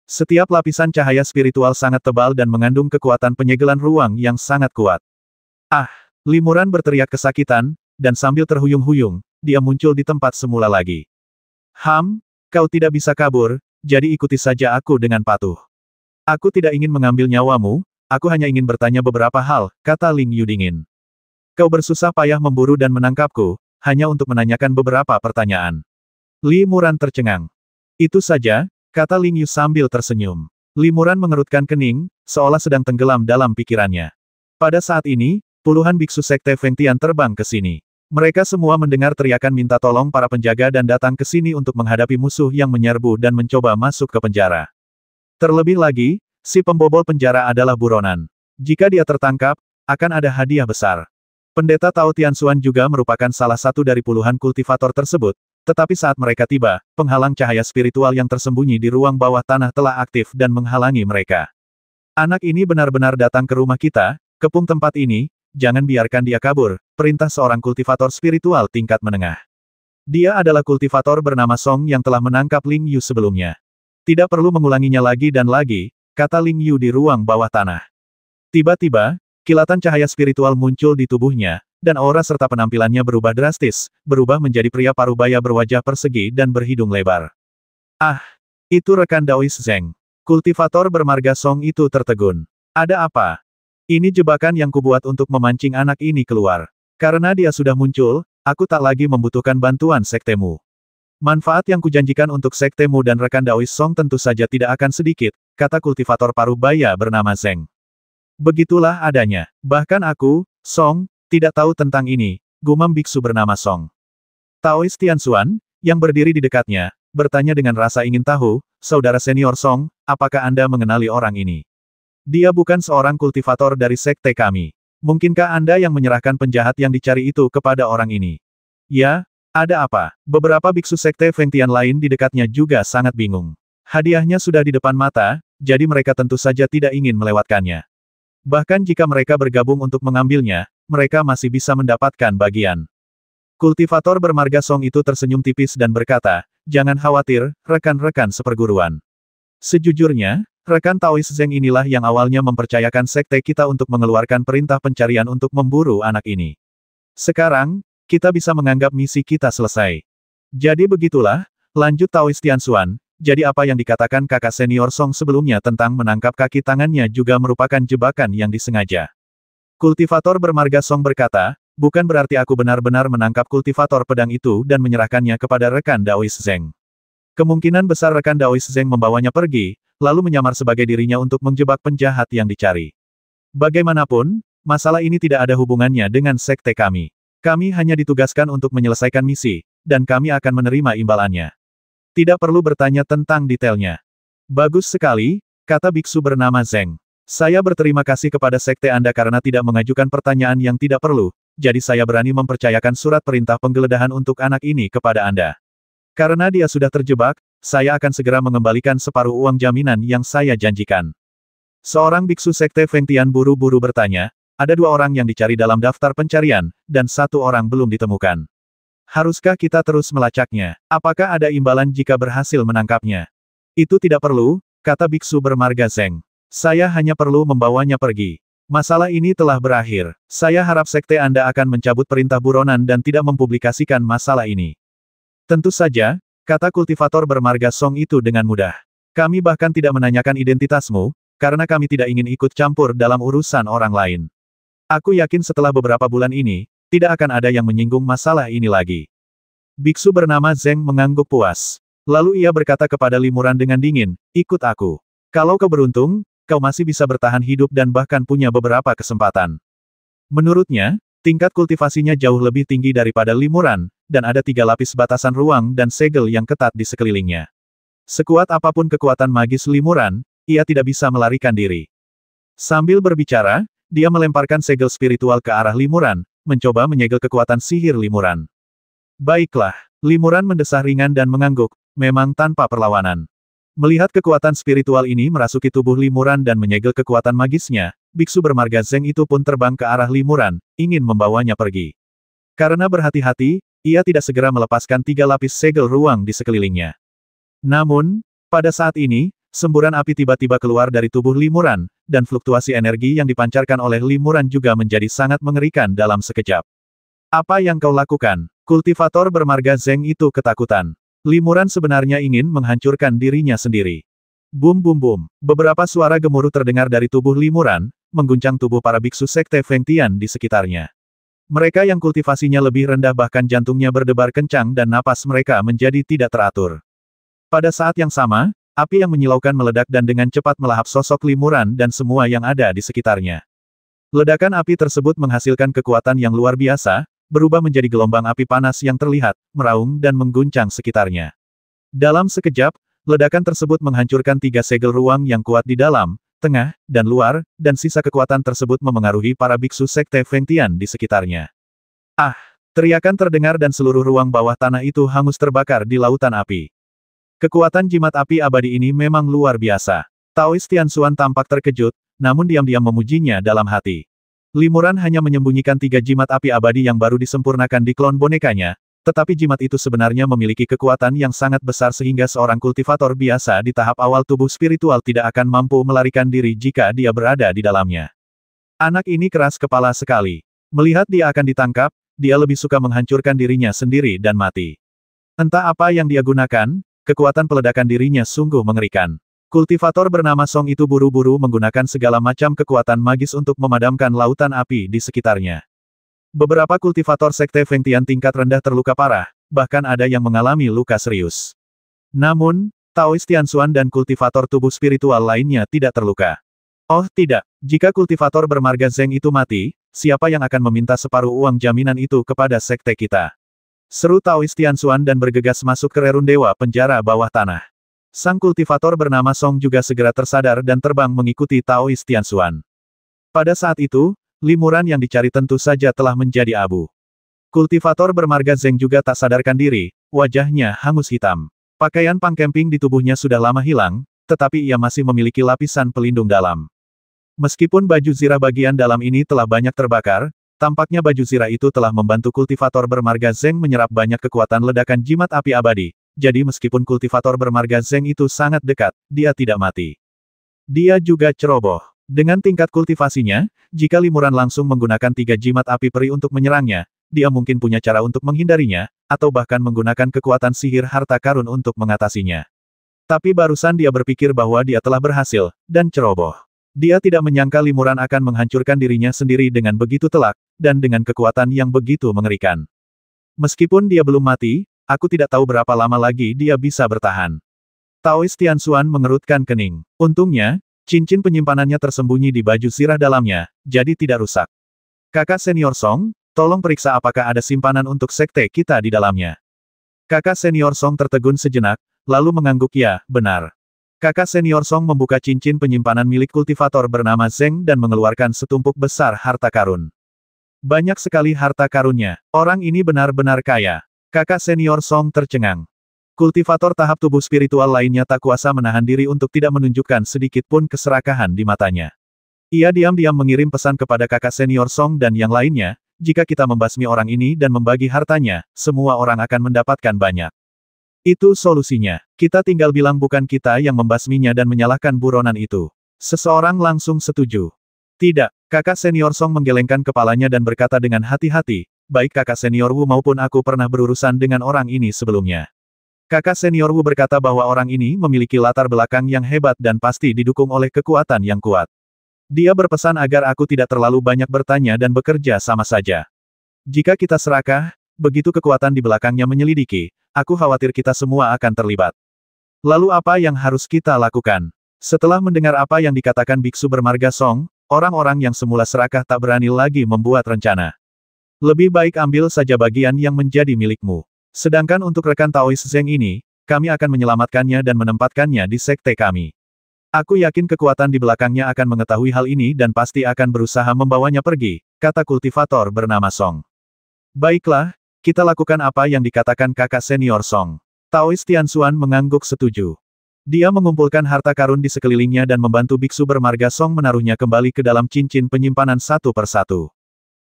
A: Setiap lapisan cahaya spiritual sangat tebal dan mengandung kekuatan penyegelan ruang yang sangat kuat. Ah! Limuran berteriak kesakitan, dan sambil terhuyung-huyung, dia muncul di tempat semula lagi. Kau tidak bisa kabur, jadi ikuti saja aku dengan patuh. Aku tidak ingin mengambil nyawamu, aku hanya ingin bertanya beberapa hal, kata Ling Yu dingin. Kau bersusah payah memburu dan menangkapku, hanya untuk menanyakan beberapa pertanyaan. Limuran tercengang. Itu saja, kata Ling Yu sambil tersenyum. Limuran mengerutkan kening, seolah sedang tenggelam dalam pikirannya. Pada saat ini, puluhan biksu sekte Fengtian terbang ke sini. Mereka semua mendengar teriakan minta tolong para penjaga dan datang ke sini untuk menghadapi musuh yang menyerbu dan mencoba masuk ke penjara. Terlebih lagi, si pembobol penjara adalah buronan. Jika dia tertangkap, akan ada hadiah besar. Pendeta Tao Tianxuan juga merupakan salah satu dari puluhan kultivator tersebut, tetapi saat mereka tiba, penghalang cahaya spiritual yang tersembunyi di ruang bawah tanah telah aktif dan menghalangi mereka. Anak ini benar-benar datang ke rumah kita, kepung tempat ini, jangan biarkan dia kabur, perintah seorang kultivator spiritual tingkat menengah. Dia adalah kultivator bernama Song yang telah menangkap Ling Yu sebelumnya. Tidak perlu mengulanginya lagi dan lagi, kata Ling Yu di ruang bawah tanah. Tiba-tiba, kilatan cahaya spiritual muncul di tubuhnya, dan aura serta penampilannya berubah drastis, berubah menjadi pria parubaya berwajah persegi dan berhidung lebar. Ah! Itu rekan Daois Zeng. Kultivator bermarga Song itu tertegun. Ada apa? Ini jebakan yang kubuat untuk memancing anak ini keluar. Karena dia sudah muncul, aku tak lagi membutuhkan bantuan sektemu. Manfaat yang kujanjikan untuk sektemu dan rekan Daois Song tentu saja tidak akan sedikit, kata kultivator parubaya bernama Zeng. Begitulah adanya. Bahkan aku, Song, tidak tahu tentang ini, gumam biksu bernama Song. Taois Tianxuan, yang berdiri di dekatnya, bertanya dengan rasa ingin tahu, saudara senior Song, apakah Anda mengenali orang ini? Dia bukan seorang kultivator dari sekte kami. Mungkinkah Anda yang menyerahkan penjahat yang dicari itu kepada orang ini? Ya, ada apa? Beberapa biksu sekte Fengtian lain di dekatnya juga sangat bingung. Hadiahnya sudah di depan mata, jadi mereka tentu saja tidak ingin melewatkannya. Bahkan jika mereka bergabung untuk mengambilnya, mereka masih bisa mendapatkan bagian. Kultivator bermarga Song itu tersenyum tipis dan berkata, jangan khawatir, rekan-rekan seperguruan. Sejujurnya, rekan Taois Zeng inilah yang awalnya mempercayakan sekte kita untuk mengeluarkan perintah pencarian untuk memburu anak ini. Sekarang, kita bisa menganggap misi kita selesai. Jadi begitulah, lanjut Taois Tianxuan, jadi apa yang dikatakan kakak senior Song sebelumnya tentang menangkap kaki tangannya juga merupakan jebakan yang disengaja. Kultivator bermarga Song berkata, bukan berarti aku benar-benar menangkap kultivator pedang itu dan menyerahkannya kepada rekan Daois Zeng. Kemungkinan besar rekan Daois Zeng membawanya pergi, lalu menyamar sebagai dirinya untuk menjebak penjahat yang dicari. Bagaimanapun, masalah ini tidak ada hubungannya dengan sekte kami. Kami hanya ditugaskan untuk menyelesaikan misi, dan kami akan menerima imbalannya. Tidak perlu bertanya tentang detailnya. Bagus sekali, kata biksu bernama Zeng. Saya berterima kasih kepada sekte Anda karena tidak mengajukan pertanyaan yang tidak perlu, jadi saya berani mempercayakan surat perintah penggeledahan untuk anak ini kepada Anda. Karena dia sudah terjebak, saya akan segera mengembalikan separuh uang jaminan yang saya janjikan. Seorang biksu sekte Fengtian buru-buru bertanya, ada 2 orang yang dicari dalam daftar pencarian, dan 1 orang belum ditemukan. Haruskah kita terus melacaknya? Apakah ada imbalan jika berhasil menangkapnya? Itu tidak perlu, kata biksu bermarga Zeng. Saya hanya perlu membawanya pergi. Masalah ini telah berakhir. Saya harap sekte Anda akan mencabut perintah buronan dan tidak mempublikasikan masalah ini. Tentu saja, kata kultivator bermarga Song itu dengan mudah. Kami bahkan tidak menanyakan identitasmu, karena kami tidak ingin ikut campur dalam urusan orang lain. Aku yakin setelah beberapa bulan ini, tidak akan ada yang menyinggung masalah ini lagi. Biksu bernama Zeng mengangguk puas. Lalu ia berkata kepada Limuran dengan dingin, ikut aku. Kalau kau beruntung, kau masih bisa bertahan hidup dan bahkan punya beberapa kesempatan. Menurutnya, tingkat kultivasinya jauh lebih tinggi daripada Limuran, dan ada 3 lapis batasan ruang dan segel yang ketat di sekelilingnya. Sekuat apapun kekuatan magis Limuran, ia tidak bisa melarikan diri. Sambil berbicara, dia melemparkan segel spiritual ke arah Limuran, mencoba menyegel kekuatan sihir Limuran. Baiklah, Limuran mendesah ringan dan mengangguk, memang tanpa perlawanan. Melihat kekuatan spiritual ini merasuki tubuh Limuran dan menyegel kekuatan magisnya, biksu bermarga Zeng itu pun terbang ke arah Limuran, ingin membawanya pergi. Karena berhati-hati, ia tidak segera melepaskan 3 lapis segel ruang di sekelilingnya. Namun, pada saat ini, semburan api tiba-tiba keluar dari tubuh Limuran, dan fluktuasi energi yang dipancarkan oleh Limuran juga menjadi sangat mengerikan dalam sekejap. Apa yang kau lakukan? Kultivator bermarga Zeng itu ketakutan. Limuran sebenarnya ingin menghancurkan dirinya sendiri. Bum bum bum. Beberapa suara gemuruh terdengar dari tubuh Limuran, mengguncang tubuh para biksu sekte Feng Tian di sekitarnya. Mereka yang kultivasinya lebih rendah bahkan jantungnya berdebar kencang dan napas mereka menjadi tidak teratur. Pada saat yang sama, api yang menyilaukan meledak dan dengan cepat melahap sosok Limuran dan semua yang ada di sekitarnya. Ledakan api tersebut menghasilkan kekuatan yang luar biasa, berubah menjadi gelombang api panas yang terlihat, meraung dan mengguncang sekitarnya. Dalam sekejap, ledakan tersebut menghancurkan 3 segel ruang yang kuat di dalam, tengah, dan luar, dan sisa kekuatan tersebut memengaruhi para biksu sekte Feng Tian di sekitarnya. Ah! Teriakan terdengar dan seluruh ruang bawah tanah itu hangus terbakar di lautan api. Kekuatan jimat api abadi ini memang luar biasa. Taois Tianxuan tampak terkejut, namun diam-diam memujinya dalam hati. Limuran hanya menyembunyikan 3 jimat api abadi yang baru disempurnakan di klon bonekanya, tetapi jimat itu sebenarnya memiliki kekuatan yang sangat besar sehingga seorang kultivator biasa di tahap awal tubuh spiritual tidak akan mampu melarikan diri jika dia berada di dalamnya. Anak ini keras kepala sekali. Melihat dia akan ditangkap, dia lebih suka menghancurkan dirinya sendiri dan mati. Entah apa yang dia gunakan, kekuatan peledakan dirinya sungguh mengerikan. Kultivator bernama Song itu buru-buru menggunakan segala macam kekuatan magis untuk memadamkan lautan api di sekitarnya. Beberapa kultivator sekte Feng Tian tingkat rendah terluka parah, bahkan ada yang mengalami luka serius. Namun, Taois Tianxuan dan kultivator tubuh spiritual lainnya tidak terluka. Oh tidak, jika kultivator bermarga Zeng itu mati, siapa yang akan meminta separuh uang jaminan itu kepada sekte kita? Seru Taois Tianxuan dan bergegas masuk ke rerun dewa penjara bawah tanah. Sang kultivator bernama Song juga segera tersadar dan terbang mengikuti Taois Tianxuan. Pada saat itu, Limuran yang dicari tentu saja telah menjadi abu. Kultivator bermarga Zeng juga tak sadarkan diri, wajahnya hangus hitam. Pakaian pangkemping di tubuhnya sudah lama hilang, tetapi ia masih memiliki lapisan pelindung dalam. Meskipun baju zirah bagian dalam ini telah banyak terbakar, tampaknya baju zirah itu telah membantu kultivator bermarga Zeng menyerap banyak kekuatan ledakan jimat api abadi. Jadi meskipun kultivator bermarga Zeng itu sangat dekat, dia tidak mati. Dia juga ceroboh. Dengan tingkat kultivasinya, jika Limuran langsung menggunakan 3 jimat api peri untuk menyerangnya, dia mungkin punya cara untuk menghindarinya, atau bahkan menggunakan kekuatan sihir harta karun untuk mengatasinya. Tapi barusan dia berpikir bahwa dia telah berhasil, dan ceroboh. Dia tidak menyangka Limuran akan menghancurkan dirinya sendiri dengan begitu telak, dan dengan kekuatan yang begitu mengerikan. Meskipun dia belum mati, aku tidak tahu berapa lama lagi dia bisa bertahan. Taois Tianxuan mengerutkan kening. Untungnya, cincin penyimpanannya tersembunyi di baju zirah dalamnya, jadi tidak rusak. Kakak senior Song, tolong periksa apakah ada simpanan untuk sekte kita di dalamnya. Kakak senior Song tertegun sejenak, lalu mengangguk ya, benar. Kakak senior Song membuka cincin penyimpanan milik kultivator bernama Zeng dan mengeluarkan setumpuk besar harta karun. Banyak sekali harta karunnya. Orang ini benar-benar kaya. Kakak senior Song tercengang. Kultivator tahap tubuh spiritual lainnya tak kuasa menahan diri untuk tidak menunjukkan sedikit pun keserakahan di matanya. Ia diam-diam mengirim pesan kepada kakak senior Song dan yang lainnya, jika kita membasmi orang ini dan membagi hartanya, semua orang akan mendapatkan banyak. Itu solusinya. Kita tinggal bilang bukan kita yang membasminya dan menyalahkan buronan itu. Seseorang langsung setuju. Tidak, kakak senior Song menggelengkan kepalanya dan berkata dengan hati-hati, baik kakak senior Wu maupun aku pernah berurusan dengan orang ini sebelumnya. Kakak senior Wu berkata bahwa orang ini memiliki latar belakang yang hebat dan pasti didukung oleh kekuatan yang kuat. Dia berpesan agar aku tidak terlalu banyak bertanya dan bekerja sama saja. Jika kita serakah, begitu kekuatan di belakangnya menyelidiki, aku khawatir kita semua akan terlibat. Lalu apa yang harus kita lakukan? Setelah mendengar apa yang dikatakan biksu bermarga Song, orang-orang yang semula serakah tak berani lagi membuat rencana. Lebih baik ambil saja bagian yang menjadi milikmu. Sedangkan untuk rekan Taois Zeng ini, kami akan menyelamatkannya dan menempatkannya di sekte kami. Aku yakin kekuatan di belakangnya akan mengetahui hal ini dan pasti akan berusaha membawanya pergi, kata kultivator bernama Song. Baiklah, kita lakukan apa yang dikatakan kakak senior Song. Taois Tianxuan mengangguk setuju. Dia mengumpulkan harta karun di sekelilingnya dan membantu biksu bermarga Song menaruhnya kembali ke dalam cincin penyimpanan satu persatu.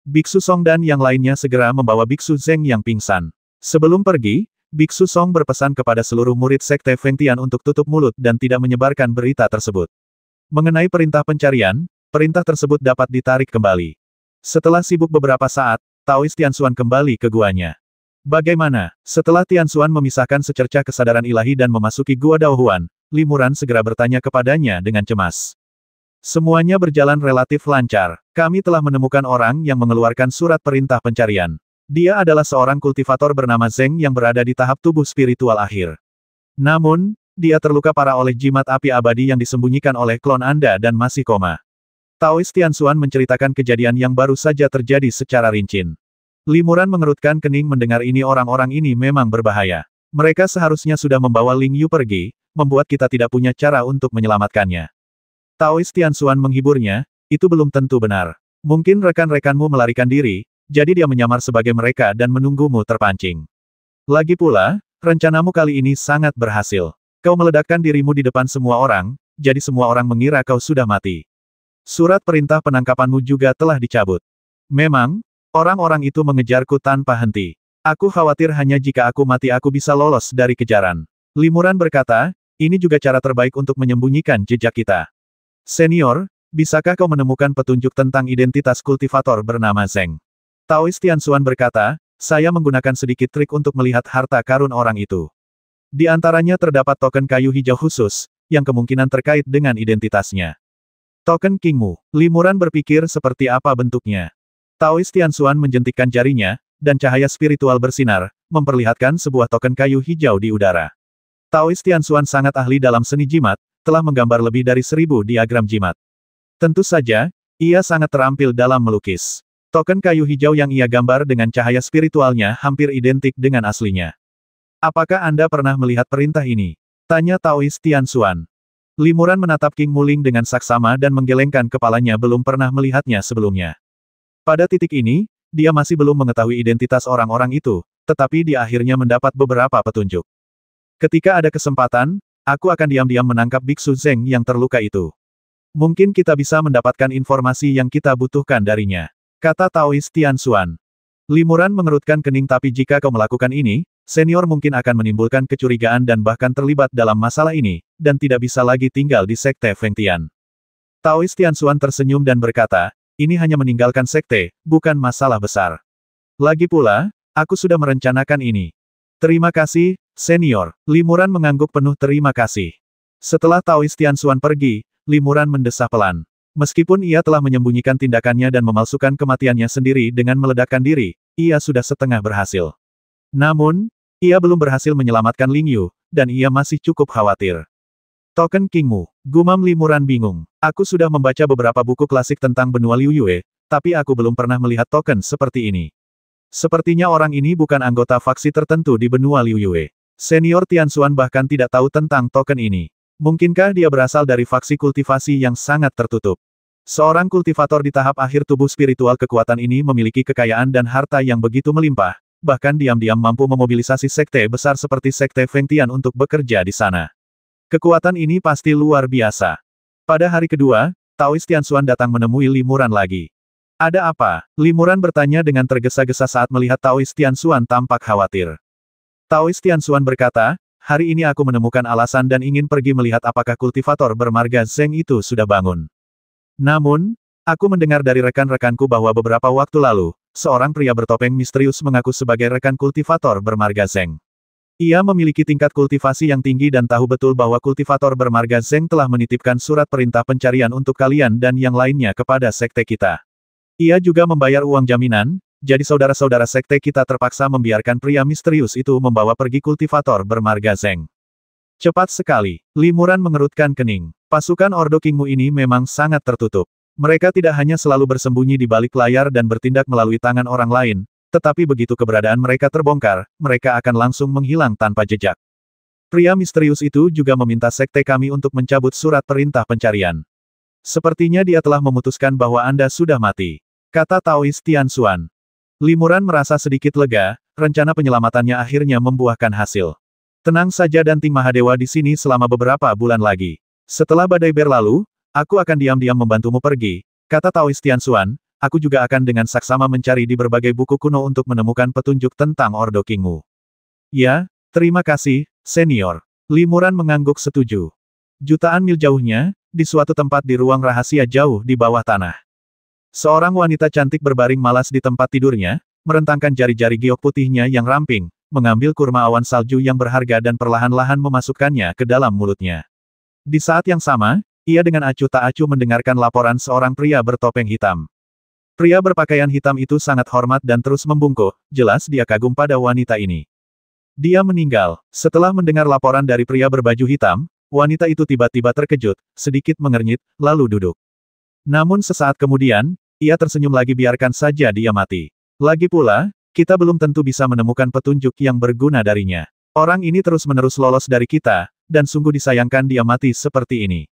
A: Biksu Song dan yang lainnya segera membawa biksu Zeng yang pingsan. Sebelum pergi, Biksu Song berpesan kepada seluruh murid Sekte Fengtian untuk tutup mulut dan tidak menyebarkan berita tersebut. Mengenai perintah pencarian, perintah tersebut dapat ditarik kembali. Setelah sibuk beberapa saat, Taoist Tianxuan kembali ke guanya. Bagaimana? Setelah Tianxuan memisahkan secercah kesadaran ilahi dan memasuki gua Daohuan, Limuran segera bertanya kepadanya dengan cemas. Semuanya berjalan relatif lancar. Kami telah menemukan orang yang mengeluarkan surat perintah pencarian. Dia adalah seorang kultivator bernama Zeng yang berada di tahap tubuh spiritual akhir. Namun, dia terluka parah oleh jimat api abadi yang disembunyikan oleh klon Anda dan masih koma. Taoist Tianxuan menceritakan kejadian yang baru saja terjadi secara rinci. Limuran mengerutkan kening mendengar ini. Orang-orang ini memang berbahaya. Mereka seharusnya sudah membawa Ling Yu pergi, membuat kita tidak punya cara untuk menyelamatkannya. Taoist Tianxuan menghiburnya, itu belum tentu benar. Mungkin rekan-rekanmu melarikan diri, jadi dia menyamar sebagai mereka dan menunggumu terpancing. Lagi pula, rencanamu kali ini sangat berhasil. Kau meledakkan dirimu di depan semua orang, jadi semua orang mengira kau sudah mati. Surat perintah penangkapanmu juga telah dicabut. Memang, orang-orang itu mengejarku tanpa henti. Aku khawatir hanya jika aku mati aku bisa lolos dari kejaran. Limuran berkata, ini juga cara terbaik untuk menyembunyikan jejak kita. Senior, bisakah kau menemukan petunjuk tentang identitas kultivator bernama Zeng? Taoist Tianxuan berkata, saya menggunakan sedikit trik untuk melihat harta karun orang itu. Di antaranya terdapat token kayu hijau khusus, yang kemungkinan terkait dengan identitasnya. Token Kingmu. Limuran berpikir seperti apa bentuknya. Taoist Tianxuan menjentikkan jarinya, dan cahaya spiritual bersinar, memperlihatkan sebuah token kayu hijau di udara. Taoist Tianxuan sangat ahli dalam seni jimat, telah menggambar lebih dari 1000 diagram jimat. Tentu saja, ia sangat terampil dalam melukis. Token kayu hijau yang ia gambar dengan cahaya spiritualnya hampir identik dengan aslinya. Apakah Anda pernah melihat perintah ini? Tanya Taoist Tianxuan. Limuran menatap King Muling dengan saksama dan menggelengkan kepalanya belum pernah melihatnya sebelumnya. Pada titik ini, dia masih belum mengetahui identitas orang-orang itu, tetapi dia akhirnya mendapat beberapa petunjuk. Ketika ada kesempatan, aku akan diam-diam menangkap Biksu Zeng yang terluka itu. Mungkin kita bisa mendapatkan informasi yang kita butuhkan darinya, kata Taoist Tianxuan. Limuran mengerutkan kening tapi jika kau melakukan ini, senior mungkin akan menimbulkan kecurigaan dan bahkan terlibat dalam masalah ini, dan tidak bisa lagi tinggal di Sekte Fengtian. Taoist Tianxuan tersenyum dan berkata, ini hanya meninggalkan sekte, bukan masalah besar. Lagi pula, aku sudah merencanakan ini. Terima kasih, senior. Limuran mengangguk penuh terima kasih. Setelah Taoist Tianxuan pergi, Limuran mendesah pelan. Meskipun ia telah menyembunyikan tindakannya dan memalsukan kematiannya sendiri dengan meledakkan diri, ia sudah setengah berhasil. Namun, ia belum berhasil menyelamatkan Ling Yu, dan ia masih cukup khawatir. Token Kingmu. Gumam Limuran bingung. Aku sudah membaca beberapa buku klasik tentang benua Liu Yue, tapi aku belum pernah melihat token seperti ini. Sepertinya orang ini bukan anggota faksi tertentu di benua Liu Yue. Senior Tianxuan bahkan tidak tahu tentang token ini. Mungkinkah dia berasal dari faksi kultivasi yang sangat tertutup? Seorang kultivator di tahap akhir tubuh spiritual kekuatan ini memiliki kekayaan dan harta yang begitu melimpah, bahkan diam-diam mampu memobilisasi sekte besar seperti Sekte Fengtian untuk bekerja di sana. Kekuatan ini pasti luar biasa. Pada hari kedua, Taoist Tianxuan datang menemui Limuran lagi. Ada apa? Limuran bertanya dengan tergesa-gesa saat melihat Taoist Tianxuan tampak khawatir. Taoist Tianxuan berkata, hari ini aku menemukan alasan dan ingin pergi melihat apakah kultivator bermarga Zeng itu sudah bangun. Namun, aku mendengar dari rekan-rekanku bahwa beberapa waktu lalu, seorang pria bertopeng misterius mengaku sebagai rekan kultivator bermarga Zeng. Ia memiliki tingkat kultivasi yang tinggi dan tahu betul bahwa kultivator bermarga Zeng telah menitipkan surat perintah pencarian untuk kalian dan yang lainnya kepada sekte kita. Ia juga membayar uang jaminan, jadi saudara-saudara sekte kita terpaksa membiarkan pria misterius itu membawa pergi kultivator bermarga Zeng. Cepat sekali. Limuran mengerutkan kening. Pasukan Ordo Kingmu ini memang sangat tertutup. Mereka tidak hanya selalu bersembunyi di balik layar dan bertindak melalui tangan orang lain, tetapi begitu keberadaan mereka terbongkar, mereka akan langsung menghilang tanpa jejak. Pria misterius itu juga meminta sekte kami untuk mencabut surat perintah pencarian. Sepertinya dia telah memutuskan bahwa Anda sudah mati, kata Taoist Tianxuan. Limuran merasa sedikit lega, rencana penyelamatannya akhirnya membuahkan hasil. Tenang saja dan Ting Mahadewa di sini selama beberapa bulan lagi. Setelah badai berlalu, aku akan diam-diam membantumu pergi, kata Taoist Tianxuan. Aku juga akan dengan saksama mencari di berbagai buku kuno untuk menemukan petunjuk tentang Ordo Kingmu. Ya, Terima kasih, senior. Limuran mengangguk setuju. Jutaan mil jauhnya, di suatu tempat di ruang rahasia jauh di bawah tanah. Seorang wanita cantik berbaring malas di tempat tidurnya, merentangkan jari-jari giok putihnya yang ramping, mengambil kurma awan salju yang berharga dan perlahan-lahan memasukkannya ke dalam mulutnya. Di saat yang sama, ia dengan acuh tak acuh mendengarkan laporan seorang pria bertopeng hitam. Pria berpakaian hitam itu sangat hormat dan terus membungkuk, jelas dia kagum pada wanita ini. Dia meninggal. Setelah mendengar laporan dari pria berbaju hitam, wanita itu tiba-tiba terkejut, sedikit mengernyit, lalu duduk. Namun sesaat kemudian, ia tersenyum lagi biarkan saja dia mati. Lagi pula, kita belum tentu bisa menemukan petunjuk yang berguna darinya. Orang ini terus-menerus lolos dari kita, dan sungguh disayangkan dia mati seperti ini.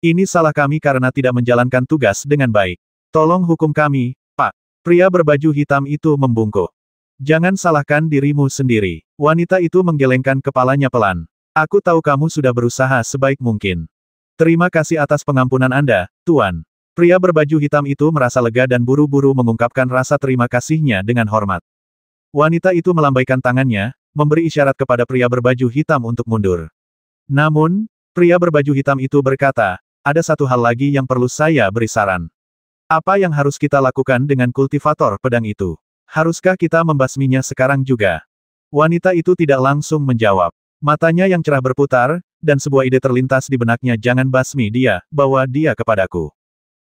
A: Ini salah kami karena tidak menjalankan tugas dengan baik. Tolong hukum kami, Pak. Pria berbaju hitam itu membungkuk. Jangan salahkan dirimu sendiri. Wanita itu menggelengkan kepalanya pelan. Aku tahu kamu sudah berusaha sebaik mungkin. Terima kasih atas pengampunan Anda, Tuan. Pria berbaju hitam itu merasa lega dan buru-buru mengungkapkan rasa terima kasihnya dengan hormat. Wanita itu melambaikan tangannya, memberi isyarat kepada pria berbaju hitam untuk mundur. Namun, pria berbaju hitam itu berkata, ada satu hal lagi yang perlu saya beri saran. Apa yang harus kita lakukan dengan kultivator pedang itu? Haruskah kita membasminya sekarang juga? Wanita itu tidak langsung menjawab. Matanya yang cerah berputar, dan sebuah ide terlintas di benaknya jangan basmi dia, bawa dia kepadaku.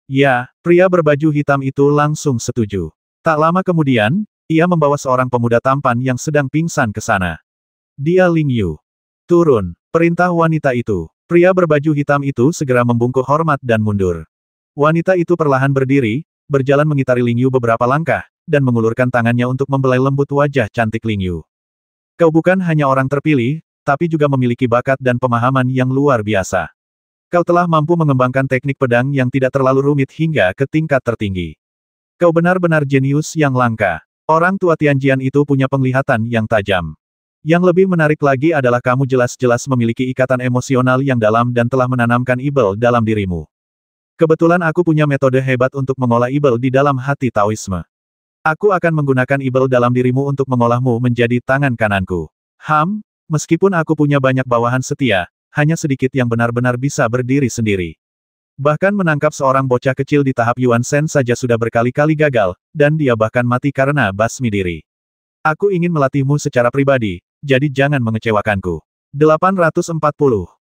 A: Ya, pria berbaju hitam itu langsung setuju. Tak lama kemudian, ia membawa seorang pemuda tampan yang sedang pingsan ke sana. Dia Ling Yu. Turun, perintah wanita itu. Pria berbaju hitam itu segera membungkuk hormat dan mundur. Wanita itu perlahan berdiri, berjalan mengitari Ling Yu beberapa langkah, dan mengulurkan tangannya untuk membelai lembut wajah cantik Ling Yu. Kau bukan hanya orang terpilih, tapi juga memiliki bakat dan pemahaman yang luar biasa. Kau telah mampu mengembangkan teknik pedang yang tidak terlalu rumit hingga ke tingkat tertinggi. Kau benar-benar jenius yang langka. Orang tua Tianjian itu punya penglihatan yang tajam. Yang lebih menarik lagi adalah kamu jelas-jelas memiliki ikatan emosional yang dalam dan telah menanamkan ibel dalam dirimu. Kebetulan aku punya metode hebat untuk mengolah ibel di dalam hati Taoisme. Aku akan menggunakan ibel dalam dirimu untuk mengolahmu menjadi tangan kananku. Meskipun aku punya banyak bawahan setia, hanya sedikit yang benar-benar bisa berdiri sendiri. Bahkan menangkap seorang bocah kecil di tahap Yuan Shen saja sudah berkali-kali gagal, dan dia bahkan mati karena basmi diri. Aku ingin melatihmu secara pribadi, jadi jangan mengecewakanku. 840.